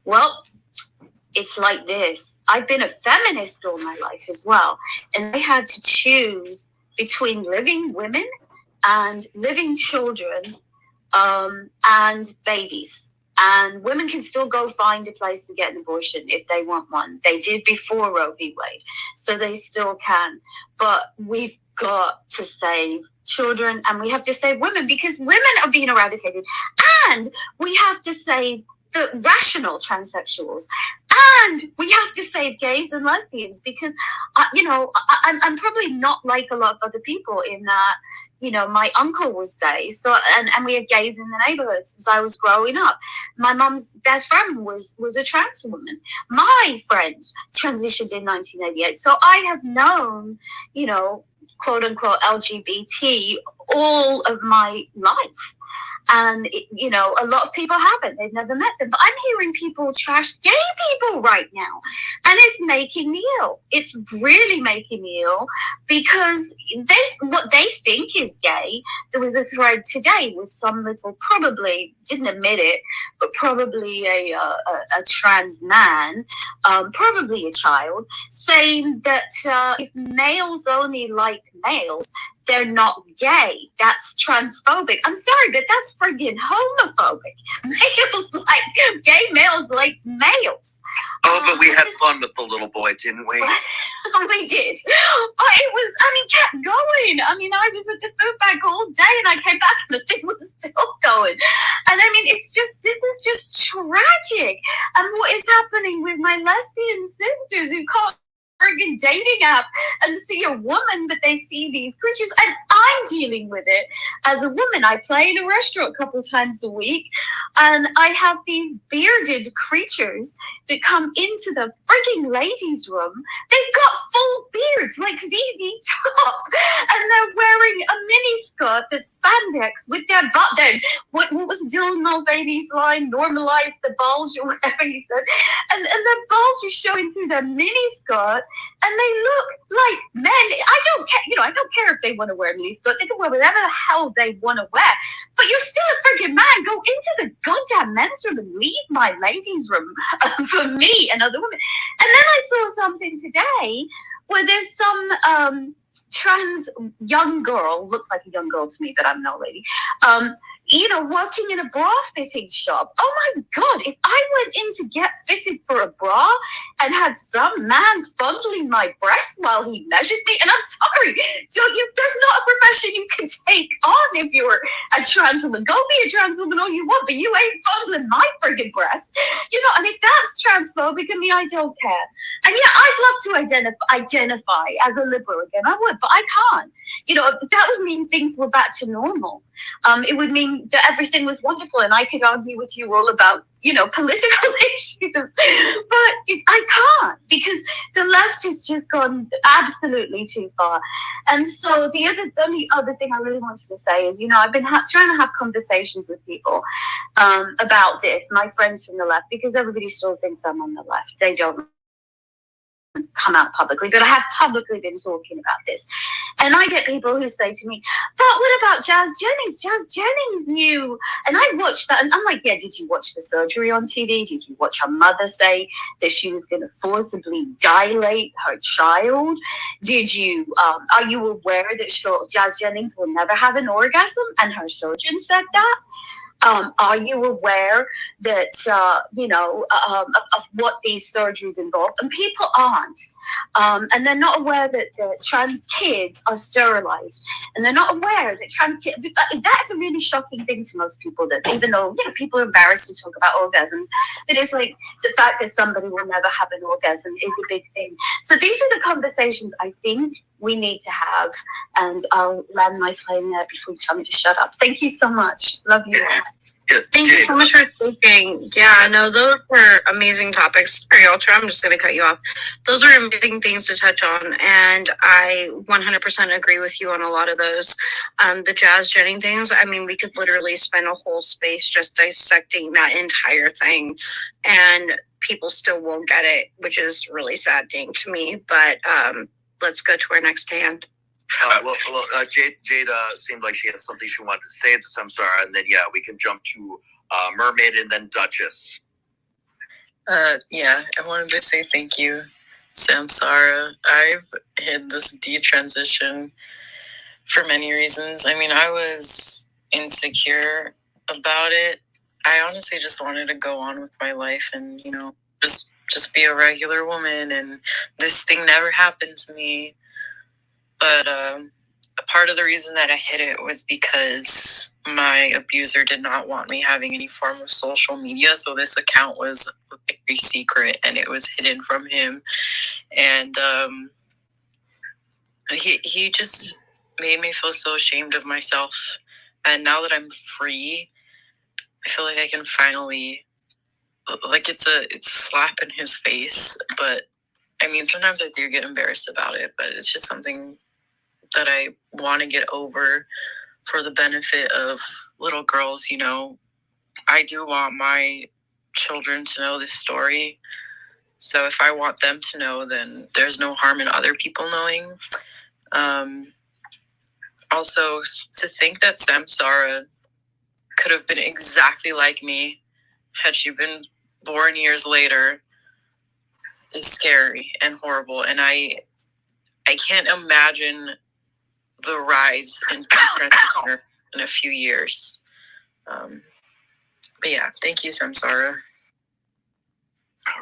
Well, it's like this. I've been a feminist all my life as well. And I had to choose between living women and living children and babies. And women can still go find a place to get an abortion if they want one. They did before Roe v. Wade, so they still can. But we've got to save children, and we have to save women, because women are being eradicated. And we have to save the rational transsexuals. And we have to save gays and lesbians, because, you know, I'm probably not like a lot of other people in that, you know, my uncle was gay. So, and we had gays in the neighborhood since I was growing up. My mom's best friend was a trans woman. My friend transitioned in 1988. So I have known, you know, quote unquote LGBT all of my life. And, you know, a lot of people haven't. They've never met them. But I'm hearing people trash gay people right now. And it's making me ill. It's really making me ill, because what they think is gay. There was a thread today with some little, probably, didn't admit it, but probably a trans man, probably a child, saying that if males only like males, they're not gay. That's transphobic. I'm sorry, but that's friggin' homophobic. Gay males like males. Oh, but we had fun with the little boy, didn't we? We did. It was, I mean, kept going. I mean, I was at the food bank all day, and I came back and the thing was still going. And I mean, this is just tragic. And what is happening with my lesbian sisters who can't friggin' dating app and see a woman, but they see these creatures, and I'm dealing with it as a woman. I play in a restaurant a couple times a week, and I have these bearded creatures that come into the frigging ladies' room. They've got full beards, like ZZ Top, and they're wearing a mini skirt that's spandex with their butt. Then what was Dylan Mulvaney's line? Normalize the bulge, or whatever he said. And the bulge is showing through their mini skirt. And they look like men. I don't care, you know, I don't care if they want to wear mini skirts. They can wear whatever the hell they want to wear. But you're still a freaking man. Go into the goddamn men's room and leave my ladies' room for me and other women. And then I saw something today where there's some trans young girl, looks like a young girl to me, but I'm no lady, you know, working in a bra fitting shop. Oh my God, if I went in to get fitted for a bra and had some man fondling my breasts while he measured me, and I'm sorry, there's not a profession you can take on if you're a trans woman. Go be a trans woman all you want, but you ain't fondling my friggin' breasts. You know, and if that's transphobic, I mean, I don't care. And yeah, I'd love to identify as a liberal again. I would, but I can't. You know, that would mean things were back to normal. It would mean that everything was wonderful, and I could argue with you all about, you know, political issues. But I can't, because the left has just gone absolutely too far. And so the only other thing I really wanted to say is, you know, I've been trying to have conversations with people about this, my friends from the left, because everybody still thinks I'm on the left. They don't. come out publicly, but I have publicly been talking about this. And I get people who say to me, but what about Jazz Jennings? Jazz Jennings knew. And I watched that, and I'm like, yeah, did you watch the surgery on TV? Did you watch her mother say that she was going to forcibly dilate her child? Did you, are you aware that Jazz Jennings will never have an orgasm? And her surgeon said that? Are you aware that, of what these surgeries involve? And people aren't. And they're not aware that trans kids are sterilized. And they're not aware that trans kids, that's a really shocking thing to most people, that even though, people are embarrassed to talk about orgasms, but it's like the fact that somebody will never have an orgasm is a big thing. So these are the conversations I think we need to have, and I'll land my plane there before you tell me to shut up. Thank you so much. Love you all. Thank you so much for speaking. Yeah, no, those were amazing topics. Sorry, Ultra, I'm just going to cut you off. Those are amazing things to touch on, and I 100% agree with you on a lot of those. The Jazz Jennings things, I mean, we could literally spend a whole space just dissecting that entire thing, and people still won't get it, which is really saddening to me. But let's go to our next hand. Jade seemed like she had something she wanted to say to Samsara, and then we can jump to Mermaid and then Duchess. I wanted to say thank you, Samsara. I've had this detransition for many reasons. I mean, I was insecure about it. I honestly just wanted to go on with my life and, just be a regular woman, and this thing never happened to me. But a part of the reason that I hid it was because my abuser did not want me having any form of social media. So this account was very secret, and it was hidden from him. And he just made me feel so ashamed of myself. And now that I'm free, I feel like I can finally, it's a slap in his face. But I mean, sometimes I do get embarrassed about it, but it's just something that I want to get over for the benefit of little girls. I do want my children to know this story. So if I want them to know, then there's no harm in other people knowing. Also, to think that Samsara could have been exactly like me had she been born years later is scary and horrible. And I can't imagine the rise in transition in a few years. But yeah, thank you, Samsara.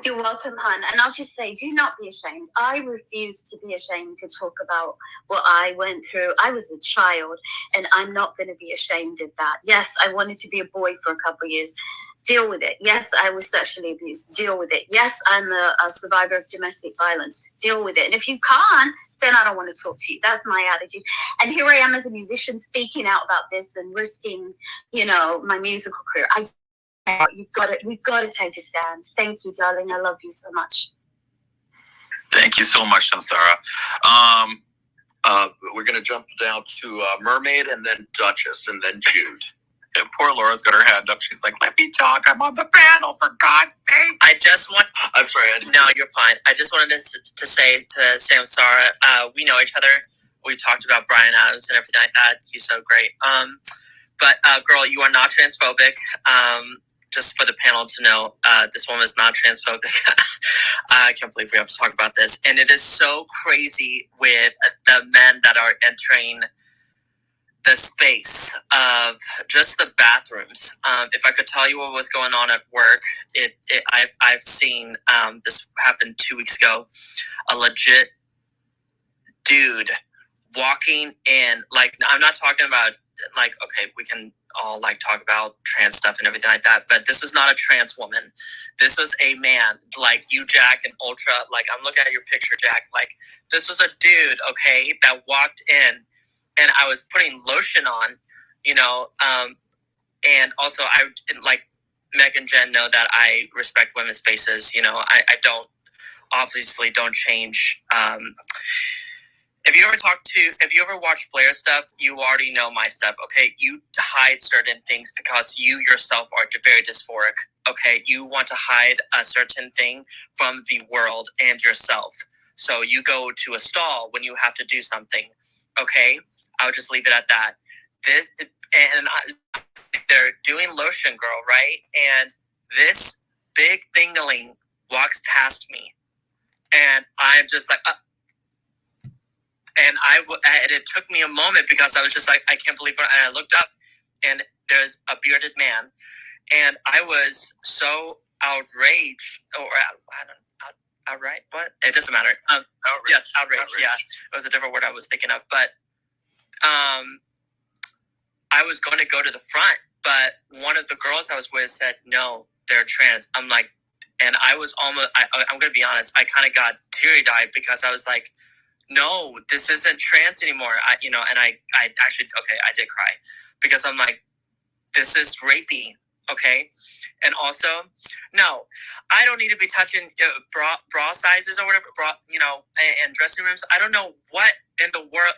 You're welcome, hon. And I'll just say, do not be ashamed. I refuse to be ashamed to talk about what I went through. I was a child, and I'm not going to be ashamed of that. Yes, I wanted to be a boy for a couple of years. Deal with it. Yes, I was sexually abused. Deal with it. Yes, I'm a survivor of domestic violence. Deal with it. And if you can't, then I don't want to talk to you. That's my attitude. And here I am as a musician speaking out about this and risking, my musical career. We've got to take a stand. Thank you, darling. I love you so much. Thank you so much, Samsara. We're going to jump down to Mermaid and then Duchess and then Jude. And poor Laura's got her hand up. She's like, let me talk. I'm on the panel, for God's sake. I'm sorry. No, you're fine. I just wanted to say to Samsara, we know each other. We talked about Bryan Adams and everything like that. He's so great. But girl, you are not transphobic. Just for the panel to know, this woman is not transphobic. I can't believe we have to talk about this. And it is so crazy with the men that are entering the space of just the bathrooms. If I could tell you what was going on at work, I've seen this happen 2 weeks ago. A legit dude walking in, I'm not talking about okay, we can all talk about trans stuff and everything like that, but this was not a trans woman. This was a man like you, Jack, and Ultra. I'm looking at your picture, Jack. This was a dude, okay, that walked in, and I was putting lotion on, and also I Meg and Jen know that I respect women's spaces. I obviously don't change. If you ever watch Blair stuff, you already know my stuff, okay? You hide certain things because you yourself are very dysphoric, okay? You want to hide a certain thing from the world and yourself. So you go to a stall when you have to do something. Okay, I would just leave it at that. They're doing Lotion Girl, right? And this big thingling walks past me, and I'm just like, and it took me a moment because I was just like, I can't believe it. And I looked up, and there's a bearded man, and I was so outraged, or outright. What? It doesn't matter. Outraged. Yes, outraged. Yeah, it was a different word I was thinking of, but I was going to go to the front, but one of the girls I was with said, "No, they're trans." I'm like, and I was almost. I'm going to be honest. I kind of got teary-eyed because I was like, "No, this isn't trans anymore." And I actually, okay, I did cry because I'm like, this is rapey. Okay. And also, no, I don't need to be touching bra sizes or whatever, and dressing rooms. I don't know what in the world.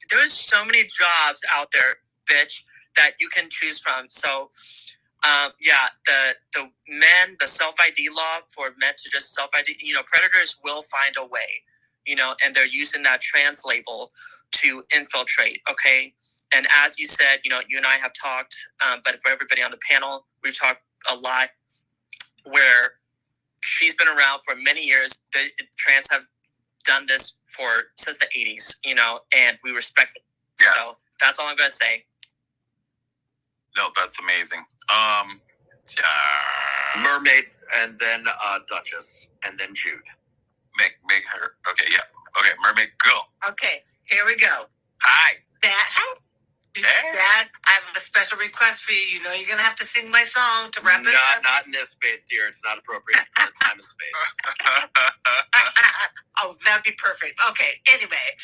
There's so many jobs out there, bitch, that you can choose from. So, the men, the self-ID law for men to just self-ID, predators will find a way, and they're using that trans label to infiltrate. Okay. And as you said, you and I have talked, but for everybody on the panel, we've talked a lot where she's been around for many years. The trans have done this since the 80s, and we respect it. Yeah. So that's all I'm going to say. No, that's amazing. Mermaid, and then Duchess, and then Jude. Make her. Okay, yeah. Okay, Mermaid, go. Okay, here we go. Hi. Dad, I have a special request for you. You know you're going to have to sing my song to wrap it up. Not in this space, dear. It's not appropriate for this time and space. Oh, that'd be perfect. Okay, anyway,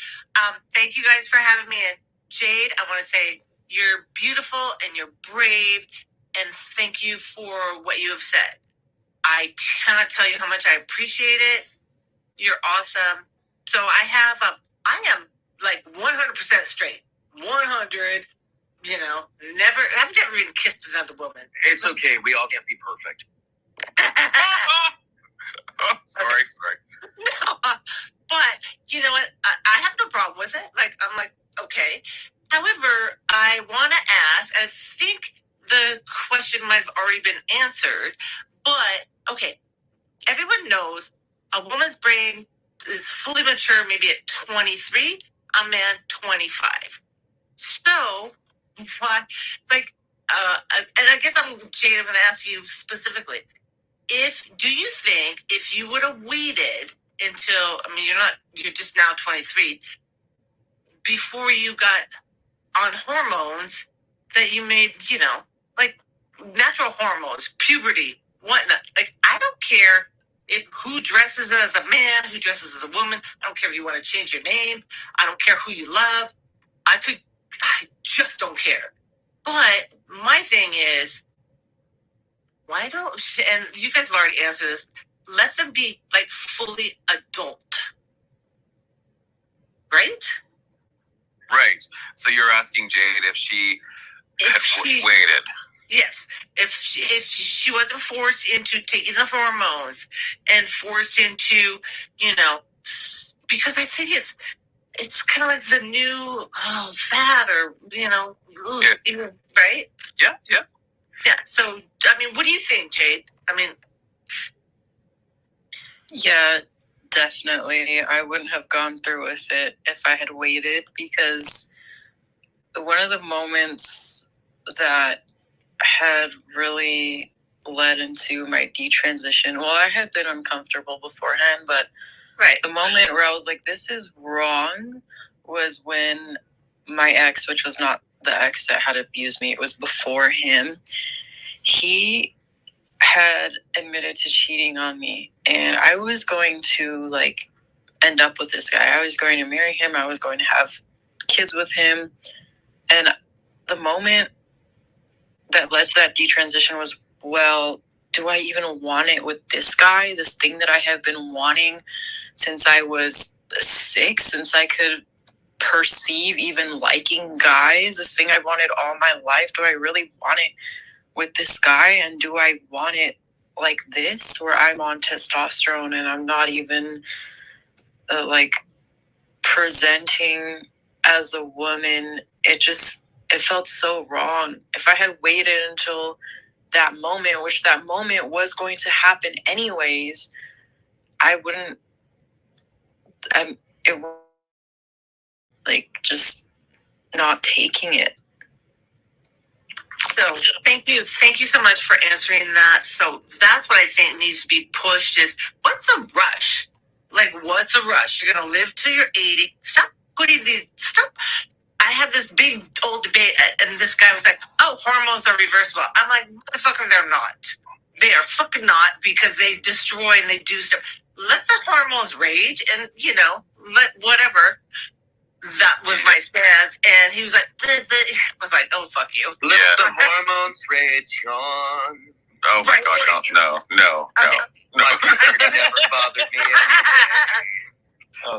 thank you guys for having me in. Jade, I want to say you're beautiful and you're brave, and thank you for what you have said. I cannot tell you how much I appreciate it. You're awesome. So I am like 100% straight. 100, I've never even kissed another woman. It's okay. We all can't be perfect. Sorry. No, but you know what? I have no problem with it. I'm like, okay. However, I want to ask, and I think the question might have already been answered, but okay. Everyone knows a woman's brain is fully mature maybe at 23, a man 25. So, and I guess Jade, I'm going to ask you specifically, do you think if you would have waited until, you're just now 23, before you got on hormones, that you made, natural hormones, puberty, whatnot. I don't care who dresses as a man, who dresses as a woman. I don't care if you want to change your name. I don't care who you love. I just don't care. But my thing is, why don't, and you guys have already answered this, let them be fully adult. Right? Right. So you're asking Jade if she waited. Yes. If she wasn't forced into taking the hormones and forced into, because I think it's kind of like the new fad, or right? Yeah. So what do you think, Jade? Yeah, definitely. I wouldn't have gone through with it if I had waited, because one of the moments that had really led into my detransition, well, I had been uncomfortable beforehand, but the moment where I was like, this is wrong, was when my ex, which was not the ex that had abused me, it was before him, he had admitted to cheating on me, and I was going to end up with this guy. I was going to marry him. I was going to have kids with him. And the moment that led to that detransition was, well, do I even want it with this guy? This thing that I have been wanting since I was 6, since I could perceive even liking guys, this thing I wanted all my life. Do I really want it with this guy? And do I want it like this, where I'm on testosterone and I'm not even like presenting as a woman, it felt so wrong. If I had waited until that moment, which that moment was going to happen anyways, I wouldn't. It like just not taking it. So thank you so much for answering that. So that's what I think needs to be pushed is what's the rush? Like what's a rush? You're gonna live till you're 80. Stop putting these stop. I had this big old debate and this guy was like, oh, hormones are reversible. I'm like, motherfucker, they're not. They are fucking not because they destroy and they do stuff. Let the hormones rage and, let whatever. That was my stance. And he was like, I was like, oh, fuck you. Let the hormones rage on. Oh my God, no. It never bothered me.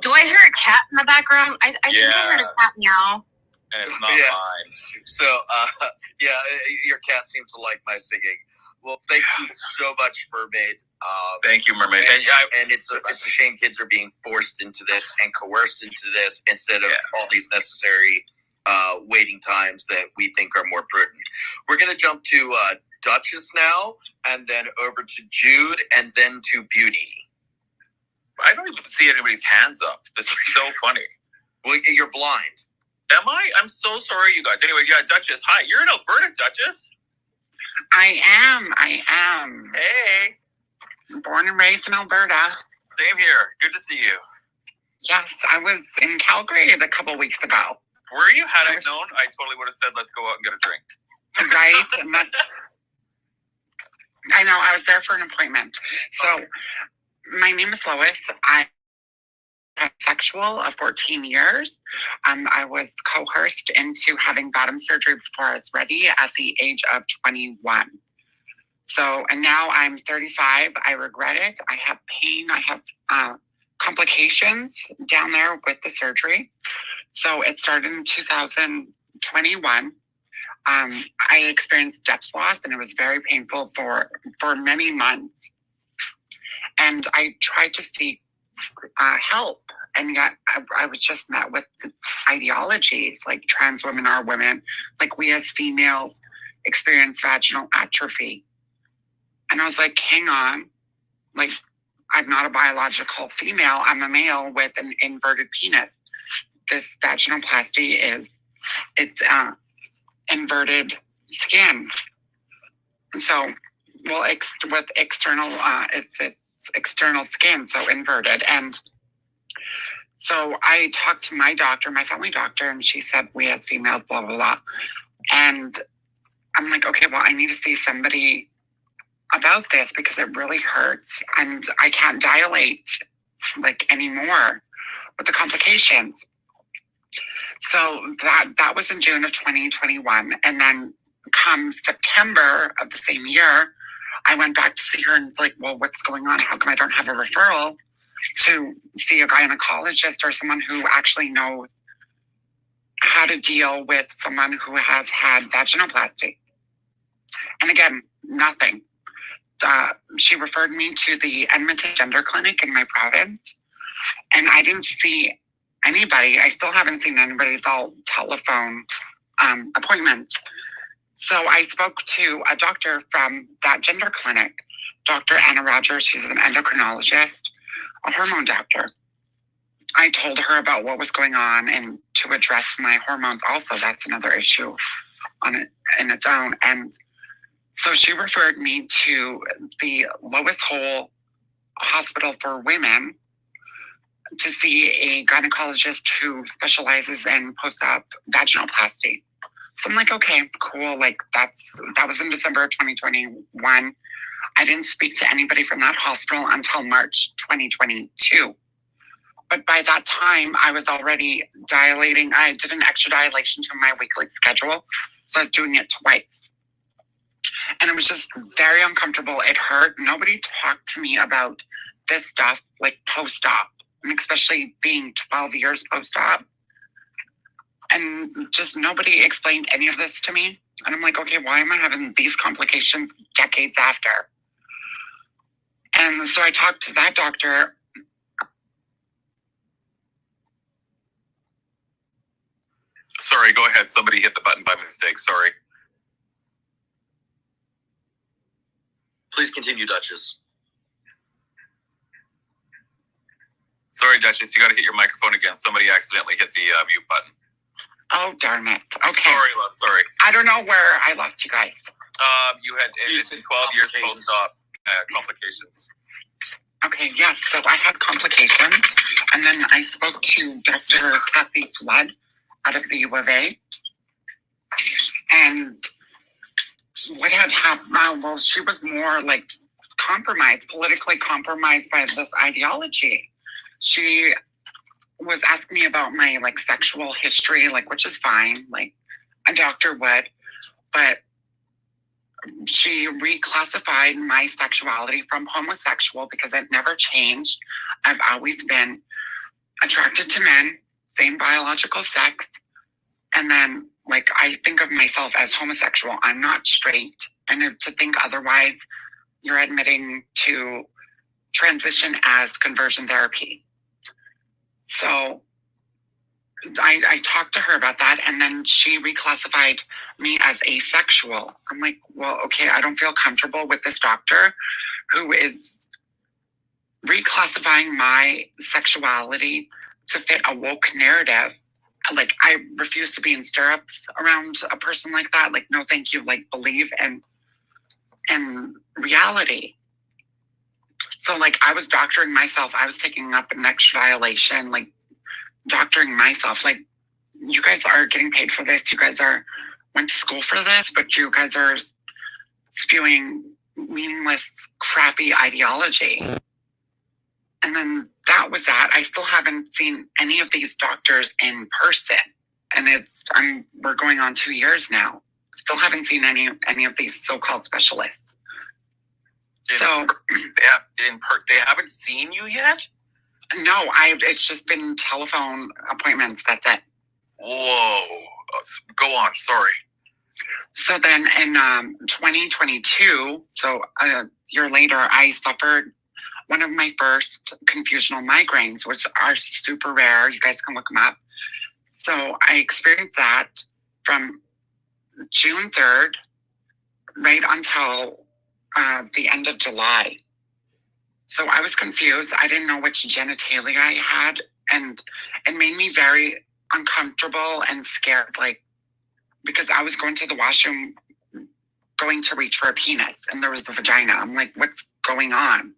Do I hear a cat in the background? I think I heard a cat meow. And it's not mine. So, your cat seems to like my singing. Well, thank you so much, Mermaid. Thank you, Mermaid. And it's a shame kids are being forced into this and coerced into this instead of all these necessary waiting times that we think are more prudent. We're going to jump to Duchess now, and then over to Jude, and then to Beauty. I don't even see anybody's hands up. This is so funny. Well, you're blind. Am I? I'm so sorry, you guys. Anyway, Duchess. Hi, you're in Alberta, Duchess. I am. Hey. Born and raised in Alberta. Same here. Good to see you. Yes, I was in Calgary a couple weeks ago. Were you? Had I known, I totally would have said, let's go out and get a drink. Right? And I know, I was there for an appointment. So, my name is Lois. I'm bisexual of 14 years. I was coerced into having bottom surgery before I was ready at the age of 21. So, and now I'm 35. I regret it. I have pain. I have complications down there with the surgery. So it started in 2021. I experienced depth loss, and it was very painful for many months. And I tried to seek help, and yet I was just met with ideologies like trans women are women, like we as females experience vaginal atrophy. And I was like, hang on, like I'm not a biological female, I'm a male with an inverted penis. This vaginoplasty it's inverted skin. So, well, with external, it's external skin, so inverted. And so I talked to my doctor, my family doctor, and she said, we as females, blah, blah, blah. And I'm like, okay, well, I need to see somebody about this because it really hurts and I can't dilate like anymore with the complications. So that was in June of 2021. And then come September of the same year, I went back to see her and like, well, what's going on? How come I don't have a referral to see a gynecologist or someone who actually knows how to deal with someone who has had vaginoplasty? And again, nothing. She referred me to the Edmonton Gender Clinic in my province, and I didn't see anybody. I still haven't seen anybody. It's all telephone appointments. So I spoke to a doctor from that gender clinic, Dr. Anna Rogers. She's an endocrinologist, a hormone doctor. I told her about what was going on and to address my hormones also. That's another issue on it in its own. And so she referred me to the Lois Hole Hospital for Women to see a gynecologist who specializes in post-op vaginoplasty. So I'm like, okay, cool. Like that was in December of 2021. I didn't speak to anybody from that hospital until March 2022. But by that time, I was already dilating. I did an extra dilation to my weekly schedule. So I was doing it twice. And it was just very uncomfortable. It hurt. Nobody talked to me about this stuff like post-op, and especially being 12 years post-op. And just nobody explained any of this to me. And I'm like, okay, why am I having these complications decades after? And so I talked to that doctor. Sorry, go ahead. Somebody hit the button by mistake. Sorry. Please continue, Duchess. Sorry, Duchess. You got to hit your microphone again. Somebody accidentally hit the mute button. Oh, darn it. Okay. Sorry, love. Sorry. I don't know where I lost you guys. You had it's been 12 years post-op complications. Okay, yes. So I had complications, and then I spoke to Dr. Kathy Flood out of the U of A, and what had happened? Well, she was more like compromised, politically compromised by this ideology. She was asking me about my like sexual history, like, which is fine, like a doctor would, but she reclassified my sexuality from homosexual because it never changed. I've always been attracted to men, same biological sex. And then, like, I think of myself as homosexual. I'm not straight. And to think otherwise, you're admitting to transition as conversion therapy. So I talked to her about that, and then she reclassified me as asexual. I'm like, well, okay, I don't feel comfortable with this doctor who is reclassifying my sexuality to fit a woke narrative. Like, I refuse to be in stirrups around a person like that. Like, no, thank you. Like, believe in reality. So, like, I was doctoring myself. I was taking up an extra violation, like, doctoring myself. Like, you guys are getting paid for this. You guys went to school for this, but you guys are spewing meaningless, crappy ideology. And then that was that. I still haven't seen any of these doctors in person. And we're going on 2 years now. Still haven't seen any of these so-called specialists. They haven't seen you yet? No, it's just been telephone appointments. That's it. Whoa. Go on. Sorry. So then in 2022, so a year later, I suffered one of my first confusional migraines, which are super rare. You guys can look them up. So I experienced that from June 3rd, right until the end of July. So I was confused. I didn't know which genitalia I had, and it made me very uncomfortable and scared, like, because I was going to the washroom, going to reach for a penis, and there was a vagina. I'm like, what's going on?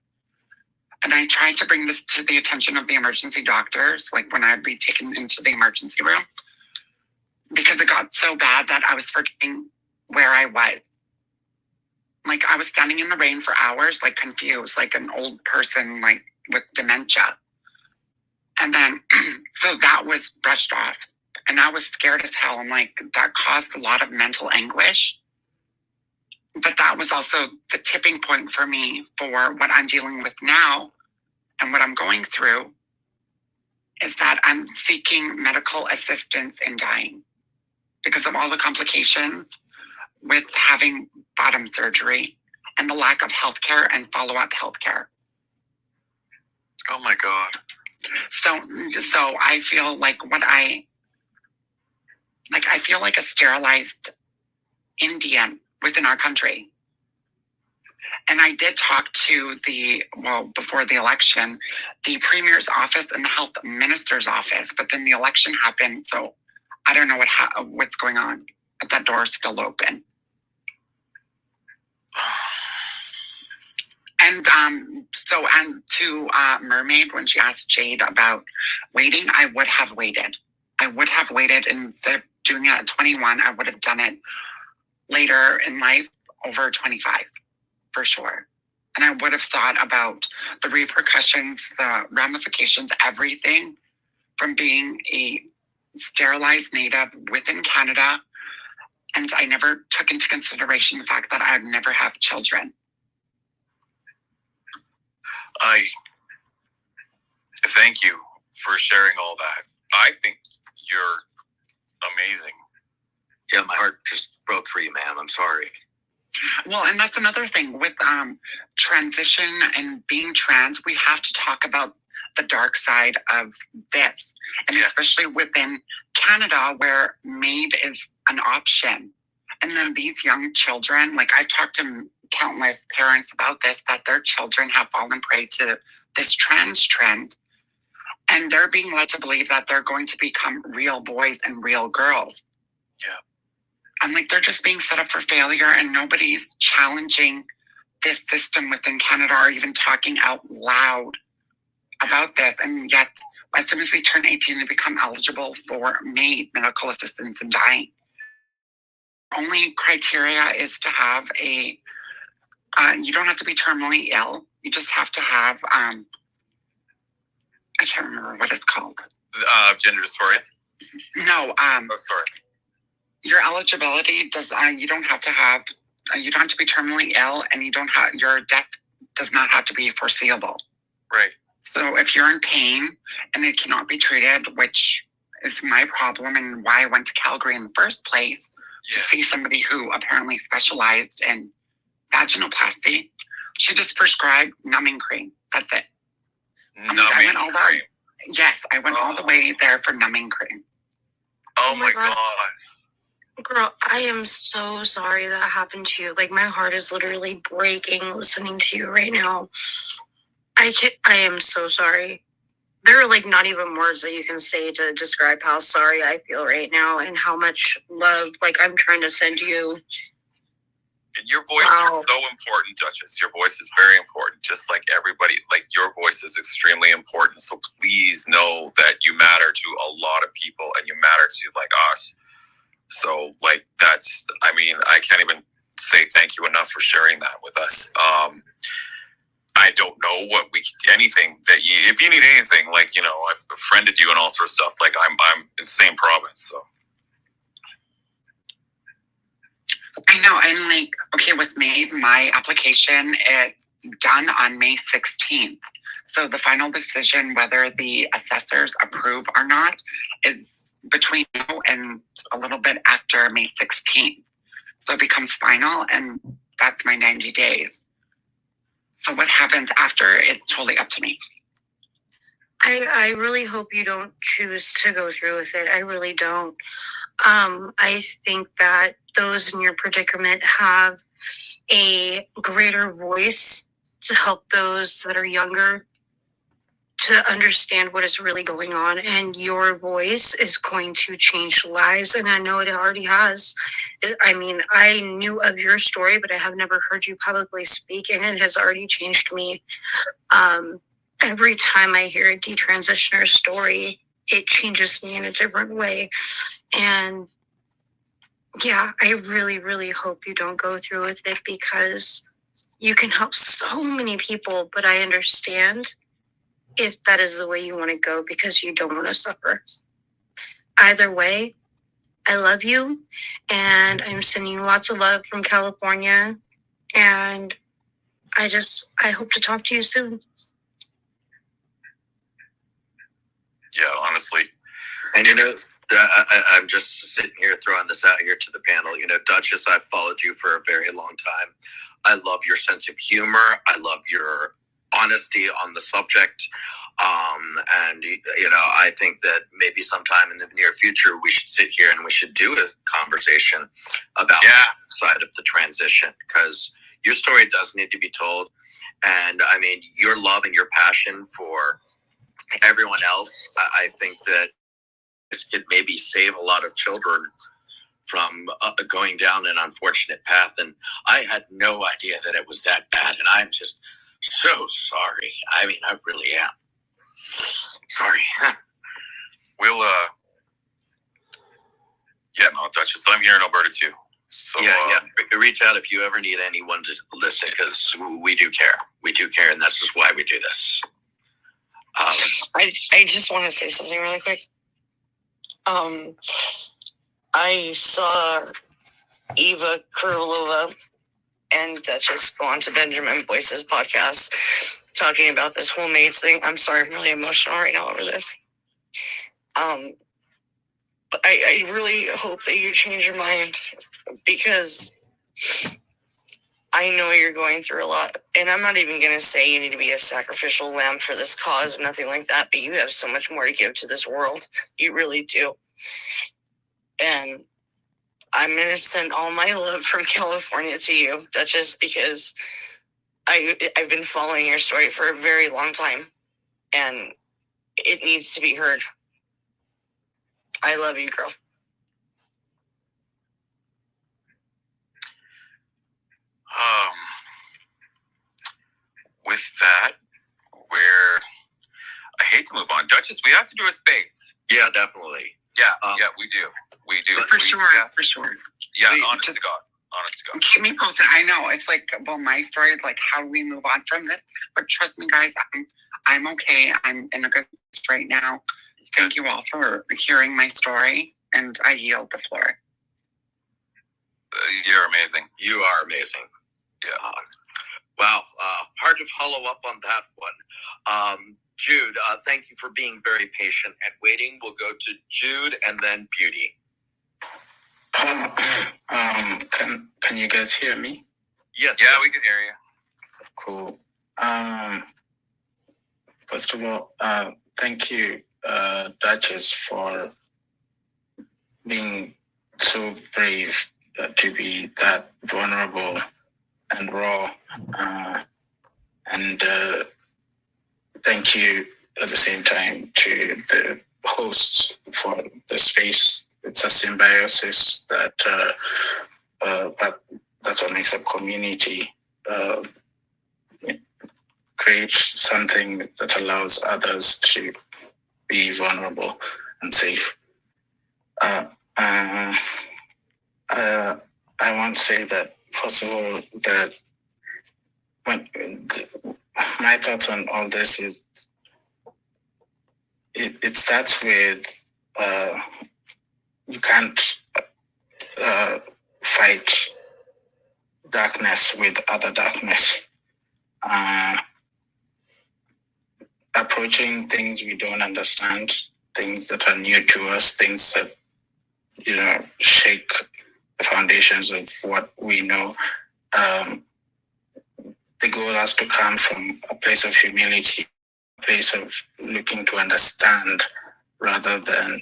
And I tried to bring this to the attention of the emergency doctors, like when I'd be taken into the emergency room, because it got so bad that I was forgetting where I was. Like, I was standing in the rain for hours, like confused, like an old person, like with dementia. And then, so that was brushed off. And I was scared as hell. I'm like, that caused a lot of mental anguish. But that was also the tipping point for me for what I'm dealing with now and what I'm going through, is that I'm seeking medical assistance in dying because of all the complications with having bottom surgery and the lack of healthcare and follow-up healthcare. Oh my God. So I feel like I feel like a sterilized Indian within our country. And I did talk to before the election, the Premier's office and the Health Minister's office, but then the election happened, so I don't know what's going on. But that door's still open. And to Mermaid, when she asked Jade about waiting, I would have waited. Instead of doing it at 21, I would have done it later in life, over 25, for sure. And I would have thought about the repercussions, the ramifications, everything from being a sterilized native within Canada. And I never took into consideration the fact that I'd never have children. I thank you for sharing all that. I think you're amazing. Yeah, my heart just broke for you, ma'am. I'm sorry. Well, and that's another thing with transition and being trans. We have to talk about the dark side of this. And especially within Canada, where MAID is an option. And then these young children, like I've talked to countless parents about this, that their children have fallen prey to this trans trend. And they're being led to believe that they're going to become real boys and real girls. Yeah. I'm like, they're just being set up for failure, and nobody's challenging this system within Canada or even talking out loud about this. And yet, as soon as they turn 18, they become eligible for MAID, medical assistance in dying. Only criteria is to have a, you don't have to be terminally ill. You just have to have, I can't remember what it's called. Gender dysphoria? No. Oh, sorry. Your eligibility does, you don't have to have, you don't have to be terminally ill, and you don't have, your death does not have to be foreseeable. Right. So if you're in pain and it cannot be treated, which is my problem and why I went to Calgary in the first place, to see somebody who apparently specialized in vaginoplasty, she just prescribed numbing cream. That's it. Numbing cream? Yes, I went all the way there for numbing cream. Oh my God. Girl, I am so sorry that happened to you. Like, my heart is literally breaking listening to you right now. I am so sorry. There are like not even words that you can say to describe how sorry I feel right now and how much love like I'm trying to send you. And your voice is so important, Duchess. Your voice is very important. Just like everybody, like your voice is extremely important. So please know that you matter to a lot of people and you matter to like us. So like that's, I mean, I can't even say thank you enough for sharing that with us. I don't know what anything that you, if you need anything, like, you know, I've befriended you and all sorts of stuff. Like I'm in the same province, so. I know, and like, okay, with MAID, my application is done on May 16th. So the final decision, whether the assessors approve or not, is between now and a little bit after May 16th. So it becomes final, and that's my 90 days. So what happens after, it's totally up to me. I really hope you don't choose to go through with it. I really don't. I think that those in your predicament have a greater voice to help those that are younger to understand what is really going on. And your voice is going to change lives. And I know it already has. I mean, I knew of your story, but I have never heard you publicly speak, and it has already changed me. Every time I hear a detransitioner story, it changes me in a different way. And yeah, I really, really hope you don't go through with it, because you can help so many people, but I understand if that is the way you want to go, because you don't want to suffer. Either way, I love you, and I'm sending you lots of love from California, and I hope to talk to you soon. Yeah, honestly. And you know, I'm just sitting here throwing this out here to the panel. You know, Duchess, I've followed you for a very long time. I love your sense of humor. I love your honesty on the subject. And, you know, I think that maybe sometime in the near future, we should sit here and we should do a conversation about the side of the transition, because your story does need to be told. And I mean, your love and your passion for everyone else, I think that this could maybe save a lot of children from going down an unfortunate path. And I had no idea that it was that bad. And I'm just so sorry. I mean, I really am. Sorry. We'll, yeah, no, Duchess, I'm here in Alberta too. So, yeah. Reach out if you ever need anyone to listen, because we do care. We do care, and that's just why we do this. I just want to say something really quick. I saw Eva Kurlova and Duchess go on to Benjamin Boyce's podcast talking about this whole MAID thing. I'm sorry, I'm really emotional right now over this. But I really hope that you change your mind, because I know you're going through a lot, and I'm not even going to say you need to be a sacrificial lamb for this cause or nothing like that, but you have so much more to give to this world. You really do. And I'm going to send all my love from California to you, Duchess, because I've been following your story for a very long time, and it needs to be heard. I love you, girl. With that, I hate to move on. Duchess, we have to do a space. Yeah, definitely. Yeah, we do. We do. For sure. Yeah, Please, honest to God. Keep me posted. I know it's like, well, my story is like, how do we move on from this? But trust me, guys, I'm okay. I'm in a good place right now. Thank you all for hearing my story, and I yield the floor. You're amazing. You are amazing. Yeah. Wow. Hard to follow up on that one. Jude, thank you for being very patient and waiting. We'll go to Jude and then Beauty. Can you guys hear me? Yes. Yeah, we can hear you. Cool. First of all, thank you, Duchess, for being so brave to be that vulnerable and raw. And thank you at the same time to the hosts for the space. It's a symbiosis that's what makes a community. Create something that allows others to be vulnerable and safe. I want to say that, first of all, that my thoughts on all this is it starts with you can't fight darkness with other darkness. Approaching things we don't understand, things that are new to us, things that shake the foundations of what we know. The goal has to come from a place of humility, a place of looking to understand rather than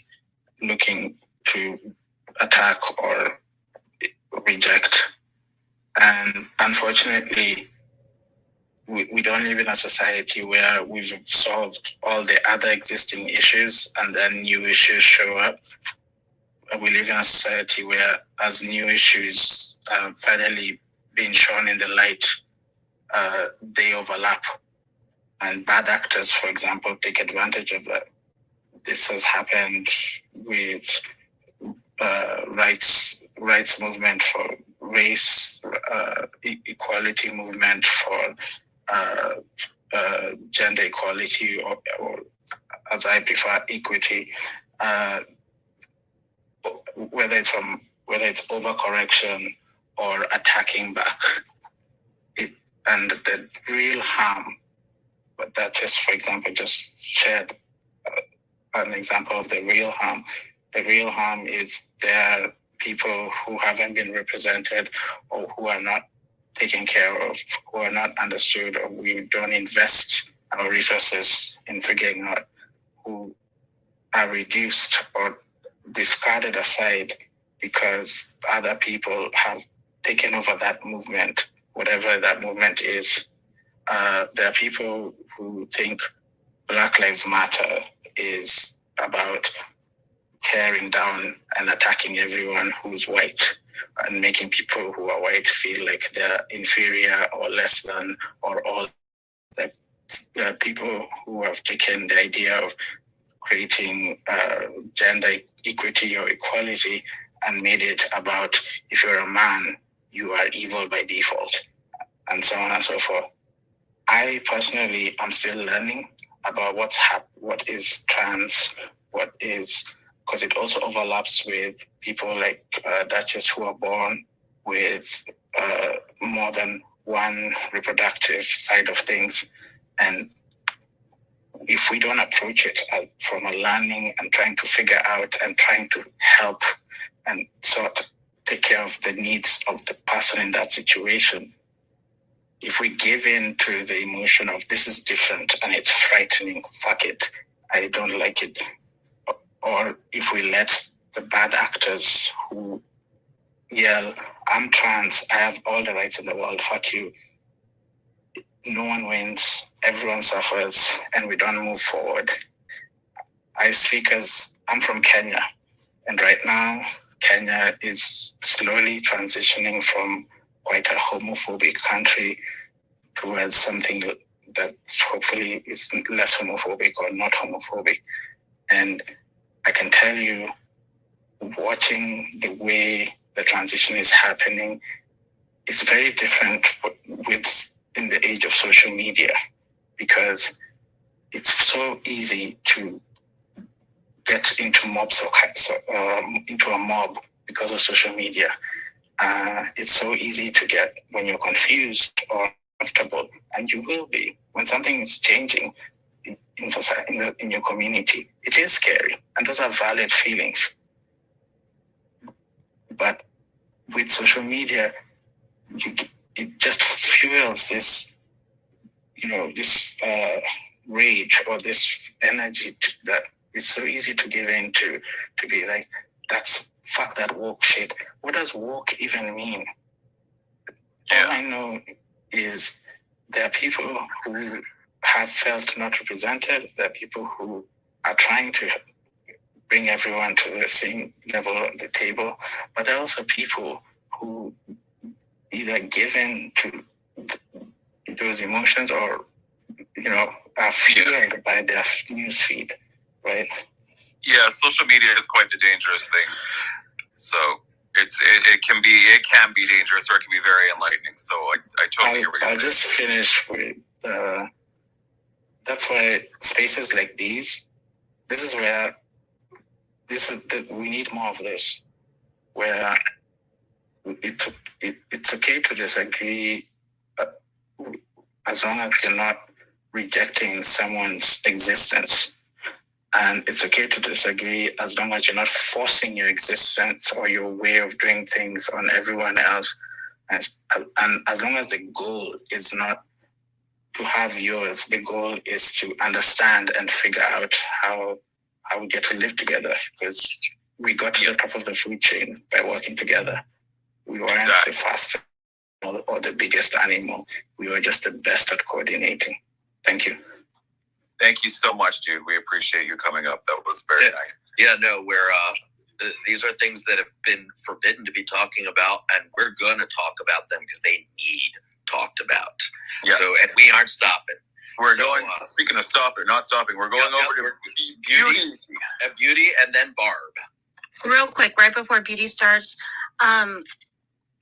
looking to attack or reject. And unfortunately, we don't live in a society where we've solved all the other existing issues and then new issues show up. We live in a society where, as new issues are finally being shown in the light, they overlap. And bad actors, for example, take advantage of that. This has happened with rights movement for race, equality movement for gender equality, or as I prefer, equity. Whether it's overcorrection or attacking back, and the real harm. But that just, for example, just shared an example of the real harm. The real harm is there are people who haven't been represented or who are not taken care of, who are not understood, or we don't invest our resources in figuring out, who are reduced or discarded aside because other people have taken over that movement, whatever that movement is. There are people who think Black Lives Matter is about tearing down and attacking everyone who's white and making people who are white feel like they're inferior or less than, or all. There are people who have taken the idea of creating gender equity or equality and made it about, if you're a man, you are evil by default, and so on and so forth. I personally am still learning about what is trans, what is, because it also overlaps with people like Duchess who are born with more than one reproductive side of things. And if we don't approach it from a learning and trying to figure out and trying to help and sort of take care of the needs of the person in that situation, if we give in to the emotion of this is different and it's frightening, fuck it, I don't like it, or if we let the bad actors who yell, I'm trans, I have all the rights in the world, fuck you, no one wins, everyone suffers, and we don't move forward. I speak as I'm from Kenya, and right now Kenya is slowly transitioning from quite a homophobic country towards something that hopefully is less homophobic or not homophobic. And I can tell you, watching the way the transition is happening, it's very different with in the age of social media, because it's so easy to get into mobs or into a mob because of social media. It's so easy to get when you're confused or uncomfortable, and you will be when something is changing in society, in your community. It is scary, and those are valid feelings. But with social media, it just fuels this, this rage or this energy that it's so easy to give in to be like, that's fuck that woke shit. What does woke even mean? Yeah. All I know is there are people who have felt not represented. There are people who are trying to bring everyone to the same level at the table. But there are also people who either give in to those emotions or, are fueled by their news feed, right? Yeah, social media is quite the dangerous thing. So it can be dangerous, or it can be very enlightening. So I totally hear what you're saying. I'll just finish with that's why spaces like these, we need more of this, where it's okay to disagree as long as you're not rejecting someone's existence. And it's okay to disagree as long as you're not forcing your existence or your way of doing things on everyone else. And as long as the goal is not to have yours, the goal is to understand and figure out how we get to live together, because we got to the top of the food chain by working together. We weren't the fastest or the biggest animal. We were just the best at coordinating. Thank you. Thank you so much, dude. We appreciate you coming up. That was very nice. Yeah, no, these are things that have been forbidden to be talking about, and we're going to talk about them because they need talked about. Yeah. So, and we aren't stopping. We're going, speaking of not stopping, we're going over to Beauty and then Barb. Real quick, right before Beauty starts,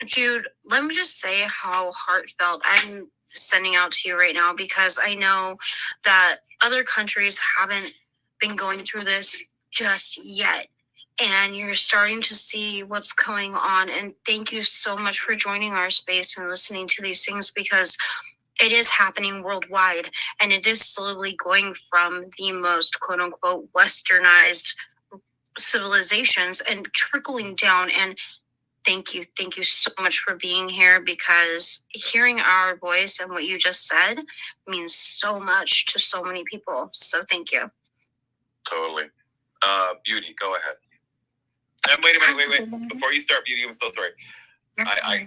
Jude, let me just say how heartfelt I'm sending out to you right now, because I know that other countries haven't been going through this just yet, and you're starting to see what's going on. And thank you so much for joining our space and listening to these things, because it is happening worldwide, and it is slowly going from the most quote unquote westernized civilizations and trickling down. And thank you so much for being here, because hearing our voice and what you just said means so much to so many people. So thank you. Totally. Beauty, go ahead. And wait. Before you start, Beauty, I'm so sorry. I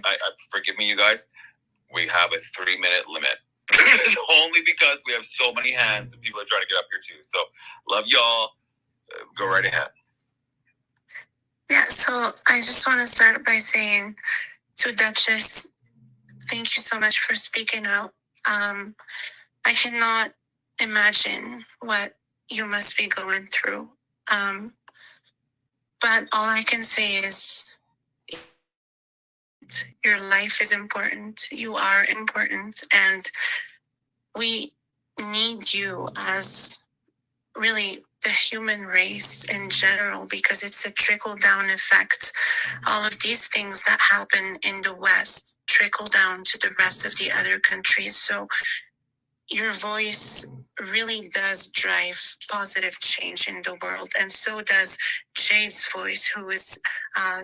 forgive me, you guys. We have a 3-minute limit. Only because we have so many hands and people are trying to get up here too. So love y'all. Go right ahead. Yeah, so I just want to start by saying to Duchess, thank you so much for speaking out. I cannot imagine what you must be going through. But all I can say is your life is important. You are important. And we need you as really the human race in general, because it's a trickle-down effect. All of these things that happen in the West trickle down to the rest of the other countries. So your voice really does drive positive change in the world, and so does Jade's voice, who is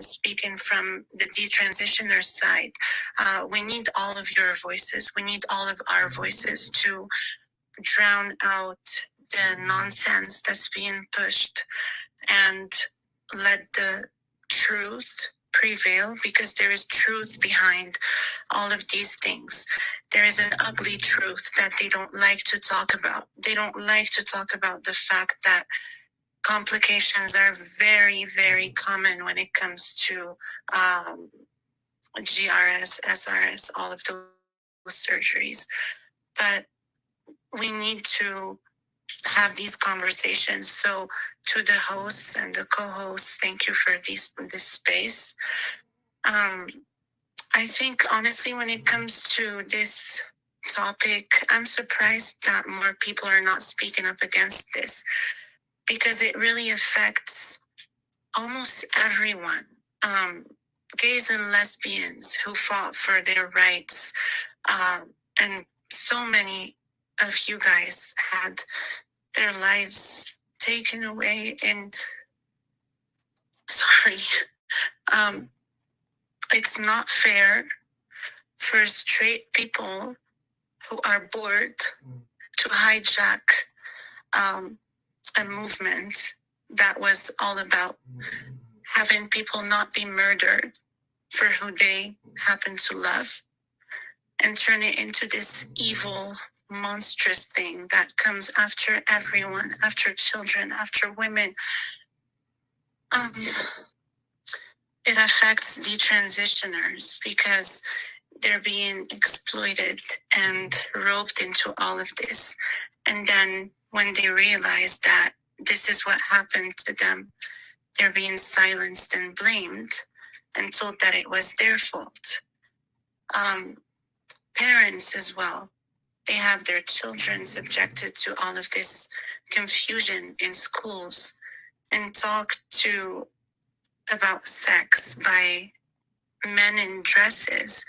speaking from the detransitioner side. We need all of your voices. We need all of our voices to drown out the nonsense that's being pushed and let the truth prevail, because there is truth behind all of these things. There is an ugly truth that they don't like to talk about. They don't like to talk about the fact that complications are very, very common when it comes to GRS, SRS, all of those surgeries. But we need to have these conversations. So to the hosts and the co-hosts, thank you for this space. I think honestly, when it comes to this topic, I'm surprised that more people are not speaking up against this, because it really affects almost everyone. Gays and lesbians who fought for their rights, and so many of you guys had their lives taken away. And it's not fair for straight people who are bored to hijack a movement that was all about having people not be murdered for who they happen to love, and turn it into this evil, monstrous thing that comes after everyone, after children, after women. It affects detransitioners because they're being exploited and roped into all of this. And then when they realize that this is what happened to them, they're being silenced and blamed and told that it was their fault. Parents as well, they have their children subjected to all of this confusion in schools and talked to about sex by men in dresses.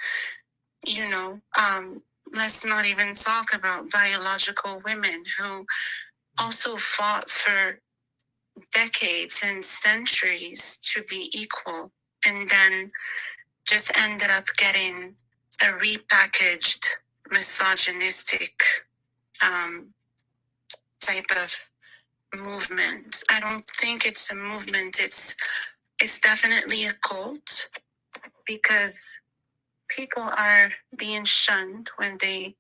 Let's not even talk about biological women who also fought for decades and centuries to be equal, and then just ended up getting a repackaged misogynistic type of movement. I don't think it's a movement. It's definitely a cult, because people are being shunned when they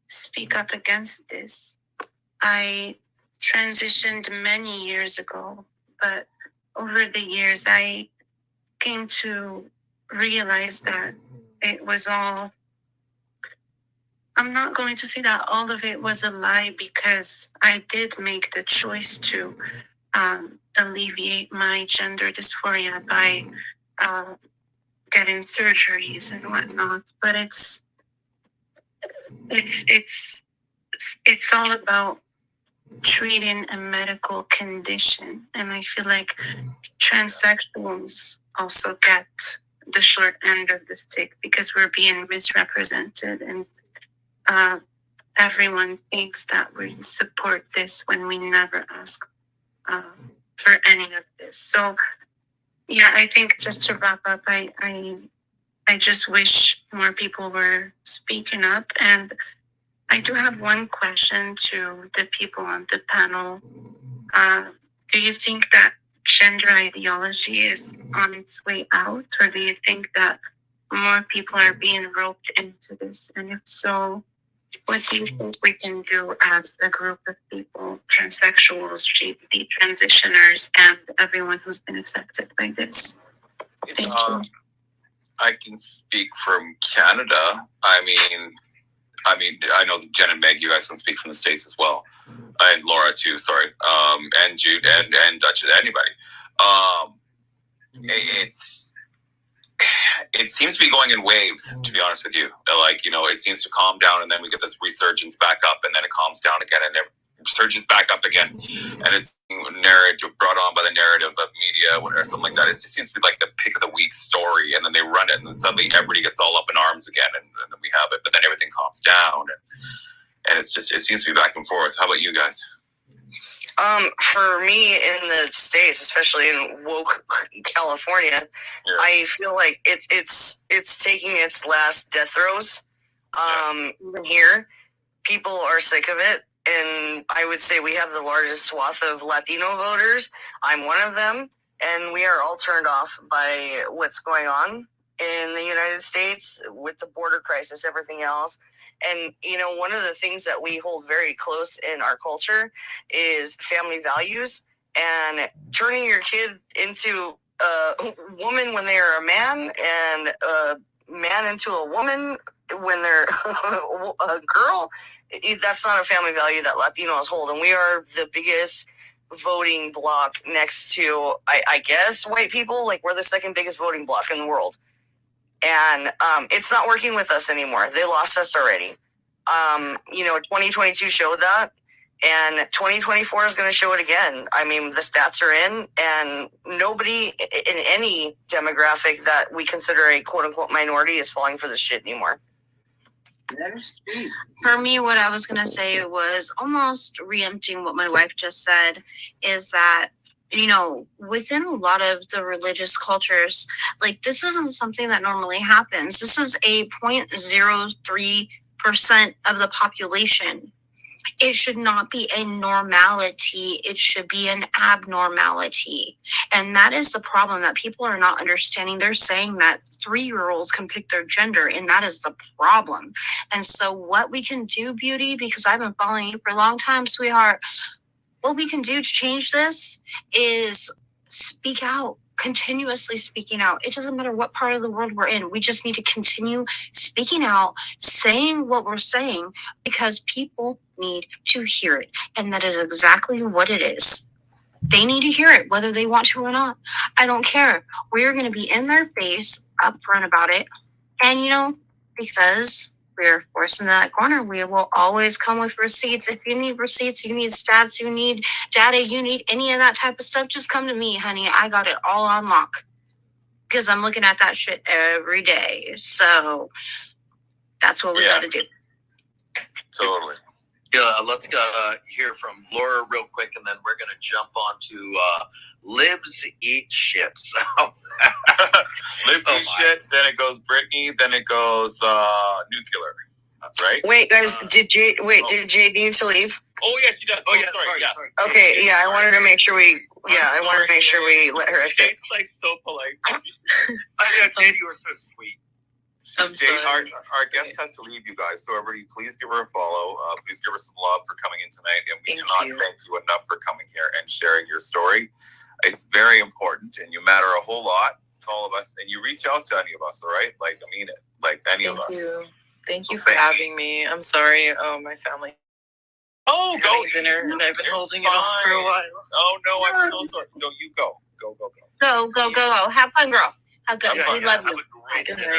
speak up against this. I transitioned many years ago, but over the years I came to realize that it was all, I'm not going to say that all of it was a lie, because I did make the choice to alleviate my gender dysphoria by getting surgeries and whatnot. But it's all about treating a medical condition, and I feel like transsexuals also get the short end of the stick because we're being misrepresented, and everyone thinks that we support this when we never ask for any of this. So yeah, I think just to wrap up, I just wish more people were speaking up. And I do have one question to the people on the panel. Do you think that gender ideology is on its way out, or do you think that more people are being roped into this? And if so, what do you think we can do as a group of people, transsexuals, detransitioners, and everyone who's been affected by this? Thank you. I can speak from Canada. I mean, I know Jen and Meg, you guys can speak from the States as well. And Laura too, sorry. And Jude and Dutch, anybody. It seems to be going in waves, to be honest with you. Like, it seems to calm down, and then we get this resurgence back up, and then it calms down again, and it surges back up again. And it's brought on by the narrative of media or something like that. It just seems to be like the pick of the week story, and then they run it, and then suddenly everybody gets all up in arms again, and then we have it, but then everything calms down. and it seems to be back and forth. How about you guys? For me in the States, especially in woke California, I feel like it's taking its last death throes. Even here, people are sick of it, and I would say we have the largest swath of Latino voters. I'm one of them, and we are all turned off by what's going on in the United States with the border crisis, everything else. And, one of the things that we hold very close in our culture is family values, and turning your kid into a woman when they are a man, and a man into a woman when they're a girl. That's not a family value that Latinos hold. And we are the biggest voting bloc next to, I guess, white people. Like, we're the second biggest voting bloc in the world. And it's not working with us anymore. They lost us already. 2022 showed that, and 2024 is going to show it again. I mean, the stats are in, and nobody in any demographic that we consider a quote-unquote minority is falling for this shit anymore. For me, what I was going to say was almost reempting what my wife just said, is that within a lot of the religious cultures, like, this isn't something that normally happens. This is a 0.03% of the population. It should not be a normality. It should be an abnormality. And that is the problem that people are not understanding. They're saying that 3-year-olds can pick their gender, and that is the problem. And so what we can do, Beauty, because I've been following you for a long time, sweetheart, what we can do to change this is speak out, continuously speaking out. It doesn't matter what part of the world we're in. We just need to continue speaking out, saying what we're saying, because people need to hear it. And that is exactly what it is. They need to hear it, whether they want to or not. I don't care. We're going to be in their face, upfront about it. And, because we're forced in that corner, we will always come with receipts. If you need receipts, you need stats, you need data, you need any of that type of stuff, just come to me, honey. I got it all on lock, because I'm looking at that shit every day. So that's what we got to do. Totally. Let's hear from Laura real quick, and then we're going to jump on to Libs Eat Shit. So Libs Eat Shit, then it goes Britney, then it goes Nuclear, right? Wait, guys, did Jade need to leave? Oh, yes, she does. Oh, yeah, sorry. Okay, yeah, I wanted to make sure we let her exit. Jade's like so polite. Jade, you were so sweet. Jade, our guest has to leave, you guys. So everybody, please give her a follow. Please give her some love for coming in tonight. And we cannot thank you enough for coming here and sharing your story. It's very important, and you matter a whole lot to all of us. And you reach out to any of us, all right? Like, I mean it. Like, any of us. Thank you for having me. I'm sorry, my family. Oh, go dinner, and I've been holding it off for a while. Oh no, I'm so sorry. No, you go. Go. Go. Have fun, girl. Have good. We love you. Have a great dinner.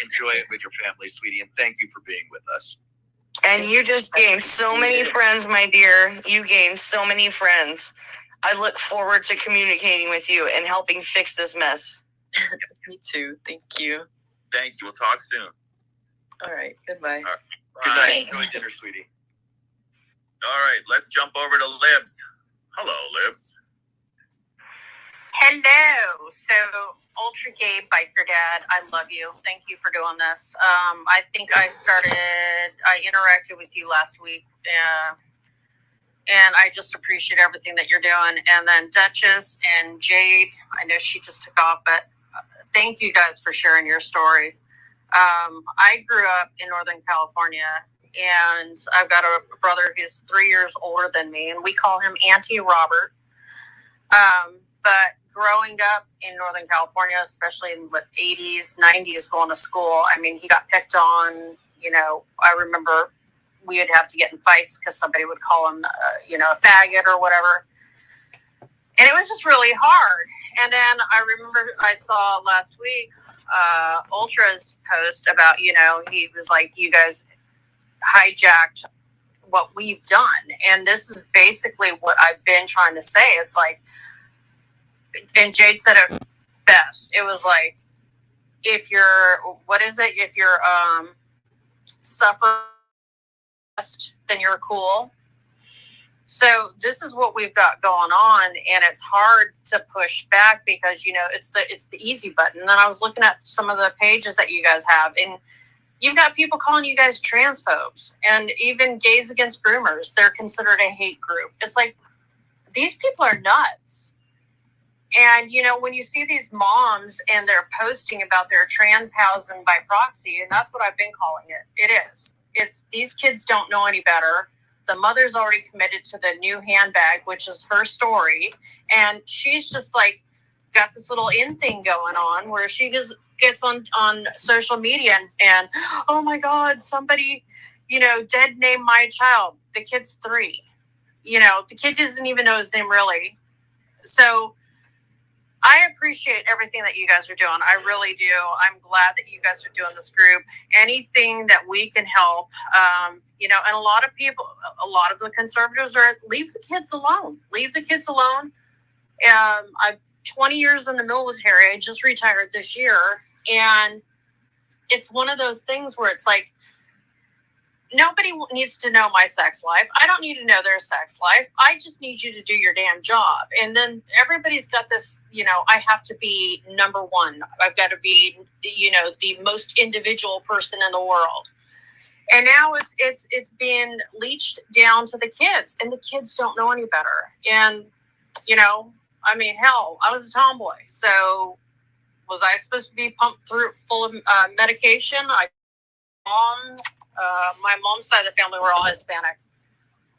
Enjoy it with your family, sweetie, and thank you for being with us. And you just gained so many friends, my dear. You gained so many friends. I look forward to communicating with you and helping fix this mess. Me too. Thank you. Thank you. We'll talk soon. All right. Goodbye. All right. Good night. Enjoy dinner, sweetie. All right. Let's jump over to Libs. Hello, Libs. Hello. So, Ultra Gay Biker Dad, I love you. Thank you for doing this. I think I interacted with you last week, and I just appreciate everything that you're doing. And then Duchess and Jade, I know she just took off, but thank you guys for sharing your story. I grew up in Northern California, and I've got a brother who's 3 years older than me, and we call him Auntie Robert. But growing up in Northern California, especially in the 80s, 90s, going to school, I mean, he got picked on. I remember we would have to get in fights because somebody would call him, a faggot or whatever. And it was just really hard. And then I remember I saw last week Ultra's post about, he was like, you guys hijacked what we've done. And this is basically what I've been trying to say. It's like, and Jade said it best. It was like, if you're suffering then you're cool. So this is what we've got going on, and it's hard to push back because, you know, it's the easy button. And then I was looking at some of the pages that you guys have, and you've got people calling you guys transphobes, and even Gays Against Groomers, they're considered a hate group. It's like, these people are nuts. And, you know, when you see these moms and they're posting about their trans housing by proxy, and that's what I've been calling it. It is. It's these kids don't know any better. The mother's already committed to the new handbag, which is her story. And she's just like got this little in thing going on where she just gets on social media and oh my God, somebody, you know, dead named my child. The kid's 3. You know, the kid doesn't even know his name really. So I appreciate everything that you guys are doing. I really do. I'm glad that you guys are doing this group. Anything that we can help, you know, and a lot of the conservatives are, leave the kids alone. Leave the kids alone. I've 20 years in the military. I just retired this year. And it's one of those things where it's like, nobody needs to know my sex life. I don't need to know their sex life. I just need you to do your damn job. And then everybody's got this, you know, I have to be number one. I've got to be, you know, the most individual person in the world. And now it's being leached down to the kids, and the kids don't know any better. And, you know, I mean, hell, I was a tomboy. So was I supposed to be pumped through full of medication? My mom's side of the family were all Hispanic,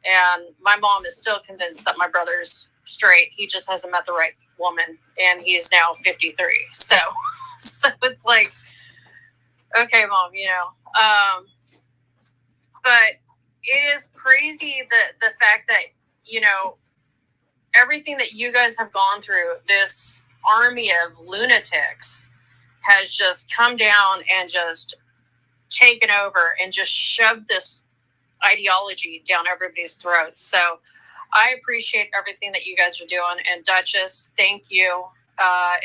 and my mom is still convinced that my brother's straight. He just hasn't met the right woman, and he's now 53. So it's like, okay, Mom, you know. But it is crazy the fact that, you know, everything that you guys have gone through, this army of lunatics has just come down and just taken over and just shoved this ideology down everybody's throats. So I appreciate everything that you guys are doing. And Duchess, thank you.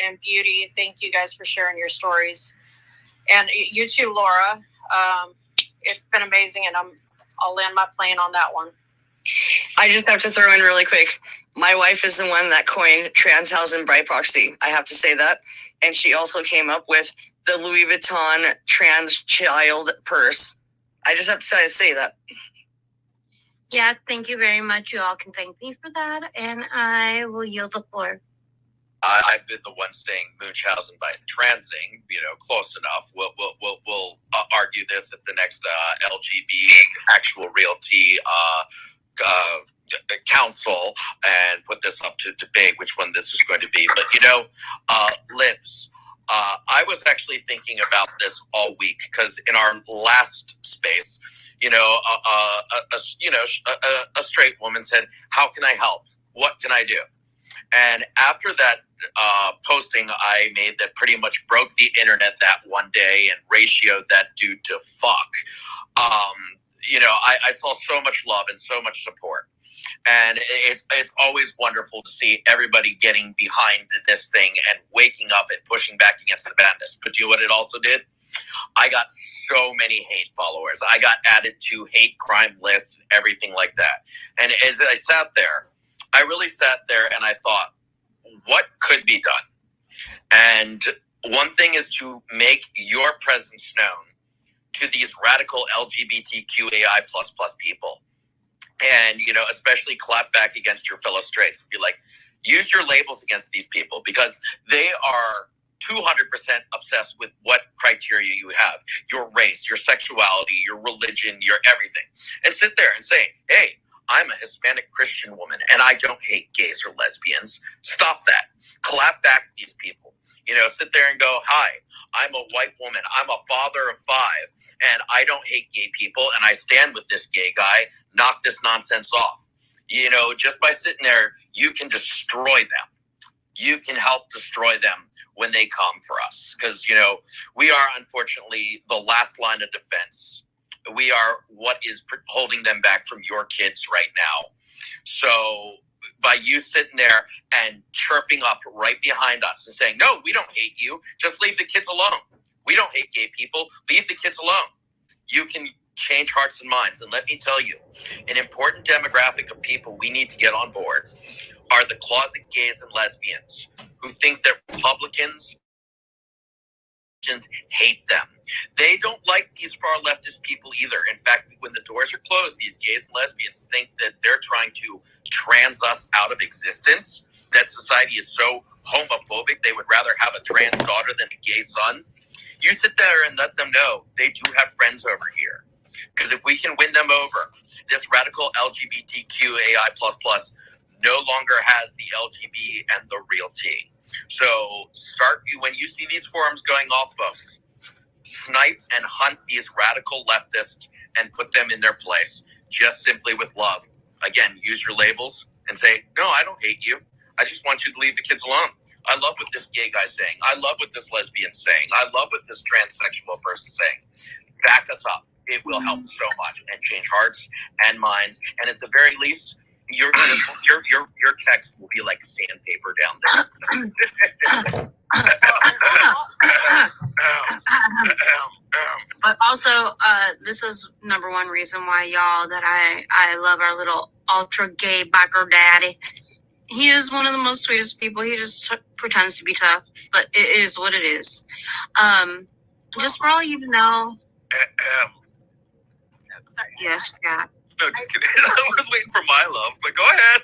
And Beauty, thank you guys for sharing your stories. And you too, Laura. It's been amazing, and I'll land my plane on that one. I just have to throw in really quick. My wife is the one that coined trans housing by proxy. I have to say that. And she also came up with the Louis Vuitton trans child purse. I just have to say that. Yeah, thank you very much. You all can thank me for that, and I will yield the floor. I've been the one saying Munchausen by transing, you know, close enough. We'll argue this at the next LGB and actual realty council and put this up to debate which one this is going to be. But, you know, Libs, I was actually thinking about this all week because in our last space, you know, a straight woman said, "How can I help? What can I do?" And after that posting I made that pretty much broke the internet that one day and ratioed that dude to fuck, you know, I saw so much love and so much support. And it's always wonderful to see everybody getting behind this thing and waking up and pushing back against the madness. But do you know what it also did? I got so many hate followers. I got added to hate crime lists and everything like that. And as I sat there, I really sat there and I thought, what could be done? And one thing is to make your presence known to these radical LGBTQAI plus people. And, you know, especially clap back against your fellow straights. Be like, use your labels against these people because they are 200% obsessed with what criteria you have, your race, your sexuality, your religion, your everything. And sit there and say, hey, I'm a Hispanic Christian woman and I don't hate gays or lesbians. Stop that. Clap back at these people. You know, sit there and go, hi, I'm a white woman. I'm a father of 5 and I don't hate gay people and I stand with this gay guy. Knock this nonsense off. You know, just by sitting there, you can destroy them. You can help destroy them when they come for us. Because, you know, we are unfortunately the last line of defense. We are what is holding them back from your kids right now. So by you sitting there and chirping up right behind us and saying, no, we don't hate you. Just leave the kids alone. We don't hate gay people. Leave the kids alone. You can change hearts and minds. And let me tell you, an important demographic of people we need to get on board are the closet gays and lesbians who think that Republicans hate them. They don't like these far leftist people either. In fact, when the doors are closed, these gays and lesbians think that they're trying to trans us out of existence, that society is so homophobic they would rather have a trans daughter than a gay son. You sit there and let them know they do have friends over here. Because if we can win them over, this radical LGBTQAI++ no longer has the LGB and the real T. So when you see these forums going off, folks, snipe and hunt these radical leftists and put them in their place, just simply with love. Again, use your labels and say, no, I don't hate you. I just want you to leave the kids alone. I love what this gay guy's saying. I love what this lesbian's saying. I love what this transsexual person's saying. Back us up. It will help so much and change hearts and minds. And at the very least, your text will be like sandpaper down there. But also, this is number one reason why, y'all, that I love our little ultra gay biker daddy. He is one of the most sweetest people. He just pretends to be tough, but it is what it is. Just for all you to know. Sorry. Yes, yeah. No, just kidding. I was waiting for my love, but go ahead.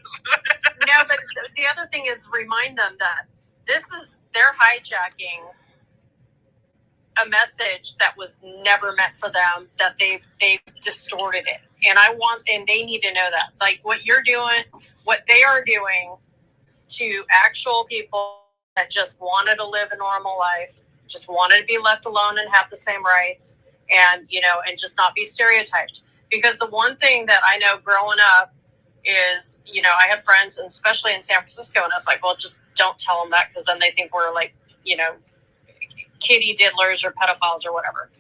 No, but the other thing is remind them that they're hijacking a message that was never meant for them, that they've distorted it. And they need to know that. Like what you're doing, what they are doing to actual people that just wanted to live a normal life, just wanted to be left alone and have the same rights, and just not be stereotyped. Because the one thing that I know growing up is, I had friends, and especially in San Francisco, and I was like, well, just don't tell them that, because then they think we're like, kitty diddlers or pedophiles or whatever.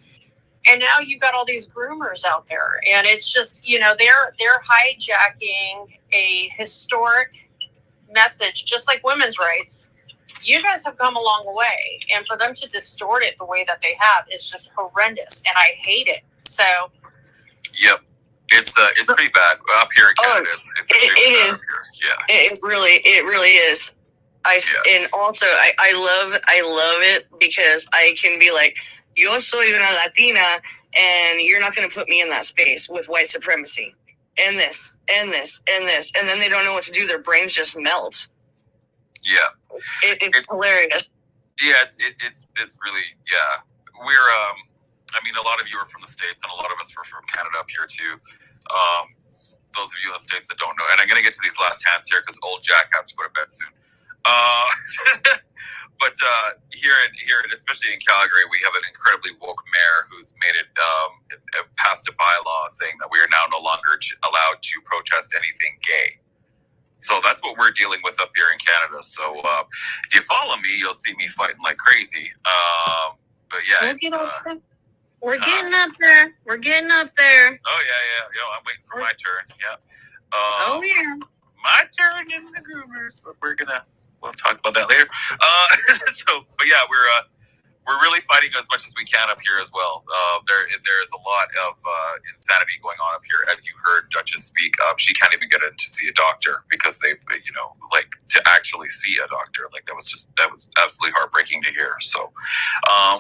And now you've got all these groomers out there, and it's just, they're hijacking a historic message, just like women's rights. You guys have come a long way, and for them to distort it the way that they have is just horrendous, and I hate it. So. Yep, it's pretty bad up here in Canada. It is. Yeah, it really is. And also I love it because I can be like, yo soy una Latina, and you're not going to put me in that space with white supremacy and this and this and this, and then they don't know what to do. Their brains just melt. Yeah, it's hilarious. Yeah, it's really, yeah. We're I mean, a lot of you are from the States, and a lot of us are from Canada up here too. Those of you in the States that don't know, and I'm going to get to these last hands here because old Jack has to go to bed soon. But here, especially in Calgary, we have an incredibly woke mayor who's made it passed a bylaw saying that we are now no longer allowed to protest anything gay. So that's what we're dealing with up here in Canada. So if you follow me, you'll see me fighting like crazy. But yeah, we're getting up there. We're getting up there. Oh yeah. I'm waiting for my turn. Yeah. Oh yeah. My turn in the groomers, but we'll talk about that later. But yeah, we're really fighting as much as we can up here as well. There is a lot of insanity going on up here. As you heard Duchess speak, she can't even get in to see a doctor because they've, to actually see a doctor. Like that was absolutely heartbreaking to hear. So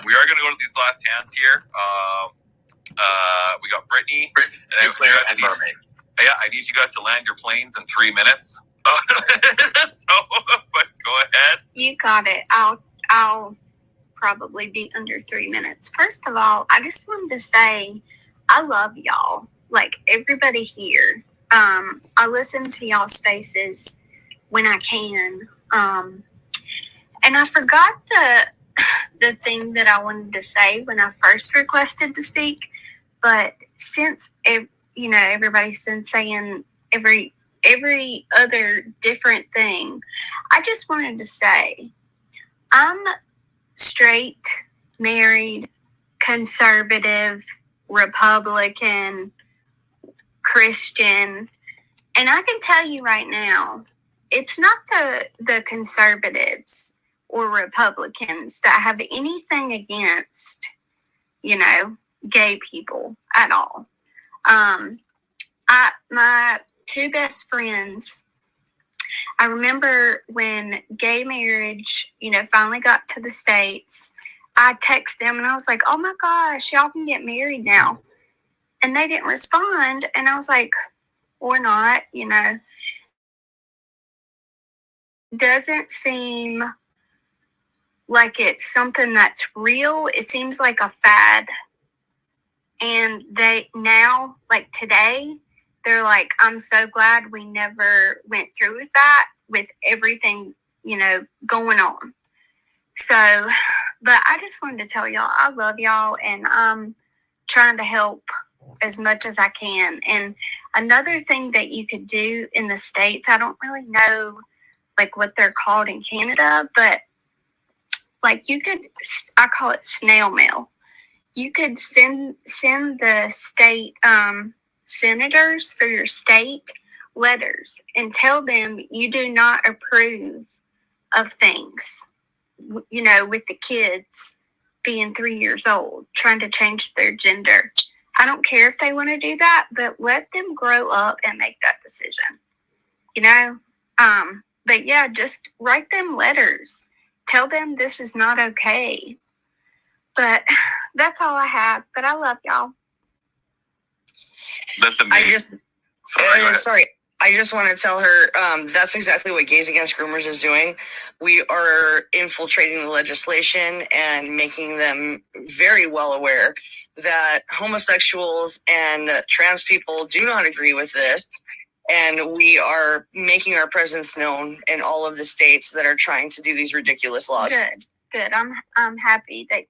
we are going to go to these last hands here. We got Brittany and Claire and Mermaid. Yeah, I need you guys to land your planes in 3 minutes. But go ahead. You got it. I'll probably be under 3 minutes. First of all, I just wanted to say I love y'all. Like everybody here. I listen to y'all's spaces when I can. And I forgot the thing that I wanted to say when I first requested to speak. But since everybody's been saying every other different thing, I just wanted to say I'm straight, married, conservative, Republican, Christian, and I can tell you right now, it's not the conservatives or Republicans that have anything against, gay people at all. My two best friends, I remember when gay marriage, finally got to the States, I texted them and I was like, oh my gosh, y'all can get married now. And they didn't respond. And I was like, or not, Doesn't seem like it's something that's real. It seems like a fad. And they now, like today, they're like, I'm so glad we never went through with that, with everything, going on. So, but I just wanted to tell y'all, I love y'all, and I'm trying to help as much as I can. And another thing that you could do in the States, I don't really know like what they're called in Canada, but like you could, I call it snail mail. You could send the state senators for your state letters and tell them you do not approve of things, with the kids being 3 years old, trying to change their gender. I don't care if they want to do that, but let them grow up and make that decision, But yeah, just write them letters. Tell them this is not okay. But that's all I have. But I love y'all. That's amazing. I just want to tell her that's exactly what Gays Against Groomers is doing. We are infiltrating the legislation and making them very well aware that homosexuals and trans people do not agree with this. And we are making our presence known in all of the states that are trying to do these ridiculous laws. Good. I'm happy that